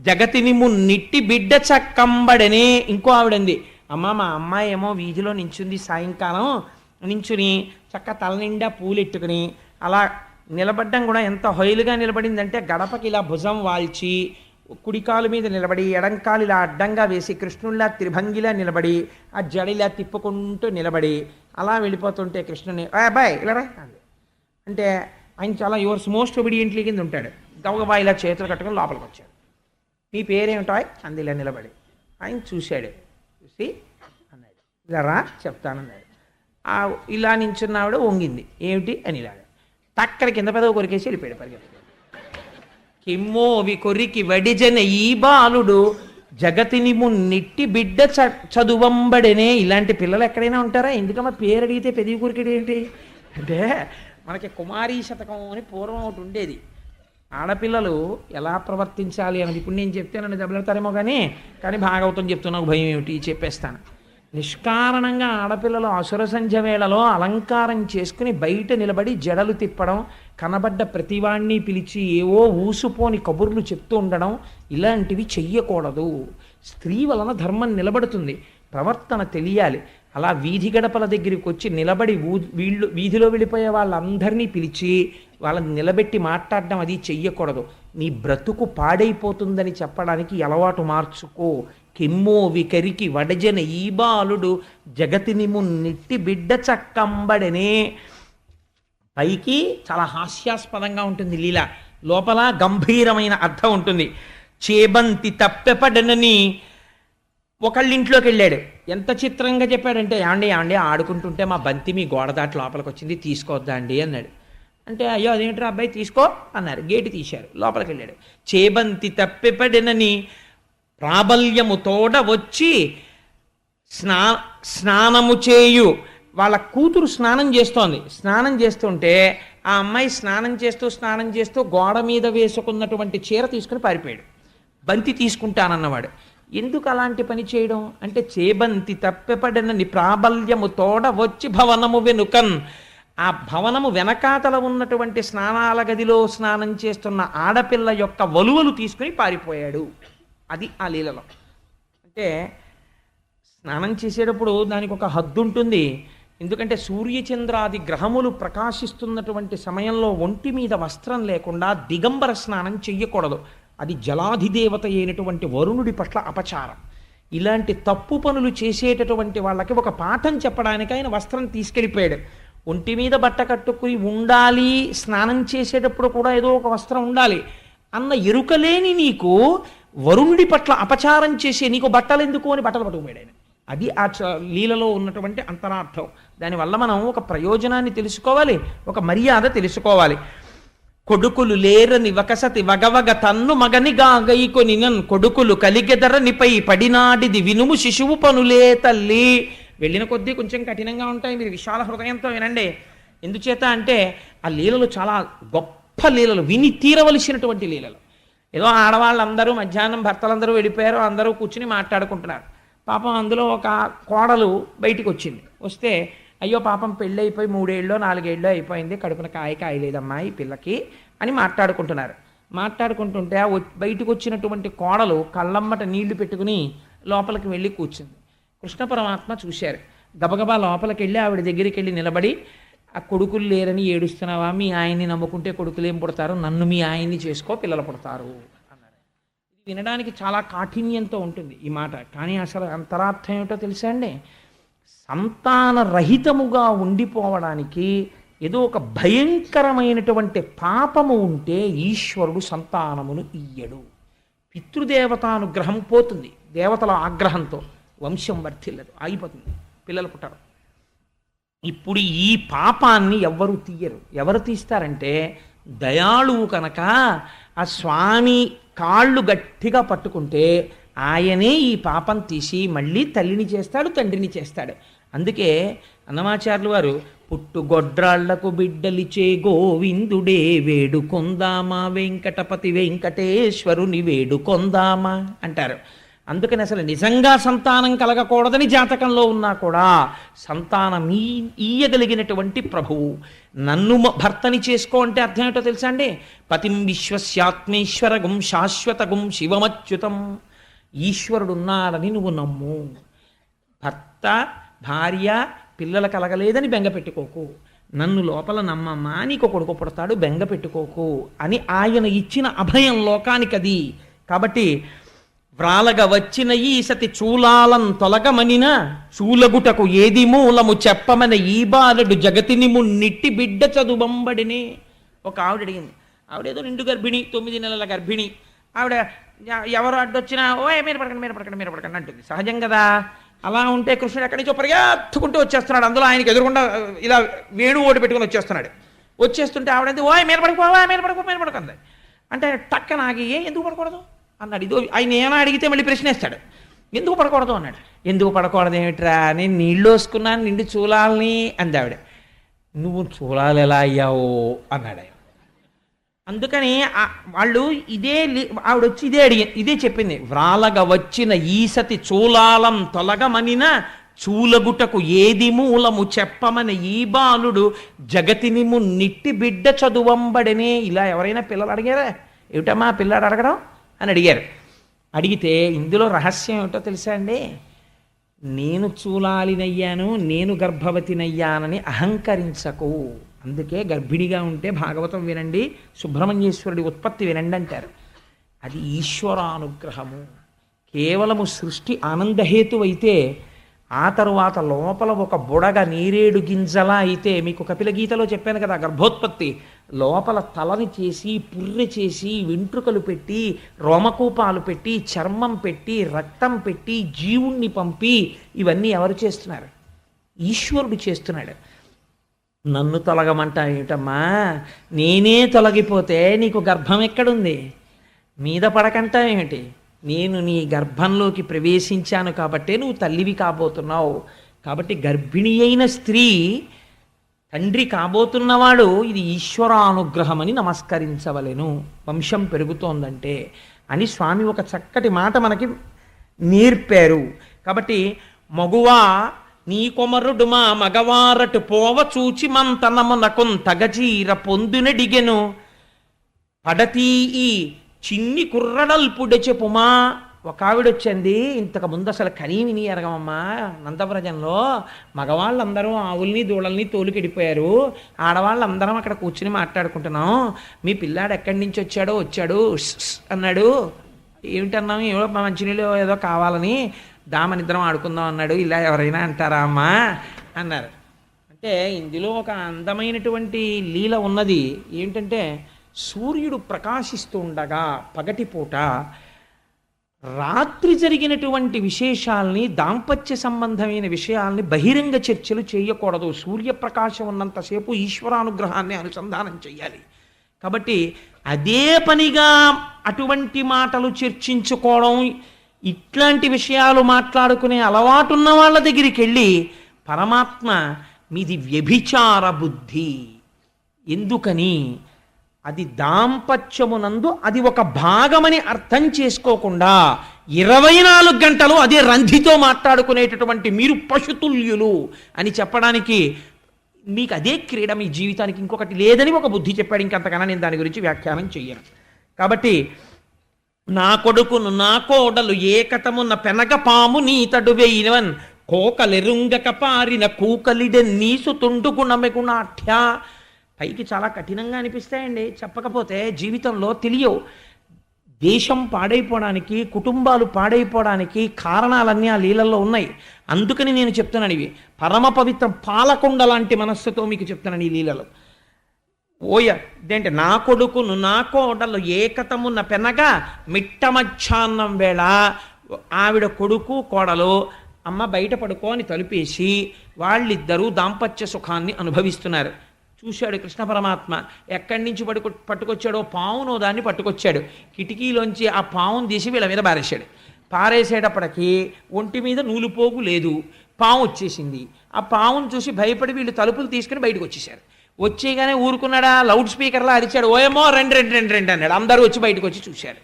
జగతిని మున్నిట్టి బిడ్డ చక్కంబడనే. ఇంకో ఆవిడంది, అమ్మ మా అమ్మాయి ఏమో వీధిలో నించుంది, సాయంకాలం నించుని చక్క తల నిండా పూలెట్టుకుని అలా నిలబడ్డం కూడా ఎంత హొయలుగా నిలబడిందంటే గడపకి ఇలా భుజం వాల్చి కుడికాలు మీద నిలబడి ఎడంకాలు ఇలా అడ్డంగా వేసి కృష్ణుల్లా త్రిభంగిలా నిలబడి ఆ జడిలా తిప్పుకుంటూ నిలబడి అలా వెళ్ళిపోతుంటే కృష్ణుని అబ్బాయి ఇలా అంటే ఆయన చాలా యువర్స్ మోస్ట్ ఒబీడియంట్లీ కింద ఉంటాడు. గవగబా ఇలా చేతులు కట్టుకొని లోపలికి వచ్చాడు. మీ పేరేమిటాయ్ అంది ఇలా నిలబడి. ఆయన చూశాడు, చూసి అన్నాడు ఇలా రా చెప్తానన్నాడు. ఇలా నించున్నావిడ వంగింది, ఏమిటి అని ఇలాగా టక్కన కింద పెదవి కొరికేసి వెళ్ళిపోయాడు పరిగెత్తుకు. కిమ్మోవి కొరికి వడిజన ఈ బాలుడు జగతిని మున్నిట్టి బిడ్డ చదువంబడనే. ఇలాంటి పిల్లలు ఎక్కడైనా ఉంటారా? ఎందుకమ్మా పేరు అడిగితే పెదవి కొరికేది ఏంటి అంటే మనకి కుమారీ శతకం అని పూర్వం ఒకటి ఉండేది. ఆడపిల్లలు ఎలా ప్రవర్తించాలి అన్నది ఇప్పుడు నేను చెప్తే నన్ను దెబ్బలాడతారేమో కానీ భాగవతం చెప్తున్నా భయం ఏమిటి చెప్పేస్తాను. నిష్కారణంగా ఆడపిల్లలు అసుర సంధ్య వేళలో అలంకారం చేసుకుని బయట నిలబడి జడలు తిప్పడం, కనబడ్డ ప్రతివాణ్ణి పిలిచి ఏవో ఊసుపోని కబుర్లు చెప్తూ ఉండడం, ఇలాంటివి చెయ్యకూడదు. స్త్రీ వలన ధర్మం నిలబడుతుంది, ప్రవర్తన తెలియాలి. అలా వీధి గడపల దగ్గరికి వచ్చి నిలబడి వీధిలో వెళ్ళిపోయే వాళ్ళందరినీ పిలిచి వాళ్ళని నిలబెట్టి మాట్లాడడం అది చెయ్యకూడదు. నీ బ్రతుకు పాడైపోతుందని చెప్పడానికి అలవాటు మార్చుకో. కెమ్మో వికరికి వడజన ఈ బాలుడు జగతిని మున్నిట్టి బిడ్డ చక్కంబడనే. పైకి చాలా హాస్యాస్పదంగా ఉంటుంది లీల, లోపల గంభీరమైన అర్థం ఉంటుంది. చేబంతి తప్పెపడనని ఒకళ్ళ ఇంట్లోకి వెళ్ళాడు. ఎంత చిత్రంగా చెప్పాడంటే, ఏమండి ఏమండి ఆడుకుంటుంటే మా బంతి మీ గోడ దాటి లోపలికి వచ్చింది, తీసుకోవద్దా అండి అన్నాడు. అంటే అయ్యో అదేంటారు అబ్బాయి తీసుకో అన్నారు. గేటు తీశారు, లోపలికి వెళ్ళాడు. చేబంతి తప్పిపడినని ప్రాబల్యము తోడ వచ్చి స్నానము చేయు. వాళ్ళ కూతురు స్నానం చేస్తోంది. స్నానం చేస్తుంటే ఆ అమ్మాయి స్నానం చేస్తూ గోడ మీద వేసుకున్నటువంటి చీర తీసుకుని పారిపోయాడు. బంతి తీసుకుంటానన్నవాడు. ఎందుకు అలాంటి పని చేయడం అంటే, చేబంతి తప్పెపడినని ప్రాబల్యము తోడ వచ్చి భవనము వెనుకన్. ఆ భవనము వెనకాతల ఉన్నటువంటి స్నానాల గదిలో స్నానం చేస్తున్న ఆడపిల్ల యొక్క వలువలు తీసుకుని పారిపోయాడు. అది ఆ లీలలో. అంటే స్నానం చేసేటప్పుడు దానికి ఒక హద్దు ఉంటుంది. ఎందుకంటే సూర్యచంద్రాది గ్రహములు ప్రకాశిస్తున్నటువంటి సమయంలో ఒంటి మీద వస్త్రం లేకుండా దిగంబర స్నానం చెయ్యకూడదు. అది జలాధిదేవత అయినటువంటి వరుణుడి పట్ల అపచారం. ఇలాంటి తప్పు పనులు చేసేటటువంటి వాళ్ళకి ఒక పాఠం చెప్పడానికి ఆయన వస్త్రం తీసుకెళ్ళిపోయాడు. ఒంటి మీద బట్ట కట్టుకుని ఉండాలి, స్నానం చేసేటప్పుడు కూడా ఏదో ఒక వస్త్రం ఉండాలి అన్న ఎరుకలేని నీకు వరుణుడి పట్ల అపచారం చేసే నీకు బట్టలు ఎందుకు అని బట్టలు పట్టుకుపోయాడు ఆయన. అది ఆ లీలలో ఉన్నటువంటి అంతరార్థం. దానివల్ల మనం ఒక ప్రయోజనాన్ని తెలుసుకోవాలి, ఒక మర్యాద తెలుసుకోవాలి. కొడుకులు లేరని వకసతి వగవగ తన్ను మగనిగా గైకొని కొడుకులు కలిగెదరనిపై పడినాడిది వినుము శిశువు పనులే తల్లి. వెళ్ళిన కొద్దీ కొంచెం కఠినంగా ఉంటాయి, మీరు విశాల హృదయంతో వినండి. ఎందుచేత అంటే ఆ లీలలు చాలా గొప్ప లీలలు, విని తీరవలసినటువంటి లీలలు. ఏదో ఆడవాళ్ళందరూ మధ్యాహ్నం భర్తలందరూ వెళ్ళిపోయారు, అందరూ కూర్చుని మాట్లాడుకుంటున్నారు. పాపం అందులో ఒక కోడలు బయటికి వచ్చింది. వస్తే అయ్యో పాపం పెళ్ళి అయిపోయి 3 ఏళ్ళో 4 ఏళ్ళో అయిపోయింది, కడుపున కాయలేదమ్మా ఈ పిల్లకి అని మాట్లాడుకుంటున్నారు. మాట్లాడుకుంటుంటే బయటకు వచ్చినటువంటి కోడలు కళ్ళమ్మట నీళ్లు పెట్టుకుని లోపలికి వెళ్ళి కూర్చుంది. కృష్ణ పరమాత్మ చూశారు. గబగబా లోపలికి వెళ్ళి ఆవిడ దగ్గరికి వెళ్ళి నిలబడి, ఆ కొడుకులు లేరని ఏడుస్తున్నావా, మీ ఆయన్ని నమ్ముకుంటే కొడుకులేం పుడతారు, నన్ను మీ ఆయన్ని చేసుకో పిల్లలు పుడతారు అన్నారు. ఇది వినడానికి చాలా కాఠిన్యంతో ఉంటుంది ఈ మాట, కానీ అసలు అంతరార్థం ఏమిటో తెలుసా అండి? సంతానరహితముగా ఉండిపోవడానికి ఏదో ఒక భయంకరమైనటువంటి పాపము ఉంటే ఈశ్వరుడు సంతానమును ఇయ్యడు. పితృదేవతానుగ్రహం పోతుంది, దేవతల ఆగ్రహంతో వంశం వర్ధిల్లదు, ఆగిపోతుంది, పిల్లలు పుట్టరు. ఇప్పుడు ఈ పాపాన్ని ఎవ్వరూ తీయరు. ఎవరు తీస్తారంటే దయాళువు కనుక ఆ స్వామి కాళ్ళు గట్టిగా పట్టుకుంటే ఆయనే ఈ పాపం తీసి మళ్ళీ తల్లిని చేస్తాడు, తండ్రిని చేస్తాడు. అందుకే అన్నమాచార్యులు వారు పుట్టుగొడ్రాళ్లకు బిడ్డలిచే గోవిందుడే వేడుకొందామా, వెంకటపతి వెంకటేశ్వరుని వేడుకొందామా అంటారు. అందుకని అసలు నిజంగా సంతానం కలగకూడదని జాతకంలో ఉన్నా కూడా సంతానం ఈయగలిగినటువంటి ప్రభువు నన్ను భర్తని చేసుకో అంటే అర్థం ఏంటో తెలుసా అండి? పతిం విశ్వస్యాత్మేశ్వరగం శాశ్వతగం శివమచ్యుతం. ఈశ్వరుడున్నాడని నువ్వు నమ్ము. భర్త భార్య పిల్లలు కలగలేదని బెంగ పెట్టుకోకు, నన్ను లోపల నమ్మమ్మా, నీకు కొడుకు పుడతాడు, బెంగ పెట్టుకోకు అని ఆయన ఇచ్చిన అభయం లోకానికి అది. కాబట్టి వ్రాలగ వచ్చిన ఈ సతి చూలాలం తొలగమనిన చూలగుటకు ఏది మూలము చెప్పమన ఈ బాలుడు జగతిని మున్నిట్టి బిడ్డ చదువంబడిని. ఒక ఆవిడ అడిగింది, ఆవిడేదో 2 గర్భిణి, 9 నెలల గర్భిణి. ఆవిడ ఎవరు అడ్డొచ్చినా మీరు పడకండి అంటుంది. సహజం కదా. అలా ఉంటే కృష్ణుడు ఎక్కడి నుంచో పరిగెత్తుకుంటూ వచ్చేస్తున్నాడు. అందులో ఆయనకి ఎదురుకుండా ఇలా వేణు ఓడి పెట్టుకుని వచ్చేస్తున్నాడు. వచ్చేస్తుంటే ఆవిడంది మీరు పడుకుంది అంటే టక్కన ఆగి ఎందుకు పడకూడదు అన్నాడు. ఇదో ఆయన ఏమైనా అడిగితే మళ్ళీ ప్రశ్నేస్తాడు, ఎందుకు పడకూడదు అన్నాడు. ఎందుకు పడకూడదు ఏమిట్రా, నేను నీళ్ళు వేసుకున్నాను నిండి చూలాలని అంది ఆవిడ. నువ్వు చూలాలు ఎలా అయ్యావు అన్నాడు ఆయన. అందుకని వాళ్ళు ఆవిడ వచ్చి ఇదే చెప్పింది. వ్రాలగ వచ్చిన ఈసతి చూలాలం తొలగమనిన చూలగుటకు ఏది మూలము చెప్పమని ఈ బాలుడు జగతిని మున్నిట్టి బిడ్డ చదువంబడనే. ఇలా ఎవరైనా పిల్లలు అడిగారా? ఏమిటమ్మా పిల్లాడు అడగడం అని అడిగారు. అడిగితే ఇందులో రహస్యం ఏమిటో తెలుసా అండి? నేను చూలాలినయ్యాను, నేను గర్భవతినయ్యానని అహంకరించకు. అందుకే గర్భిణిగా ఉంటే భాగవతం వినండి, సుబ్రహ్మణ్యేశ్వరుడి ఉత్పత్తి వినండి అంటారు. అది ఈశ్వరానుగ్రహము. కేవలము సృష్టి ఆనందహేతు అయితే ఆ తరువాత లోపల ఒక బుడగ నీరేడు గింజలా అయితే, మీకు కపిల గీతలో చెప్పాను కదా గర్భోత్పత్తి, లోపల తలని చేసి పుర్రె చేసి వెంట్రుకలు పెట్టి రోమకూపాలు పెట్టి చర్మం పెట్టి రక్తం పెట్టి జీవుణ్ణి పంపి ఇవన్నీ ఎవరు చేస్తున్నారు? ఈశ్వరుడు చేస్తున్నాడు. నన్ను తొలగమంట ఏమిటమ్మా, నేనే తొలగిపోతే నీకు గర్భం ఎక్కడుంది? మీద పడకంట ఏమిటి? నేను నీ గర్భంలోకి ప్రవేశించాను కాబట్టే నువ్వు తల్లివి కాబోతున్నావు. కాబట్టి గర్భిణి అయిన స్త్రీ తండ్రి కాబోతున్నవాడు ఇది ఈశ్వరానుగ్రహమని నమస్కరించవలెను, వంశం పెరుగుతోందంటే అని స్వామి ఒక చక్కటి మాట మనకి నేర్పారు. కాబట్టి మగువా నీ కొమరుడుమా మగవారటు పోవ చూచి మంతనమునకున్ తగజీర పొందునడిగెను పడతీ ఈ చిన్ని కుర్రడల్పుడ చెప్పుమా. ఒక ఆవిడొచ్చింది, ఇంతకు ముందు అసలు కనీవిని ఎరగమమ్మా, నందవ్రజంలో మగవాళ్ళందరూ ఆవుల్ని దూడల్ని తోలుకెడిపోయారు, ఆడవాళ్ళందరం అక్కడ కూర్చుని మాట్లాడుకుంటున్నాం, మీ పిల్లాడు ఎక్కడి నుంచి వచ్చాడు అన్నాడు. ఏమిటన్నాము? ఏదో మంచినీళ్ళు ఏదో కావాలని దామనిద్దరం ఆడుకుందాం అన్నాడు. ఇలా ఎవరైనా అంటారా అమ్మా అన్నారు. అంటే ఇందులో ఒక అందమైనటువంటి లీల ఉన్నది. ఏమిటంటే సూర్యుడు ప్రకాశిస్తూ ఉండగా పగటిపూట రాత్రి జరిగినటువంటి విశేషాల్ని, దాంపత్య సంబంధమైన విషయాల్ని బహిరంగ చర్చలు చేయకూడదు. సూర్యప్రకాశం ఉన్నంతసేపు ఈశ్వరానుగ్రహాన్ని అనుసంధానం చెయ్యాలి. కాబట్టి అదే పనిగా అటువంటి మాటలు చర్చించుకోవడం, ఇట్లాంటి విషయాలు మాట్లాడుకునే అలవాటున్న వాళ్ళ దగ్గరికి వెళ్ళి పరమాత్మ మీది వ్యభిచార బుద్ధి, ఎందుకని అది దాంపత్యమునందు అది ఒక భాగమని అర్థం చేసుకోకుండా 24 గంటలు అదే రంధితో మాట్లాడుకునేటటువంటి మీరు పశుతుల్యులు అని చెప్పడానికి, మీకు అదే క్రీడ, మీ జీవితానికి ఇంకొకటి లేదని ఒక బుద్ధి చెప్పాడు. ఇంకంతకన్నా నేను దాని గురించి వ్యాఖ్యానం చెయ్యను. కాబట్టి నా కొడుకును నా కోడలు ఏకతమున్న పెనగ పాము నీతడు వేయినవన్ కోకలెరుంగక పారిన కూకలిడెన్నీసు తుండుగుణమెగుణాఠ్యా. పైకి చాలా కఠినంగా అనిపిస్తాయండి, చెప్పకపోతే జీవితంలో తెలియవు. దేశం పాడైపోవడానికి, కుటుంబాలు పాడైపోవడానికి కారణాలన్నీ ఆ లీలల్లో ఉన్నాయి. అందుకని నేను చెప్తున్నాను, ఇవి పరమ పవిత్రం పాలకొండ లాంటి మనస్సుతో మీకు చెప్తున్నాను ఈ లీలలు. ఇదేంటి, నా కొడుకును నా కోడలు ఏకతమున్న పెనగా మిట్ట మధ్యాహ్నం వేళ ఆవిడ కొడుకు కోడలు అమ్మ బయట పడుకో అని తలుపేసి వాళ్ళిద్దరూ దాంపత్య సుఖాన్ని అనుభవిస్తున్నారు. చూశాడు కృష్ణ పరమాత్మ. ఎక్కడి నుంచి పట్టుకొచ్చాడో పావునో దాన్ని పట్టుకొచ్చాడు. కిటికీలోంచి ఆ పావును తీసి వీళ్ళ మీద పారేశాడు. పారేసేటప్పటికి ఒంటి మీద నూలుపోగు లేదు, పాము వచ్చేసింది. ఆ పావును చూసి భయపడి వీళ్ళు తలుపులు తీసుకుని బయటకు వచ్చేసారు. వచ్చేగానే ఊరుకున్నాడా, లౌడ్ స్పీకర్లా అరిచాడు, ఓయమ్మో రెండు రెండు రెండు రెండు అన్నాడు. అందరూ వచ్చి బయటకు వచ్చి చూశారు.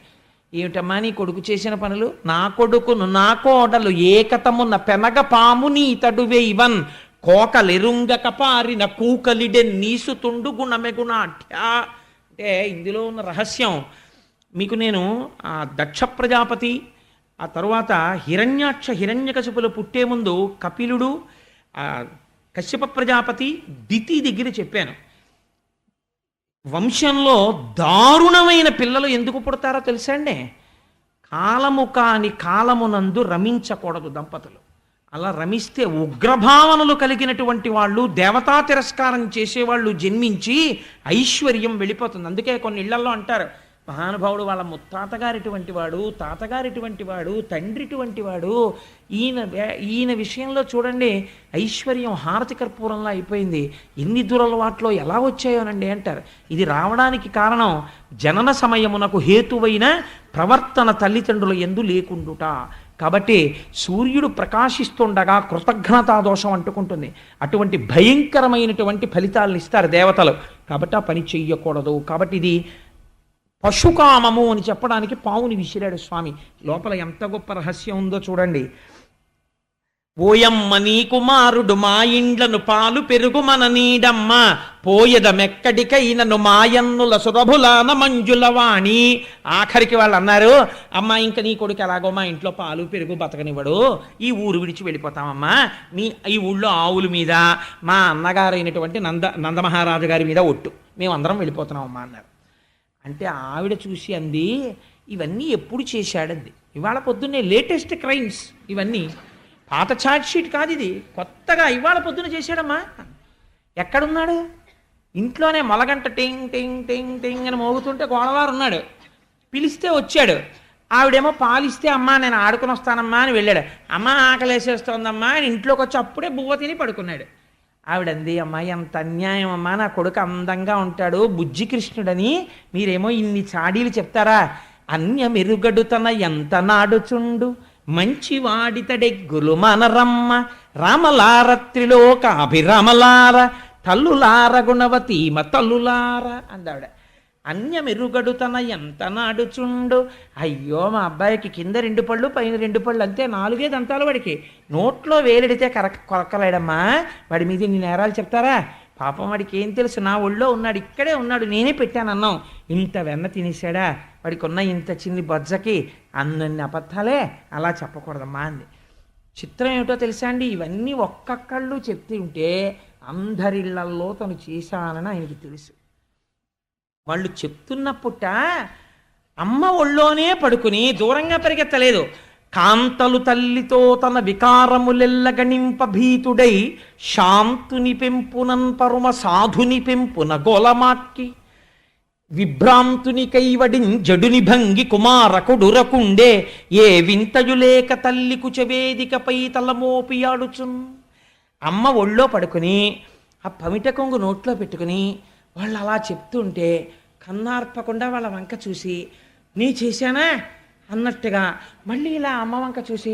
ఏమిటమ్మా నీ కొడుకు చేసిన పనులు? నా కొడుకును నా కోడలు ఏకతమున్న పెనగ పాము నీ తడువే ఇవన్ కోకలెరుంగక పారిన కూకలిడెన్నీసు తుండుగుణమెగుణాఠ్యా. అంటే ఇందులో ఉన్న రహస్యం మీకు నేను ఆ దక్ష ప్రజాపతి, ఆ తరువాత హిరణ్యకశిపులు పుట్టే ముందు కపిలుడు, కశ్యప ప్రజాపతి, దితి దగ్గర చెప్పాను. వంశంలో దారుణమైన పిల్లలు ఎందుకు పుడతారో తెలుసా అండి? కాలము కాని కాలమునందు రమించకూడదు దంపతులు. అలా రమిస్తే ఉగ్రభావనలు కలిగినటువంటి వాళ్ళు, దేవతా తిరస్కారం చేసేవాళ్ళు జన్మించి ఐశ్వర్యం వెళ్ళిపోతుంది. అందుకే కొన్ని ఇళ్లల్లో అంటారు, మహానుభావుడు వాళ్ళ ముత్తాతగారిటువంటి వాడు, తాతగారిటువంటి వాడు, తండ్రిటువంటి వాడు, ఈయన విషయంలో చూడండి ఐశ్వర్యం హారతి కర్పూరంలా అయిపోయింది, ఎన్ని దురలవాట్లో ఎలా వచ్చాయోనండి అంటారు. ఇది రావడానికి కారణం జనన సమయమునకు హేతువైన ప్రవర్తన తల్లిదండ్రుల యందు లేకుండుట. కాబట్టి సూర్యుడు ప్రకాశిస్తుండగా కృతజ్ఞతా దోషం అంటుకుంటుంది. అటువంటి భయంకరమైనటువంటి ఫలితాలను ఇస్తారు దేవతలు. కాబట్టి ఆ పని చెయ్యకూడదు. కాబట్టి ఇది పశుకామము అని చెప్పడానికి పావుని విసిరాడు స్వామి. లోపల ఎంత గొప్ప రహస్యం ఉందో చూడండి. ఓయమ్మ నీ కుమారుడు మా ఇండ్లను పాలు పెరుగు మన నీడమ్మ పోయదమెక్కడికైనను మాయన్నుల సురభులాన మంజులవాణి. ఆఖరికి వాళ్ళు అన్నారు, అమ్మ ఇంకా నీ కొడుకు ఎలాగో మా ఇంట్లో పాలు పెరుగు బతకనివ్వడు, ఈ ఊరు విడిచి వెళ్ళిపోతామమ్మా, ఈ ఊళ్ళో ఆవుల మీద మా అన్నగారైనటువంటి నందమహారాజు గారి మీద ఒట్టు, మేమందరం వెళ్ళిపోతున్నామమ్మా అన్నారు. అంటే ఆవిడ చూసి అంది, ఇవన్నీ ఎప్పుడు చేశాడంది. ఇవాళ పొద్దున్నే లేటెస్ట్ క్రైమ్స్ ఇవన్నీ. పాత చార్ట్ షీట్ కాదు ఇది, కొత్తగా ఇవాళ పొద్దున చేశాడమ్మా. ఎక్కడున్నాడు? ఇంట్లోనే మొలగంట టింగ్ టింగ్ టింగ్ టింగ్ అని మోగుతుంటే గోడవారు ఉన్నాడు. పిలిస్తే వచ్చాడు. ఆవిడేమో పాలిస్తే అమ్మా నేను ఆడుకుని వస్తానమ్మా అని వెళ్ళాడు. అమ్మ ఆకలేసేస్తోందమ్మా అని ఇంట్లోకి వచ్చి అప్పుడే బువ్వ తిని పడుకున్నాడు. ఆవిడంది, అమ్మాయి ఎంత అన్యాయం అమ్మా, నా కొడుకు అందంగా ఉంటాడు బుజ్జి కృష్ణుడని మీరేమో ఇన్ని చాడీలు చెప్తారా? అన్యమెరుగడుతన ఎంత నాడుచుండు మంచి వాడితడెగ్గులు మనరమ్మ రామలారత్రిలోక అభిరామలార తల్లులార గుణవతీమ తల్లులార అందావిడ. అన్యమెరుగడుతన ఎంత నాడుచుండు. అయ్యో మా అబ్బాయికి కింద 2 పళ్ళు పైన 2 పళ్ళు అంతే, 4 దంతాలు వాడికి. నోట్లో వేలెడితే కొరకలేడమ్మా. వాడి మీద ఇన్ని నేరాలు చెప్తారా? పాపం వాడికి ఏం తెలుసు, నా ఒళ్ళో ఉన్నాడు, ఇక్కడే ఉన్నాడు, నేనే పెట్టాను అన్నాం. ఇంత వెన్న తినేసాడా? వాడికి ఉన్న ఇంత చిన్ని బొజ్జకి అన్నన్ని అబద్ధాలే, అలా చెప్పకూడదమ్మా అంది. చిత్రం ఏమిటో తెలుసా అండి, ఇవన్నీ ఒక్కొక్కళ్ళు చెప్తూ ఉంటే అందరిళ్లల్లో తను చేశానని ఆయనకి తెలుసు. వాళ్ళు చెప్తున్నప్పుట అమ్మ ఒళ్ళోనే పడుకుని దూరంగా పరిగెత్తలేదు. కాంతలు తల్లితో తన వికారములెల్ల గణింప భీతుడై శాంతుని పెంపునన్ పరుమ సాధుని పెంపున గోలమాట్కి విభ్రాంతుని కైవడిన్ జడుని భంగి కుమారకుడురకుండే ఏ వింతయులేక తల్లి కుచవేదికపై తలమోపి ఆడుచున్. అమ్మ ఒళ్ళో పడుకుని ఆ పమిట కొంగు నోట్లో పెట్టుకుని వాళ్ళు అలా చెప్తుంటే కన్నార్పకుండా వాళ్ళ వంక చూసి నీ చేశానా అన్నట్టుగా మళ్ళీ ఇలా అమ్మ వంక చూసి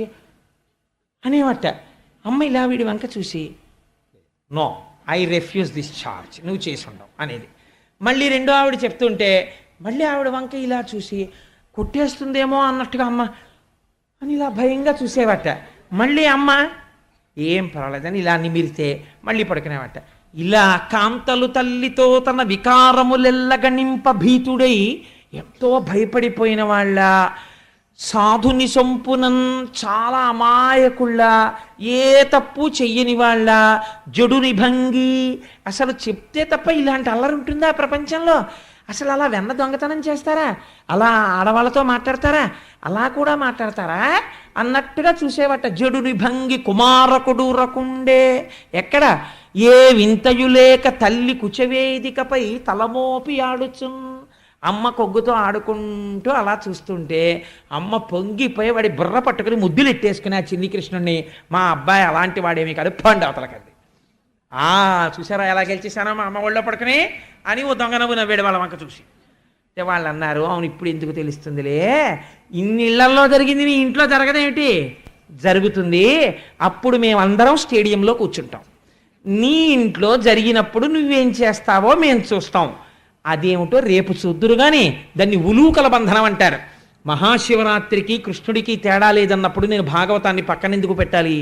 అనేవట. అమ్మ ఇలా వీడి వంక చూసి no I refuse this charge, నువ్వు చేసి ఉండవు అనేది. మళ్ళీ రెండో ఆవిడ చెప్తుంటే మళ్ళీ ఆవిడ వంక ఇలా చూసి కొట్టేస్తుందేమో అన్నట్టుగా అమ్మ అని ఇలా భయంగా చూసేవట. మళ్ళీ అమ్మ ఏం పర్వాలేదని ఇలా నిమిరితే మళ్ళీ పడుకునేవట. ఇలా కాంతలు తల్లితో తన వికారములెల్ల గణింప భీతుడై ఎంతో భయపడిపోయిన వాళ్ళ సాధుని సొంపునన్ చాలా అమాయకుళ్ళ ఏ తప్పు చెయ్యని వాళ్ళ జడుని భంగి అసలు చెప్తే తప్ప ఇలాంటి అల్లరి ఉంటుందా ప్రపంచంలో? అసలు అలా వెన్న దొంగతనం చేస్తారా? అలా ఆడవాళ్ళతో మాట్లాడతారా? అలా కూడా మాట్లాడతారా అన్నట్టుగా చూసేవట. జడుని భంగి కుమారకుడు రకుండే ఎక్కడ ఏ వింతయులేక తల్లి కుచవేదికపై తలమోపి ఆడుచున్. అమ్మ కొగ్గుతో ఆడుకుంటూ అలా చూస్తుంటే అమ్మ పొంగిపోయి వాడి బుర్ర పట్టుకుని ముద్దులు ఎట్టేసుకుని ఆ చిన్ని కృష్ణుడిని మా అబ్బాయి అలాంటి వాడేమీ కాదు పండు అవతలకండి. చూసారా ఎలా గెలిచేశానో మా అమ్మ ఒళ్ళో పడుకుని అని ఓ దొంగ నవ్వు నవ్వేడు వాళ్ళ వంక చూసి. అంటే వాళ్ళు అన్నారు, అవును ఇప్పుడు ఎందుకు తెలుస్తుందిలే, ఇన్ని ఇళ్లల్లో జరిగింది నీ ఇంట్లో జరగదేమిటి? జరుగుతుంది. అప్పుడు మేమందరం స్టేడియంలో కూర్చుంటాం, నీ ఇంట్లో జరిగినప్పుడు నువ్వేం చేస్తావో మేము చూస్తాం. అదేమిటో రేపు చూద్దురు కానీ దాన్ని ఉలూకల బంధనం అంటారు. మహాశివరాత్రికి కృష్ణుడికి తేడా లేదన్నప్పుడు నేను భాగవతాన్ని పక్కనెందుకు పెట్టాలి?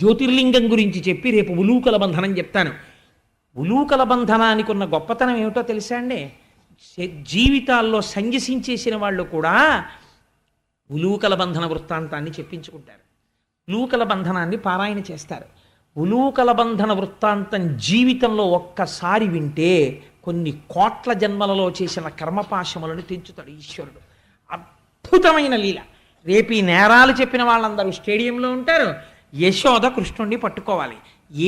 జ్యోతిర్లింగం గురించి చెప్పి రేపు ఉలూకల బంధనం చెప్తాను. ఉలూకల బంధనానికి ఉన్న గొప్పతనం ఏమిటో తెలుసా అండి? జీవితాల్లో సంజసించేసిన వాళ్ళు కూడా ఉలూకల బంధన వృత్తాంతాన్ని చెప్పించుకుంటారు, ఉలూకల బంధనాన్ని పారాయణ చేస్తారు. ఉలూకల బంధన వృత్తాంతం జీవితంలో ఒక్కసారి వింటే కొన్ని కోట్ల జన్మలలో చేసిన కర్మపాశములను తెంచుతాడు ఈశ్వరుడు. అద్భుతమైన లీల. రేపు ఈ నేరాలు చెప్పిన వాళ్ళందరూ స్టేడియంలో ఉంటారు, యశోద కృష్ణుణ్ణి పట్టుకోవాలి.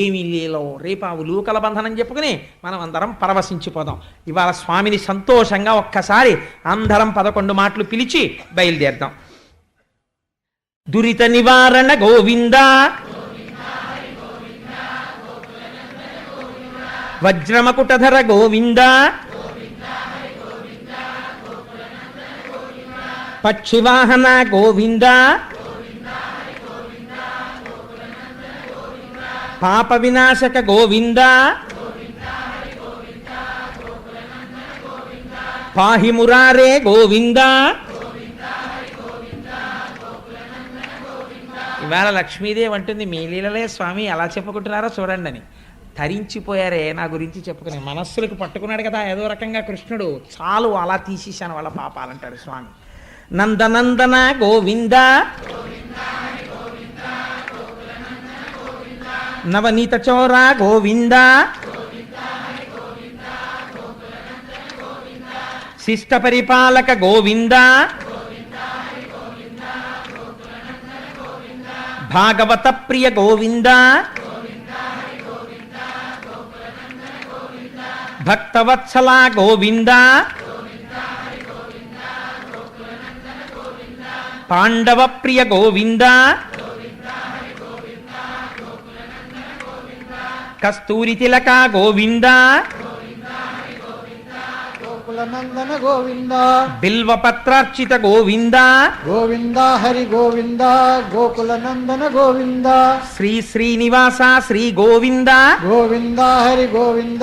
ఏమి లీలో రేపు ఆ ఉలూకల బంధనం చెప్పుకుని మనం అందరం పరవశించిపోదాం. ఇవాళ స్వామిని సంతోషంగా ఒక్కసారి అందరం 11 మాటలు పిలిచి బయలుదేరదాం. దురిత నివారణ గోవింద, వజ్రమకుటధర గోవింద, పక్షివాహన గోవింద, పాప వినాశక గోవింద, పాహి మురారే గోవింద. ఇవాళ లక్ష్మీదేవి అంటుంది, మీ లీలలే స్వామి ఎలా చెప్పుకుంటున్నారో చూడండి అని. తరించిపోయారే నా గురించి చెప్పుకుని. మనస్సులకు పట్టుకున్నాడు కదా ఏదో రకంగా కృష్ణుడు, చాలు అలా తీసేశాను వాళ్ళ పాపాలంటాడు స్వామి. నందనందన గోవింద, నవనీత చోర గోవింద, శిష్ట పరిపాలక గోవింద, భాగవత ప్రియ గోవింద భక్తవత్సల గోవింద పాండవ ప్రియ గోవింద కస్తూరి తిలక గోవింద గోకులనందన గోవింద బిల్వపత్రార్చిత గోవింద గోవింద హరి గోవింద గోకులనందన గోవింద శ్రీ శ్రీనివాస శ్రీ గోవింద గోవింద హరి గోవింద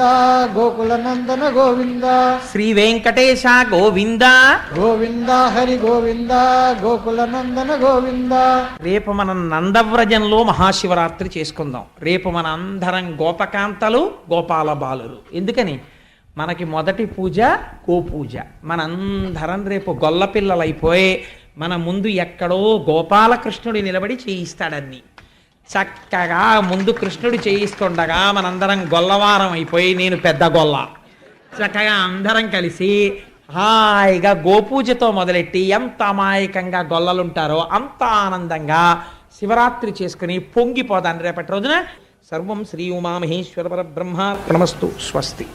గోకులనందన గోవింద శ్రీ వెంకటేశ గోవింద గోవింద హరి గోవింద గోకులనందన గోవింద. రేపు మనం నందవ్రజంలో మహాశివరాత్రి చేసుకుందాం. రేపు మన అందరం గోపకాంతలు గోపాల బాలురు. ఎందుకని మనకి మొదటి పూజ గోపూజ. మనందరం రేపు గొల్లపిల్లలు అయిపోయి మన ముందు ఎక్కడో గోపాలకృష్ణుడు నిలబడి చేయిస్తాడన్ని. చక్కగా ముందు కృష్ణుడు చేయిస్తుండగా మనందరం గొల్లవారం అయిపోయి నేను పెద్ద గొల్ల చక్కగా అందరం కలిసి హాయిగా గోపూజతో మొదలెట్టి ఎంత అమాయకంగా గొల్లలుంటారో అంత ఆనందంగా శివరాత్రి చేసుకుని పొంగిపోదాన్ని రేపటి రోజున. సర్వం శ్రీ ఉమామహేశ్వర పరబ్రహ్మార్పణమస్తు. స్వస్తి.